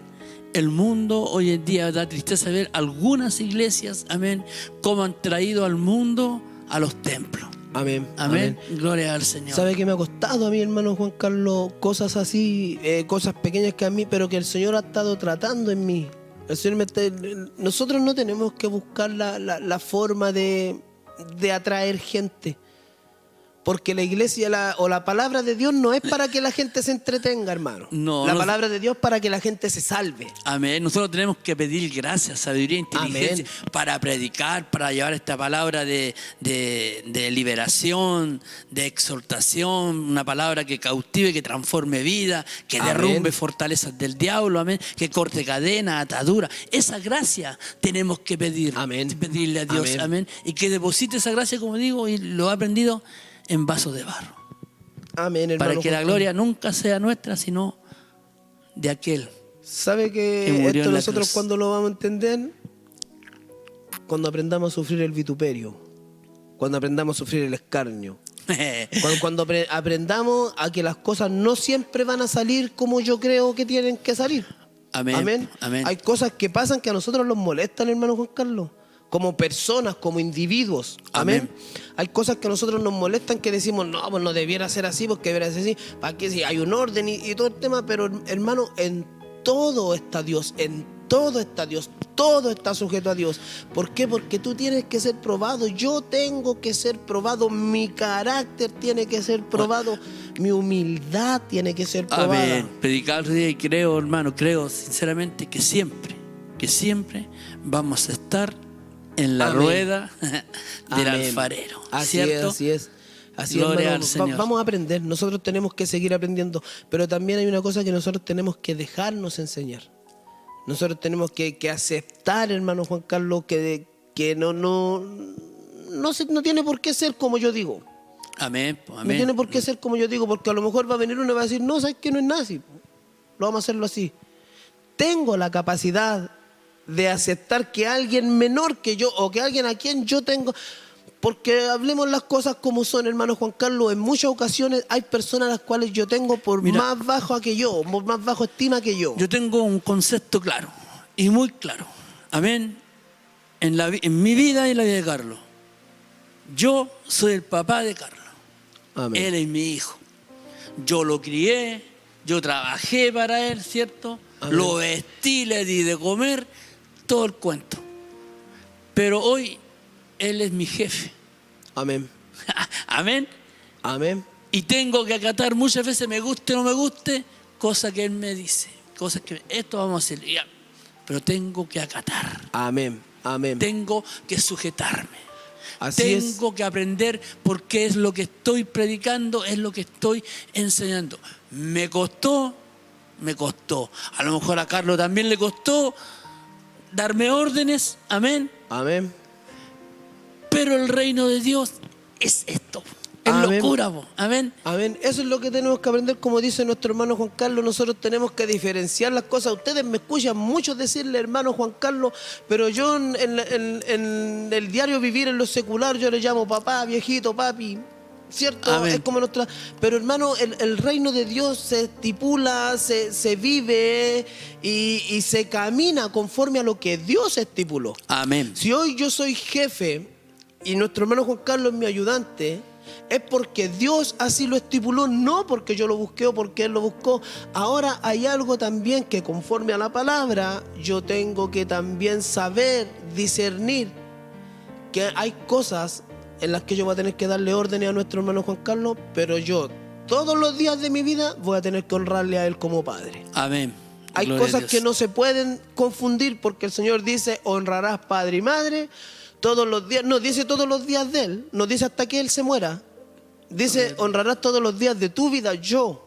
Speaker 5: el mundo hoy en día, da tristeza ver algunas iglesias, amén, cómo han traído al mundo a los templos.
Speaker 4: Amén.
Speaker 5: Amén. Gloria al Señor.
Speaker 4: ¿Sabe que me ha costado a mi hermano Juan Carlos cosas así, cosas pequeñas que a mí, pero que el Señor ha estado tratando en mí? El Señor nosotros no tenemos que buscar la forma de atraer gente. Porque la iglesia o la palabra de Dios no es para que la gente se entretenga, hermano. La palabra de Dios es para que la gente se salve.
Speaker 5: Amén. Nosotros tenemos que pedir gracia, sabiduría, inteligencia para predicar, para llevar esta palabra de liberación, de exhortación, una palabra que cautive, que transforme vida, que derrumbe fortalezas del diablo, amén, que corte cadenas, ataduras. Esa gracia tenemos que pedir, pedirle a Dios, amén, y que deposite esa gracia, como digo, y lo he aprendido, en vasos de barro.
Speaker 4: Amén, hermano.
Speaker 5: Para que la gloria nunca sea nuestra, sino de aquel.
Speaker 4: ¿Sabe que esto nosotros cuando lo vamos a entender? Cuando aprendamos a sufrir el vituperio. Cuando aprendamos a sufrir el escarnio. cuando aprendamos a que las cosas no siempre van a salir como yo creo que tienen que salir.
Speaker 5: Amén.
Speaker 4: Amén.
Speaker 5: Amén.
Speaker 4: Hay cosas que pasan que a nosotros nos molestan, hermano Juan Carlos. Como personas, como individuos. Amén. Hay cosas que a nosotros nos molestan que decimos, no, pues no debiera ser así, porque debiera ser así. ¿Para qué? Si hay un orden y todo el tema, pero hermano, en todo está Dios, en todo está Dios, todo está sujeto a Dios. ¿Por qué? Porque tú tienes que ser probado, yo tengo que ser probado, mi carácter tiene que ser probado, mi humildad tiene que ser probada.
Speaker 5: Amén. Predicar y creo, hermano, creo sinceramente que siempre vamos a estar en la rueda del alfarero.
Speaker 4: Así
Speaker 5: ¿cierto?
Speaker 4: es, así es. Así,
Speaker 5: Gloria
Speaker 4: hermano,
Speaker 5: al Señor.
Speaker 4: vamos a aprender, nosotros tenemos que seguir aprendiendo, pero también hay una cosa que nosotros tenemos que dejarnos enseñar. Nosotros tenemos que aceptar, hermano Juan Carlos, que no tiene por qué ser como yo digo.
Speaker 5: Amén.
Speaker 4: No
Speaker 5: Amén.
Speaker 4: tiene por qué ser como yo digo, porque a lo mejor va a venir uno y va a decir, no, sabes que no es nazi, lo vamos a hacerlo así. Tengo la capacidad de aceptar que alguien menor que yo, o que alguien a quien yo tengo, porque hablemos las cosas como son, hermano Juan Carlos, en muchas ocasiones hay personas a las cuales yo tengo por
Speaker 5: Mira,
Speaker 4: más bajo que yo, por más bajo estima que yo.
Speaker 5: Yo tengo un concepto claro y muy claro. Amén. En mi vida y la vida de Carlos. Yo soy el papá de Carlos.
Speaker 4: Amén.
Speaker 5: Él es mi hijo. Yo lo crié, yo trabajé para él, ¿cierto?
Speaker 4: Amén.
Speaker 5: Lo vestí, le di de comer, todo el cuento. Pero hoy él es mi jefe.
Speaker 4: Amén.
Speaker 5: Amén.
Speaker 4: Amén.
Speaker 5: Y tengo que acatar muchas veces, me guste o no me guste, cosas que él me dice. Cosas que esto vamos a hacer. Ya. Pero tengo que acatar.
Speaker 4: Amén. Amén.
Speaker 5: Tengo que sujetarme.
Speaker 4: Así es.
Speaker 5: Tengo que aprender porque es lo que estoy predicando, es lo que estoy enseñando. Me costó. A lo mejor a Carlos también le costó darme órdenes, amén.
Speaker 4: Amén.
Speaker 5: Pero el reino de Dios es esto, es
Speaker 4: Amén.
Speaker 5: locura, po. Amén.
Speaker 4: Amén. Eso es lo que tenemos que aprender, como dice nuestro hermano Juan Carlos. Nosotros tenemos que diferenciar las cosas. Ustedes me escuchan muchos decirle hermano Juan Carlos, pero yo en el diario vivir, en lo secular, yo le llamo papá, viejito, papi. ¿Cierto?
Speaker 5: Amén.
Speaker 4: Es como nuestra. Pero hermano, el reino de Dios se estipula, se vive y se camina conforme a lo que Dios estipuló.
Speaker 5: Amén.
Speaker 4: Si hoy yo soy jefe y nuestro hermano Juan Carlos es mi ayudante, es porque Dios así lo estipuló, no porque yo lo busqué o porque Él lo buscó. Ahora hay algo también que conforme a la palabra, yo tengo que también saber discernir que hay cosas en las que yo voy a tener que darle órdenes a nuestro hermano Juan Carlos, pero yo todos los días de mi vida voy a tener que honrarle a Él como padre.
Speaker 5: Amén.
Speaker 4: Hay
Speaker 5: Gloria a
Speaker 4: cosas
Speaker 5: Dios.
Speaker 4: que no se pueden confundir porque el Señor dice, honrarás padre y madre todos los días. No dice todos los días de Él, no dice hasta que Él se muera. Dice, honrarás todos los días de tu vida. Yo,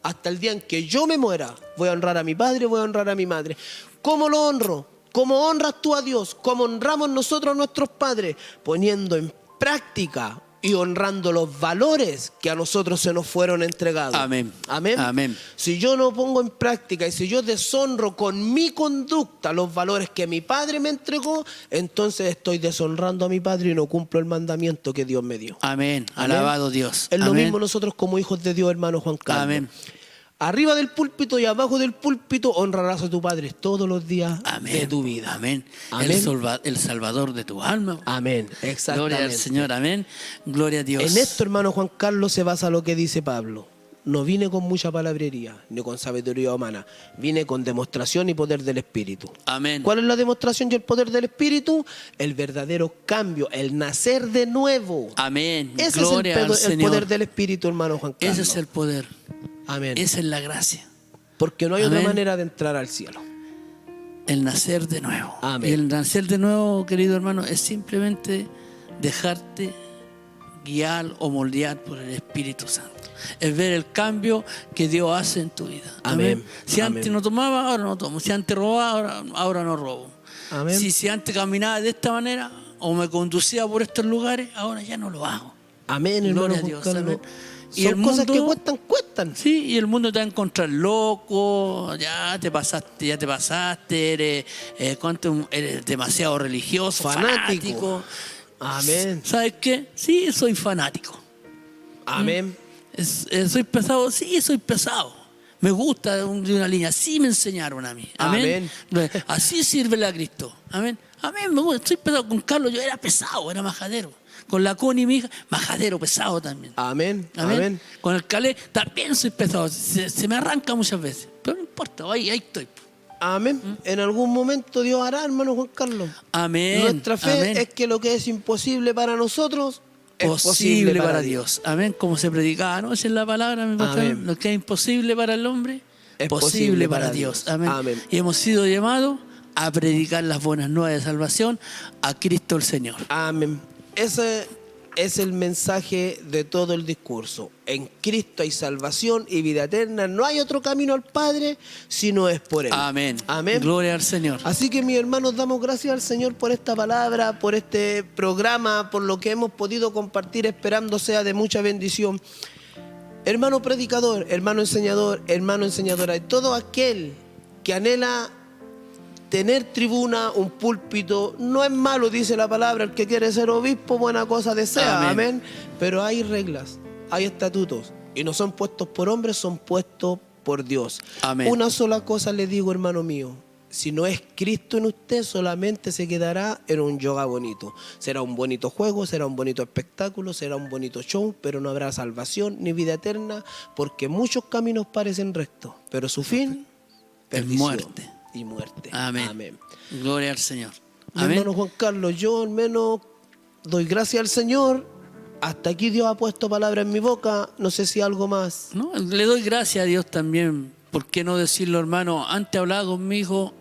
Speaker 4: hasta el día en que yo me muera, voy a honrar a mi padre, voy a honrar a mi madre. ¿Cómo lo honro? ¿Cómo honras tú a Dios? ¿Cómo honramos nosotros a nuestros padres? Poniendo en práctica y honrando los valores que a nosotros se nos fueron entregados.
Speaker 5: Amén.
Speaker 4: Amén.
Speaker 5: Amén.
Speaker 4: Si yo no pongo en práctica y si yo deshonro con mi conducta los valores que mi padre me entregó, entonces estoy deshonrando a mi padre y no cumplo el mandamiento que Dios me dio.
Speaker 5: Amén.
Speaker 4: Amén.
Speaker 5: Alabado Dios.
Speaker 4: Es lo
Speaker 5: Amén.
Speaker 4: mismo nosotros como hijos de Dios, hermano Juan Carlos.
Speaker 5: Amén.
Speaker 4: Arriba del púlpito y abajo del púlpito honrarás a tu padre todos los días
Speaker 5: Amén.
Speaker 4: de tu vida.
Speaker 5: Amén.
Speaker 4: Amén.
Speaker 5: El Salvador de tu alma.
Speaker 4: Amén. Exactamente.
Speaker 5: Gloria al Señor. Amén. Gloria a Dios.
Speaker 4: En esto, hermano Juan Carlos, se basa lo que dice Pablo. No vine con mucha palabrería, ni con sabiduría humana. Vine con demostración y poder del Espíritu.
Speaker 5: Amén.
Speaker 4: ¿Cuál es la demostración y el poder del Espíritu? El verdadero cambio, el nacer de nuevo.
Speaker 5: Amén.
Speaker 4: Ese
Speaker 5: Gloria
Speaker 4: es
Speaker 5: al
Speaker 4: el
Speaker 5: Señor.
Speaker 4: poder del Espíritu, hermano Juan Carlos.
Speaker 5: Ese es el poder.
Speaker 4: Amén.
Speaker 5: Esa es la gracia.
Speaker 4: Porque no hay
Speaker 5: Amén.
Speaker 4: otra manera de entrar al cielo.
Speaker 5: El nacer de nuevo.
Speaker 4: Amén.
Speaker 5: Y el nacer de nuevo, querido hermano, es simplemente dejarte guiar o moldear por el Espíritu Santo. Es ver el cambio que Dios hace en tu vida.
Speaker 4: Amén.
Speaker 5: Si antes
Speaker 4: Amén.
Speaker 5: no tomaba, ahora no tomo. Si antes robaba, ahora no robo.
Speaker 4: Amén.
Speaker 5: Si antes caminaba de esta manera o me conducía por estos lugares, ahora ya no lo hago.
Speaker 4: Amén, hermano
Speaker 5: Gloria a
Speaker 4: Juan
Speaker 5: Dios.
Speaker 4: Carlos.
Speaker 5: Amén. Y
Speaker 4: Son
Speaker 5: el
Speaker 4: cosas
Speaker 5: mundo-
Speaker 4: que cuestan.
Speaker 5: Sí, y el mundo te va a encontrar loco, ya te pasaste, eres demasiado religioso, fanático.
Speaker 4: Amén.
Speaker 5: ¿Sabes qué? Sí, soy fanático.
Speaker 4: Amén.
Speaker 5: ¿Soy pesado? Sí, soy pesado. Me gusta de una línea, así me enseñaron a mí. Amén. Así sirve a Cristo. Amén. Amén, me gusta. Estoy pesado. Con Carlos yo era pesado, era majadero. Con la Connie, mi hija, majadero, pesado también.
Speaker 4: Amén.
Speaker 5: Amén.
Speaker 4: Amén.
Speaker 5: Con el Calé también soy pesado. Se me arranca muchas veces. Pero no importa, ahí estoy.
Speaker 4: Amén. En algún momento Dios hará, hermano Juan Carlos.
Speaker 5: Amén.
Speaker 4: Nuestra fe
Speaker 5: Amén.
Speaker 4: es que lo que es imposible para nosotros es
Speaker 5: posible para Dios. Amén. Como se predicaba, ¿no? Esa es la palabra, mi pastor.
Speaker 4: Amén.
Speaker 5: Lo que es imposible para el hombre
Speaker 4: Es
Speaker 5: posible para Dios. Amén.
Speaker 4: Amén.
Speaker 5: Y hemos sido llamados a predicar las buenas nuevas de salvación a Cristo el Señor.
Speaker 4: Amén. Ese es el mensaje de todo el discurso. En Cristo hay salvación y vida eterna. No hay otro camino al Padre si no es por Él.
Speaker 5: Amén.
Speaker 4: Amén.
Speaker 5: Gloria al Señor.
Speaker 4: Así que, mis hermanos, damos gracias al Señor por esta palabra, por este programa, por lo que hemos podido compartir, esperando sea de mucha bendición. Hermano predicador, hermano enseñadora, y todo aquel que anhela tener tribuna, un púlpito, no es malo, dice la palabra, el que quiere ser obispo, buena cosa desea, amén. Pero hay reglas, hay estatutos, y no son puestos por hombres, son puestos por Dios.
Speaker 5: Amén.
Speaker 4: Una sola cosa le digo, hermano mío, si no es Cristo en usted, solamente se quedará en un yoga bonito. Será un bonito juego, será un bonito espectáculo, será un bonito show, pero no habrá salvación ni vida eterna, porque muchos caminos parecen rectos, pero su fin
Speaker 5: es muerte.
Speaker 4: Y muerte.
Speaker 5: Amén.
Speaker 4: Amén.
Speaker 5: Gloria al Señor.
Speaker 4: Mi
Speaker 5: Amén.
Speaker 4: hermano Juan Carlos, yo al menos doy gracias al Señor. Hasta aquí Dios ha puesto palabra en mi boca. No sé si algo más.
Speaker 5: No, le doy gracias a Dios también. ¿Por qué no decirlo, hermano? Antes hablaba con mi hijo,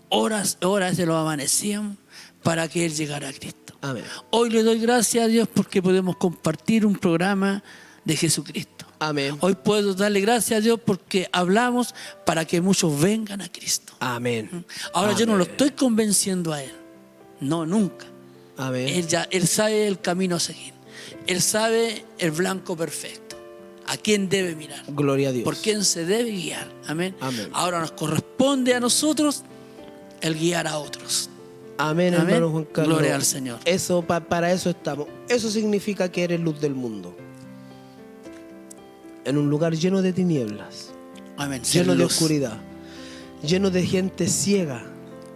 Speaker 5: horas se lo amanecían para que él llegara a Cristo.
Speaker 4: Amén.
Speaker 5: Hoy le doy gracias a Dios porque podemos compartir un programa de Jesucristo.
Speaker 4: Amén.
Speaker 5: Hoy puedo darle gracias a Dios porque hablamos para que muchos vengan a Cristo.
Speaker 4: Amén.
Speaker 5: Ahora yo no lo
Speaker 4: Amén.
Speaker 5: estoy convenciendo a Él. No, nunca.
Speaker 4: Amén.
Speaker 5: Él sabe el camino a seguir. Él sabe el blanco perfecto. A quién debe mirar.
Speaker 4: Gloria a Dios.
Speaker 5: Por quién se debe guiar. Amén.
Speaker 4: Amén.
Speaker 5: Ahora nos corresponde a nosotros el guiar a otros.
Speaker 4: Amén,
Speaker 5: Amén.
Speaker 4: hermano Juan Carlos.
Speaker 5: Gloria al Señor.
Speaker 4: Eso, para eso estamos. Eso significa que eres luz del mundo. En un lugar lleno de tinieblas,
Speaker 5: Amén. Ser
Speaker 4: lleno de
Speaker 5: luz.
Speaker 4: oscuridad, lleno de gente ciega,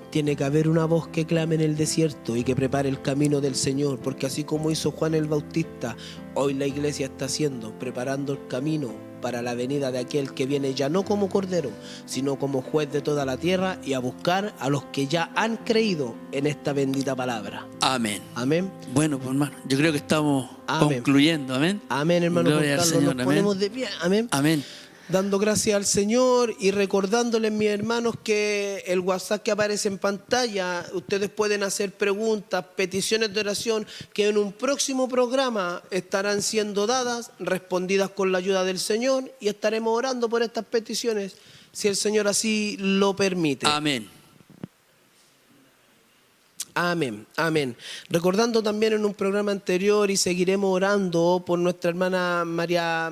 Speaker 4: tiene que haber una voz que clame en el desierto y que prepare el camino del Señor, porque así como hizo Juan el Bautista, hoy la iglesia está haciendo, preparando el camino para la venida de aquel que viene ya no como cordero, sino como juez de toda la tierra, y a buscar a los que ya han creído en esta bendita palabra.
Speaker 5: Amén.
Speaker 4: Amén.
Speaker 5: Bueno, pues hermano, yo creo que estamos
Speaker 4: Amén.
Speaker 5: concluyendo. Amén.
Speaker 4: Amén, hermano Juan
Speaker 5: Gloria al
Speaker 4: Carlos.
Speaker 5: Señor.
Speaker 4: Nos
Speaker 5: Amén.
Speaker 4: ponemos de pie. Amén.
Speaker 5: Amén.
Speaker 4: Dando gracias al Señor y recordándoles, mis hermanos, que el WhatsApp que aparece en pantalla, ustedes pueden hacer preguntas, peticiones de oración, que en un próximo programa estarán siendo dadas, respondidas con la ayuda del Señor, y estaremos orando por estas peticiones, si el Señor así lo permite.
Speaker 5: Amén.
Speaker 4: Amén, amén. Recordando también en un programa anterior, y seguiremos orando por nuestra hermana Marianela.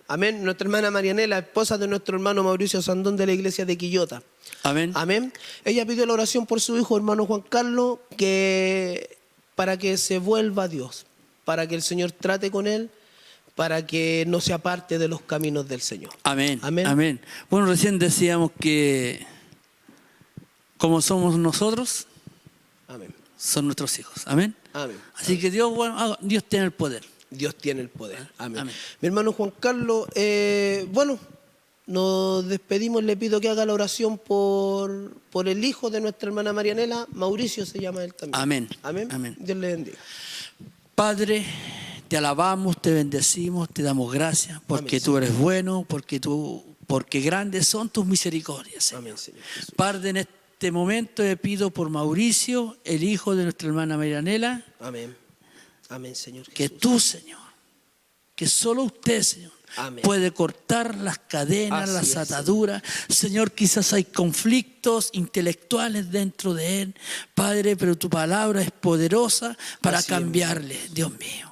Speaker 4: Amén. Nuestra hermana Marianela, esposa de nuestro hermano Mauricio Sandón de la iglesia de Quillota.
Speaker 5: Amén.
Speaker 4: Amén. Ella pidió la oración por su hijo, hermano Juan Carlos, para que se vuelva a Dios, para que el Señor trate con él, para que no se aparte de los caminos del Señor.
Speaker 5: Amén.
Speaker 4: Amén.
Speaker 5: Amén. Bueno, recién decíamos que como somos nosotros,
Speaker 4: Amén.
Speaker 5: son nuestros hijos. Amén.
Speaker 4: Amén.
Speaker 5: Así que Dios, bueno, Dios tiene el poder.
Speaker 4: Dios tiene el poder. Amén.
Speaker 5: Amén.
Speaker 4: Mi hermano Juan Carlos, bueno, nos despedimos. Le pido que haga la oración por el hijo de nuestra hermana Marianela. Mauricio se llama él también.
Speaker 5: Amén.
Speaker 4: Amén.
Speaker 5: Amén.
Speaker 4: Dios le bendiga.
Speaker 5: Padre, te alabamos, te bendecimos, te damos gracias porque
Speaker 4: Amén,
Speaker 5: tú eres bueno, porque grandes son tus misericordias, Señor.
Speaker 4: Amén, Señor Jesús.
Speaker 5: Padre, en este momento te pido por Mauricio, el hijo de nuestra hermana Marianela,
Speaker 4: Amén. Amén, Señor Jesús.
Speaker 5: que tú, Señor, que solo usted, Señor,
Speaker 4: Amén.
Speaker 5: puede cortar las cadenas,
Speaker 4: Así
Speaker 5: las
Speaker 4: es,
Speaker 5: ataduras. Señor, quizás hay conflictos intelectuales dentro de él, Padre, pero tu palabra es poderosa para
Speaker 4: Así es,
Speaker 5: cambiarle, Dios mío.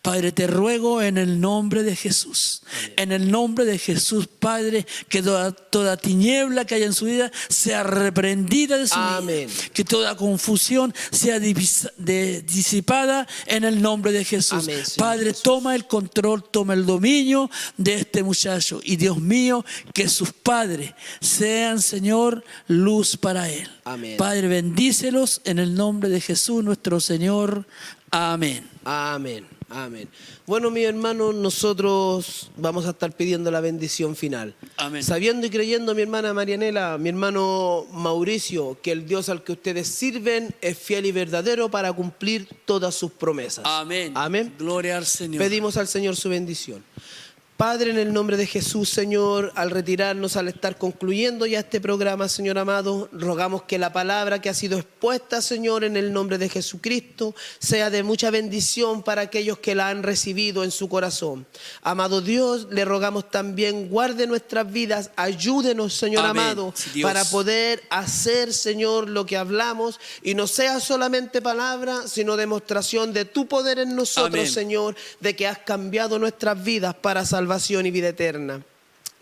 Speaker 5: Padre, te ruego en el nombre de Jesús, en el nombre de Jesús, Padre, que toda tiniebla que haya en su vida sea reprendida de su
Speaker 4: Amén.
Speaker 5: vida, que toda confusión sea disipada en el nombre de Jesús.
Speaker 4: Amén, Señor
Speaker 5: Padre,
Speaker 4: Jesús.
Speaker 5: toma el control, toma el dominio de este muchacho, y Dios mío, que sus padres sean, Señor, luz para él.
Speaker 4: Amén.
Speaker 5: Padre, bendícelos en el nombre de Jesús nuestro Señor. Amén.
Speaker 4: Amén. Amén. Bueno, mis hermanos, nosotros vamos a estar pidiendo la bendición final.
Speaker 5: Amén.
Speaker 4: Sabiendo y creyendo, mi hermana Marianela, mi hermano Mauricio, que el Dios al que ustedes sirven es fiel y verdadero para cumplir todas sus promesas.
Speaker 5: Amén.
Speaker 4: Amén.
Speaker 5: Gloria al Señor.
Speaker 4: Pedimos al Señor su bendición. Padre, en el nombre de Jesús, Señor, al retirarnos, al estar concluyendo ya este programa, Señor amado, rogamos que la palabra que ha sido expuesta, Señor, en el nombre de Jesucristo, sea de mucha bendición para aquellos que la han recibido en su corazón. Amado Dios, le rogamos también, guarde nuestras vidas, ayúdenos, Señor
Speaker 5: Amén.
Speaker 4: amado,
Speaker 5: Dios.
Speaker 4: para poder hacer, Señor, lo que hablamos y no sea solamente palabra, sino demostración de tu poder en nosotros,
Speaker 5: Amén.
Speaker 4: Señor, de que has cambiado nuestras vidas para salvación y vida eterna.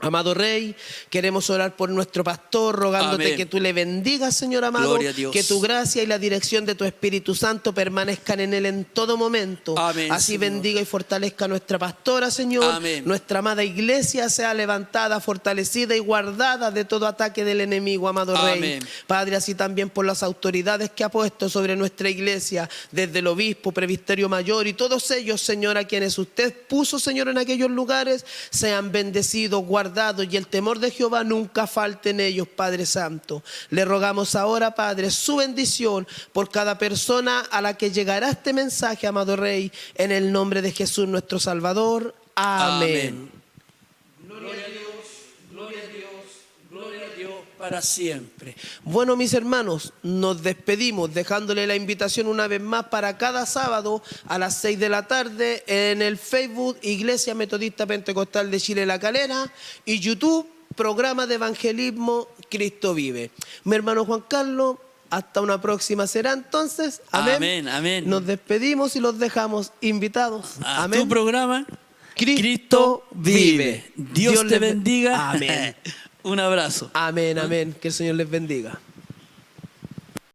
Speaker 4: Amado Rey, queremos orar por nuestro pastor, rogándote
Speaker 5: Amén.
Speaker 4: que tú le bendigas, Señor amado,
Speaker 5: Gloria a Dios.
Speaker 4: que tu gracia y la dirección de tu Espíritu Santo permanezcan en él en todo momento.
Speaker 5: Amén,
Speaker 4: Así
Speaker 5: Señor.
Speaker 4: bendiga y fortalezca a nuestra pastora, Señor.
Speaker 5: Amén.
Speaker 4: Nuestra amada iglesia sea levantada, fortalecida y guardada de todo ataque del enemigo, amado Rey.
Speaker 5: Amén.
Speaker 4: Padre, así también por las autoridades que ha puesto sobre nuestra iglesia, desde el obispo, presbiterio mayor y todos ellos, Señor, a quienes usted puso, Señor, en aquellos lugares, sean bendecidos, guardados, y el temor de Jehová nunca falte en ellos, Padre Santo. Le rogamos ahora, Padre, su bendición por cada persona a la que llegará este mensaje, amado Rey, en el nombre de Jesús nuestro Salvador. Amén.
Speaker 5: Gloria a Dios, gloria a Dios, gloria a Dios para siempre.
Speaker 4: Bueno, mis hermanos, nos despedimos dejándole la invitación una vez más para cada sábado a las 6 de la tarde en el Facebook Iglesia Metodista Pentecostal de Chile La Calera y YouTube Programa de Evangelismo Cristo Vive. Mi hermano Juan Carlos, hasta una próxima será entonces. Amén.
Speaker 5: Amén, amén.
Speaker 4: Nos despedimos y los dejamos invitados.
Speaker 5: A
Speaker 4: Amén.
Speaker 5: tu programa,
Speaker 4: Cristo vive.
Speaker 5: Dios te
Speaker 4: les
Speaker 5: bendiga.
Speaker 4: Amén.
Speaker 5: Un abrazo.
Speaker 4: Amén, amén. Que el Señor les bendiga.